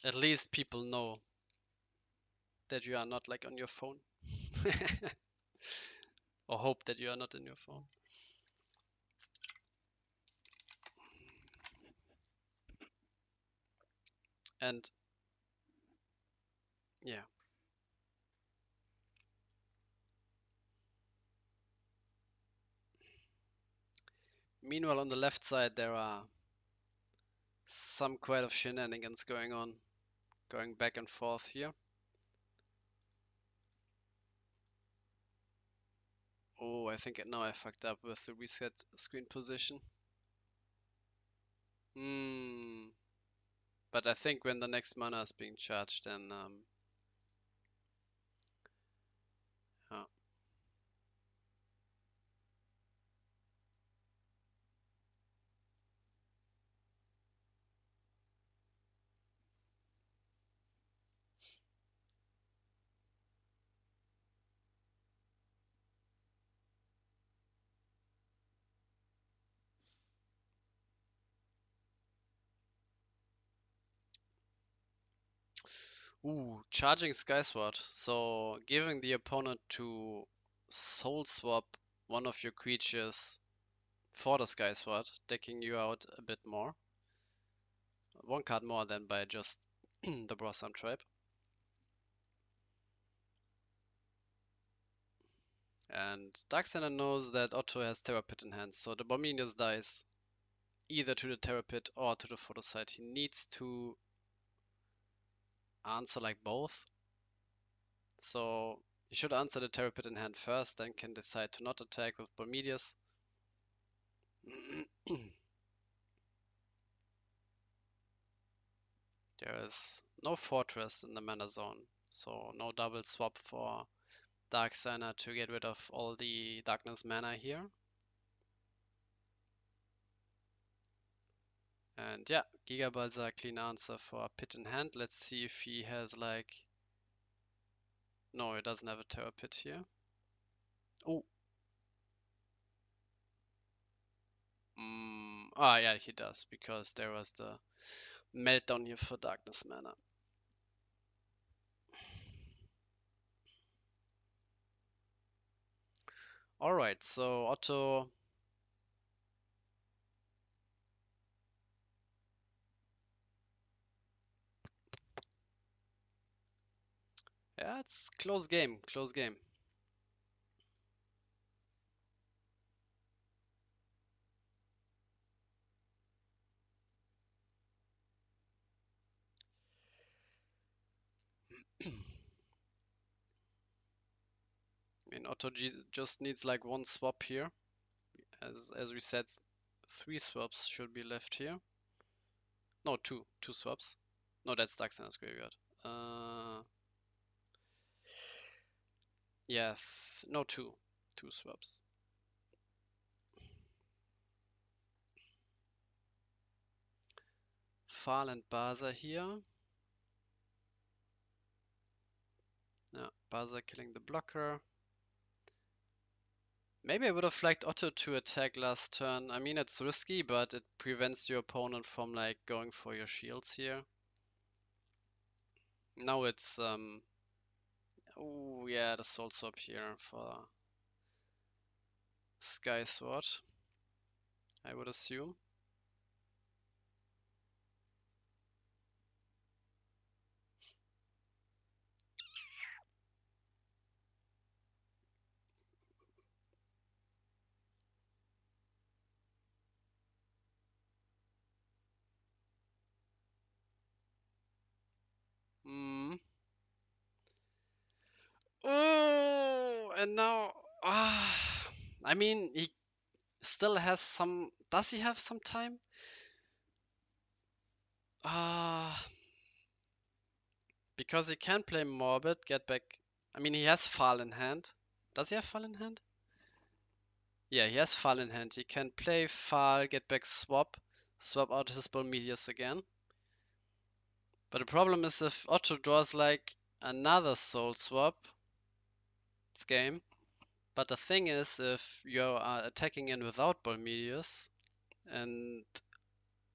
A: at least people know that you are not like on your phone. Or hope that you are not in your phone. And yeah. Meanwhile, on the left side, there are some quite of shenanigans going on, going back and forth here. Oh, I think now I fucked up with the reset screen position. But I think when the next mana is being charged, then yeah. Ooh, charging Skysword. So giving the opponent to soul swap one of your creatures for the Skysword, decking you out a bit more. One card more than by just the Blossom Trap. And Darksigner knows that Otto has Terror Pit in hand, so the Bomenius dies either to the Terror Pit or to the photo site. He needs to answer like both. So he should answer the Terror Pit in hand first, then can decide to not attack with Bomedius. There is no fortress in the mana zone, so no double swap for Darksigner to get rid of all the darkness mana here. And yeah, Gigabalza clean answer for Pit in hand. Let's see if he has like... No, he doesn't have a Terror Pit here. Oh. Yeah, he does, because there was the meltdown here for darkness mana. Alright, so Otto Yeah, it's close game, close game. I mean, Otto G just needs like one swap here. As we said, 3 swaps should be left here. No, two swaps. No, that's Darksigner's graveyard. Yeah, no, two swaps. Fal and Baza here. Yeah, Baza killing the blocker. Maybe I would have liked Otto to attack last turn. I mean, it's risky, but it prevents your opponent from like going for your shields here. Now it's oh yeah, the soul swap here for Sky Sword, I would assume. Hmm. Oh, and now, I mean, he still has some. Does he have some time? Ah, because he can play Morbid, get back. I mean, he has Fall in hand. Does he have Fall in hand? Yeah, he has Fall in hand. He can play Fall, get back Swap, swap out his Bolmedius again. But the problem is if Otto draws like another Soul Swap, it's game. But the thing is, if you are attacking in without Bolmedius and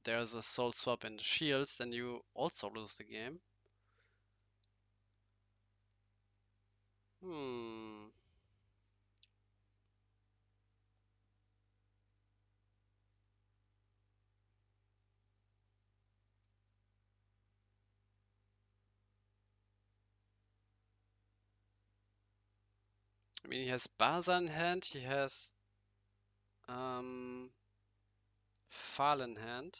A: there's a Soul Swap in the shields, then you also lose the game. Hmm. I mean, he has Baza in hand, he has Fall in hand.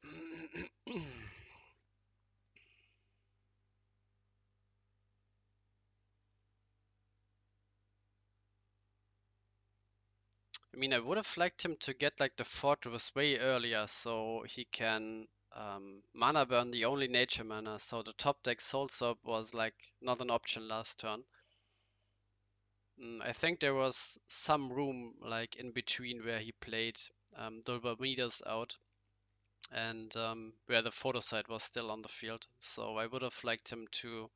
A: I mean, I would have liked him to get like the fortress way earlier so he can mana burn the only nature mana. So the top deck Soul Swap was like not an option last turn. I think there was some room like in between where he played the meters out and where the photo site was still on the field. So I would have liked him to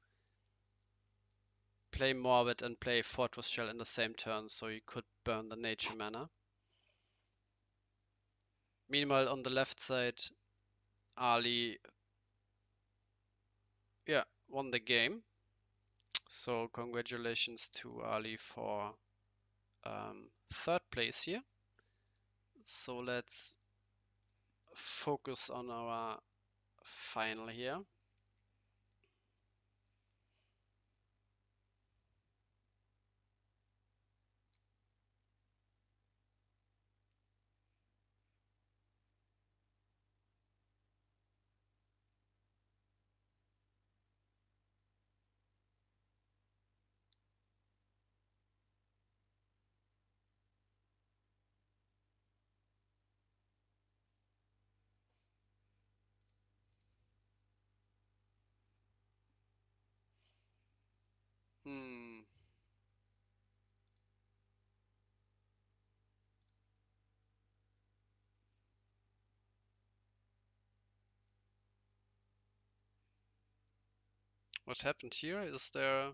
A: play Morbid and play Fortress Shell in the same turn so he could burn the nature mana. Meanwhile, on the left side, Ali, yeah, won the game. So congratulations to Ali for third place here. So let's focus on our final here. Hmm. What happened here? Is there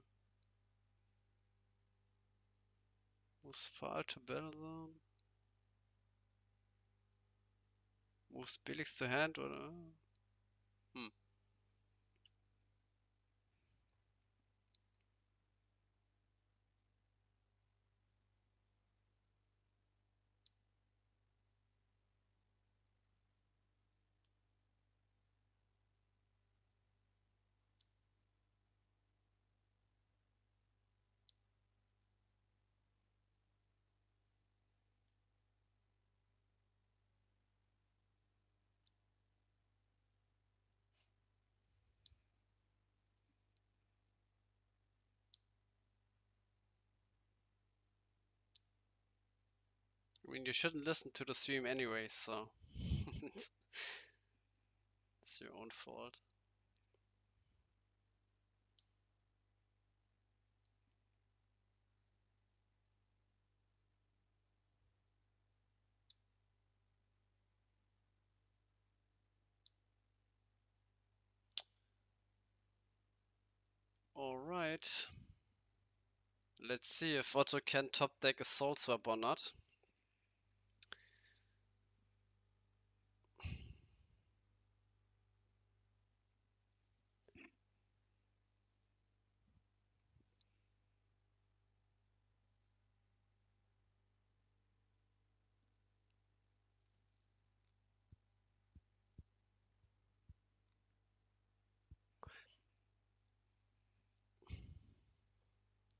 A: moves far to battle zone? Moves Felix to hand or hmm. I mean, you shouldn't listen to the stream anyway, so it's your own fault. Alright. Let's see if Otto can top deck a Soul Swap or not.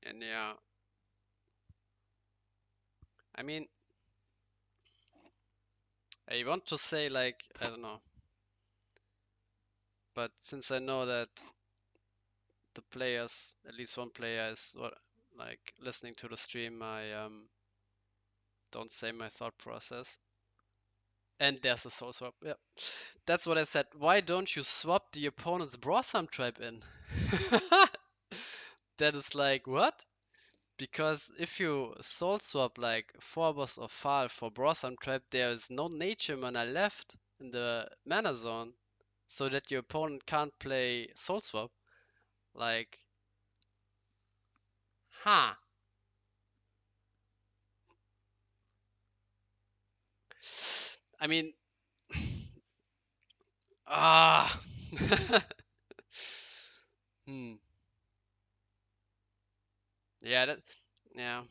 A: And yeah, I mean, I want to say like, I don't know. But since I know that the players, at least one player is what like listening to the stream, I don't say my thought process. And there's a soul swap. Yeah. That's what I said. Why don't you swap the opponent's Brosam tribe in? That is like what? Because if you soul swap like Phobos or Phal for Brosam tribe, there is no nature mana left in the mana zone, so that your opponent can't play soul swap. Like, huh? I mean, ah. Hmm. Yeah. That. Yeah.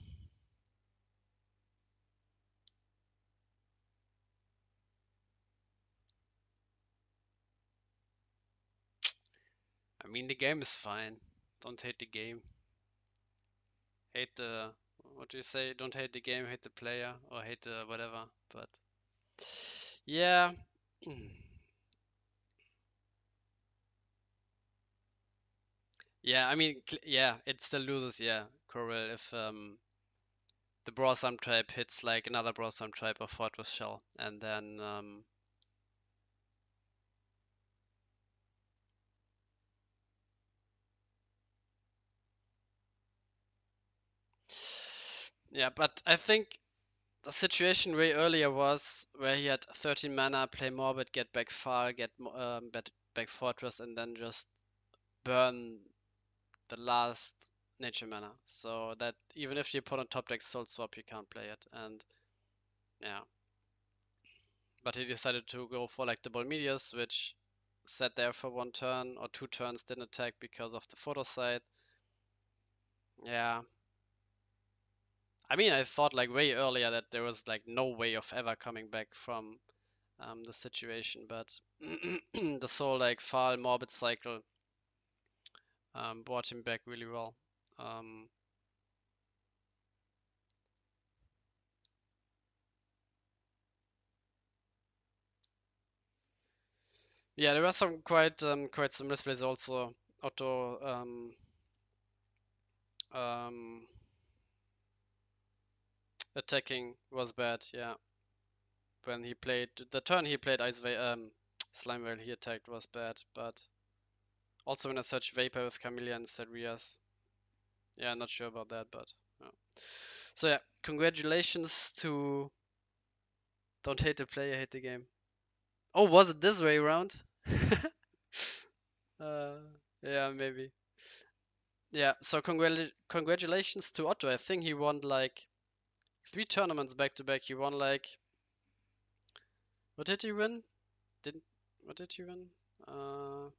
A: I mean, the game is fine. Don't hate the game. Hate the. What do you say? Don't hate the game. Hate the player, or hate the whatever. But yeah. Yeah, I mean, yeah, it still loses, yeah, Corell, if the Brosam tribe hits like another Brosam tribe or Fortress Shell, and then yeah, but I think the situation way earlier was where he had 13 mana, play Morbid, get back Far, get back Fortress, and then just burn the last nature mana, so that even if the opponent top decks Soul Swap, he can't play it, and yeah. But he decided to go for like double Meteors, which sat there for one turn or two turns, didn't attack because of the photo side. Yeah. I mean, I thought like way earlier that there was like no way of ever coming back from the situation, but this whole like Foul Morbid cycle brought him back really well. Um, yeah, there were some quite some misplays also. Otto um, attacking was bad, yeah. When he played the turn he played Slime Whale, he attacked was bad, but also when I searched Vapor with Camellia instead Rias. Yeah, not sure about that, but yeah. So yeah, congratulations to don't hate the player, hate the game. Oh, was it this way around? uh, yeah, maybe. Yeah, so congratulations to Otto. I think he won like 3 tournaments back to back. He won like what did he win? Didn't what did he win? Uh,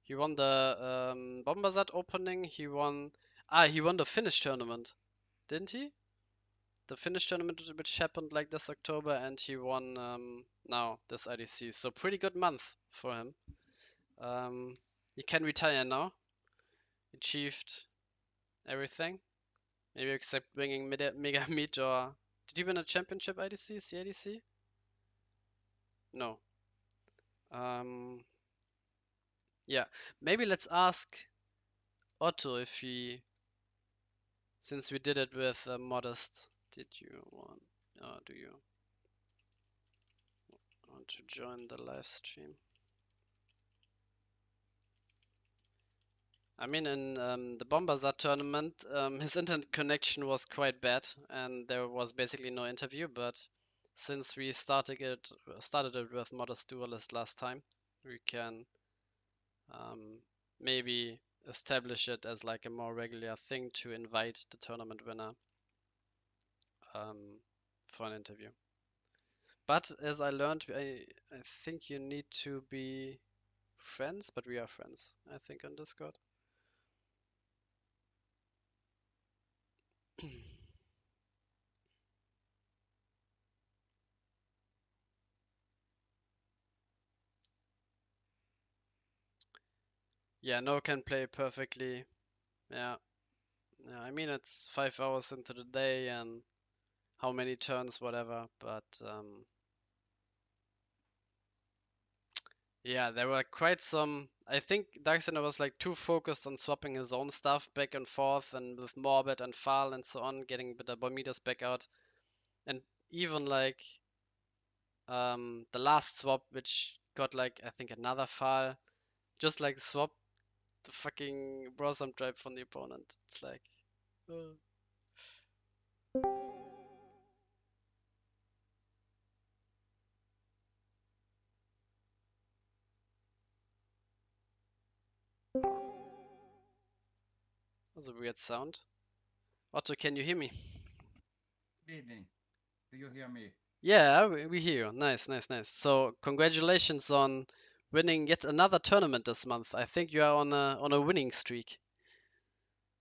A: He won the Bombazat opening. He won the Finnish tournament, didn't he? The Finnish tournament which happened like this October, and he won now this IDC. So pretty good month for him. Um, he can retire now. Achieved everything, maybe except winning Mega Meet or did he win a championship IDC? CIDC? No. Um, yeah, maybe let's ask Otto if he, since we did it with Modest, Did you want, do you want to join the live stream? I mean, in the Bombazar tournament, his internet connection was quite bad, and there was basically no interview. But since we started it with Modest Duelist last time, we can maybe establish it as like a more regular thing to invite the tournament winner for an interview. But as I learned, I think you need to be friends, but we are friends, I think, on Discord. Yeah, no can play perfectly. Yeah. Yeah, I mean it's 5 hours into the day and how many turns, whatever. But yeah, there were quite some. I think Darksigner was like too focused on swapping his own stuff back and forth and with Morbid and Fal and so on, getting the Bermudas back out. And even like the last swap, which got like I think another Fal, just like swap the fucking Brosam tribe from the opponent. It's like, uh, that's a weird sound. Otto, can you hear me?
B: Good evening. Do you hear me?
A: Yeah, we hear you. Nice, nice, nice. So congratulations on winning yet another tournament this month. I think you are on a winning streak.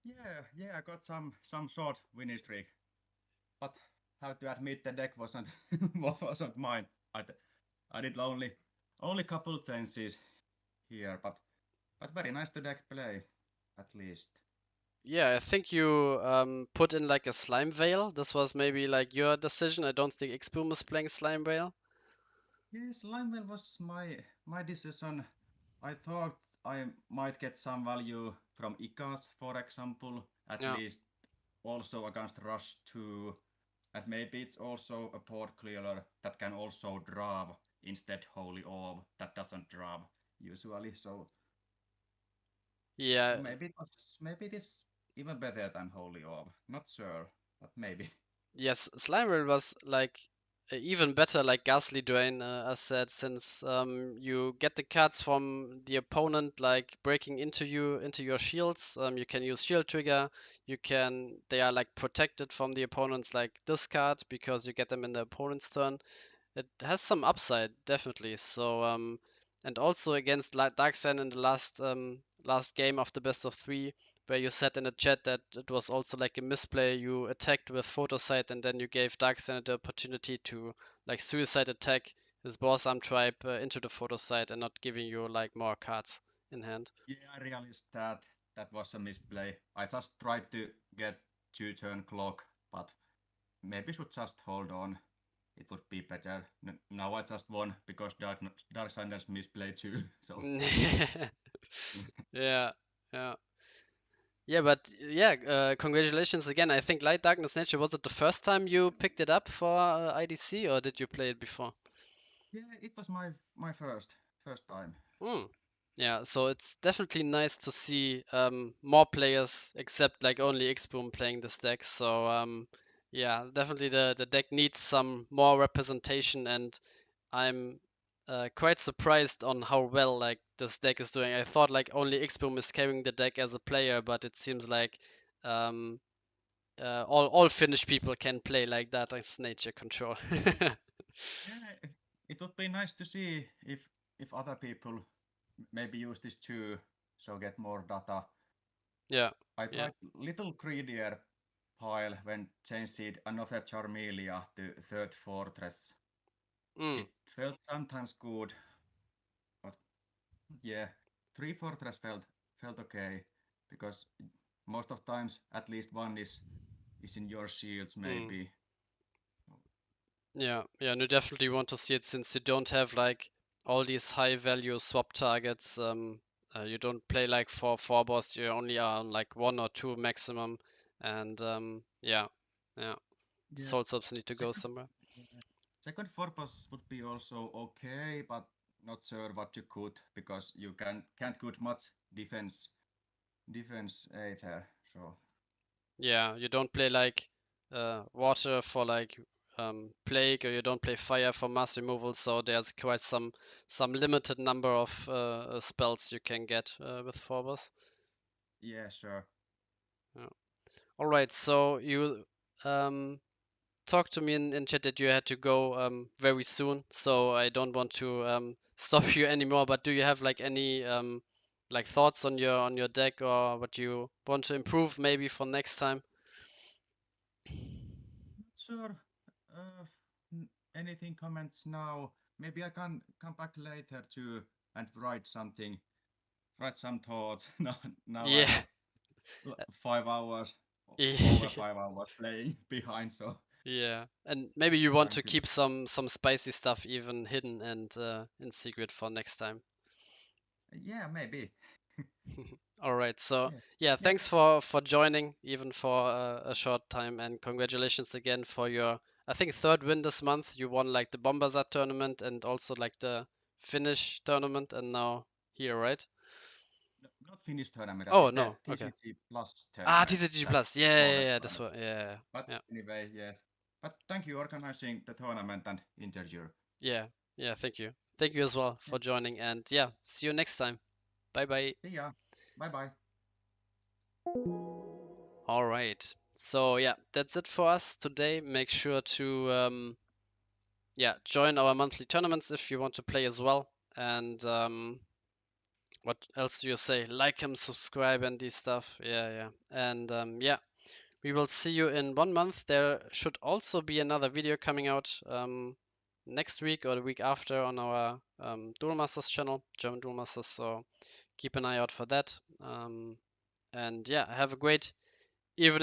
B: Yeah, I got some short winning streak, but have to admit the deck wasn't wasn't mine. I did only couple chances here, but very nice to deck play, at least.
A: Yeah, I think you put in like a Slime Veil. This was maybe like your decision. I don't think Xboom is playing Slime Veil.
B: Yes, Limewell was my decision. I thought I might get some value from Ikas, for example, at
A: Yeah.
B: least also against Rush 2. And maybe it's also a board clearer that can also draw instead Holy Orb that doesn't draw usually. So
A: Yeah,
B: maybe it is even better than Holy Orb. Not sure, but maybe.
A: yes, Slimer was like even better, like Ghastly Drain, as said, since you get the cards from the opponent, like breaking into your shields. You can use Shield Trigger. They are like protected from the opponent's like discard because you get them in the opponent's turn. It has some upside, definitely. So, and also against Darkseid in the last game of the best of three, where you said in the chat that it was also like a misplay. You attacked with Photosight, and then you gave Darkseid the opportunity to like suicide attack his boss arm tribe into the Photosight and not giving you like more cards in hand.
B: Yeah, I realized that was a misplay. I just tried to get 2 turn clock, but maybe should just hold on. It would be better. Now I just won because Darksiders misplay too. So
A: Yeah, yeah. Yeah, but yeah, congratulations again. I think Light Darkness Nature, was it the first time you picked it up for IDC or did you play it before?
B: yeah, it was my first time.
A: Hmm. Yeah, so it's definitely nice to see more players except like only Xboom playing this deck. So yeah, definitely the deck needs some more representation, and I'm quite surprised on how well like this deck is doing. I thought like only Xboom is carrying the deck as a player, but it seems like um, all Finnish people can play like that as nature control.
B: Yeah, it would be nice to see if other people maybe use this too, so get more data.
A: Yeah,
B: I
A: yeah.
B: tried little greedier pile when changed another Charmelia to third fortress.
A: Mm,
B: It felt sometimes good, but yeah, three fortress felt okay because most of times at least one is in your shields
A: mm.
B: maybe.
A: Yeah, yeah, and you definitely want to see it since you don't have like all these high value swap targets. You don't play like four boss. You only are on like one or two maximum, and yeah, yeah.
B: Yeah.
A: Soul subs need to go
B: Second,
A: somewhere.
B: yeah. Second Forbes would be also okay, but not sure what you could because you can't good much defense either. So
A: Yeah, you don't play like water for like plague, or you don't play fire for mass removal, so there's quite some limited number of spells you can get with Phobos.
B: yeah, sure.
A: Yeah. All right, so you um, talked to me in chat that you had to go very soon, so I don't want to stop you anymore. But do you have like any like thoughts on your deck, or what you want to improve maybe for next time?
B: Not sure. Uh, anything comments now? Maybe I can come back later to and write some thoughts. Now I
A: Yeah.
B: have 5 hours, over
A: Yeah.
B: 5 hours playing behind, so
A: Yeah, and maybe you want
B: trying
A: to
B: to.
A: keep some spicy stuff even hidden and in secret for next time.
B: Yeah, maybe.
A: All right, so
B: Yeah,
A: yeah,
B: yeah,
A: thanks for joining even for a short time, and congratulations again for your, I think, third win this month. You won like the Bombazat tournament and also like the Finnish tournament, and now here, right?
B: not Finnish tournament. That
A: Oh
B: is the
A: no, okay.
B: TCG Plus
A: Ah,
B: tournament.
A: TCG
B: That
A: Plus. Yeah,
B: smaller
A: yeah, yeah. This
B: tournament.
A: one. Yeah,
B: But
A: yeah,
B: anyway, yes. But thank you organizing the tournament and interview.
A: yeah, yeah. Thank you. Thank you as well
B: Yeah.
A: for joining, and yeah, see you next time. Bye bye.
B: See ya. Bye bye.
A: All right. So yeah, that's it for us today. Make sure to yeah, join our monthly tournaments if you want to play as well. And what else do you say? Like and subscribe and this stuff. Yeah, yeah. And yeah, we will see you in 1 month. There should also be another video coming out next week or the week after on our Duel Masters channel, German Duel Masters. So keep an eye out for that. And yeah, have a great evening.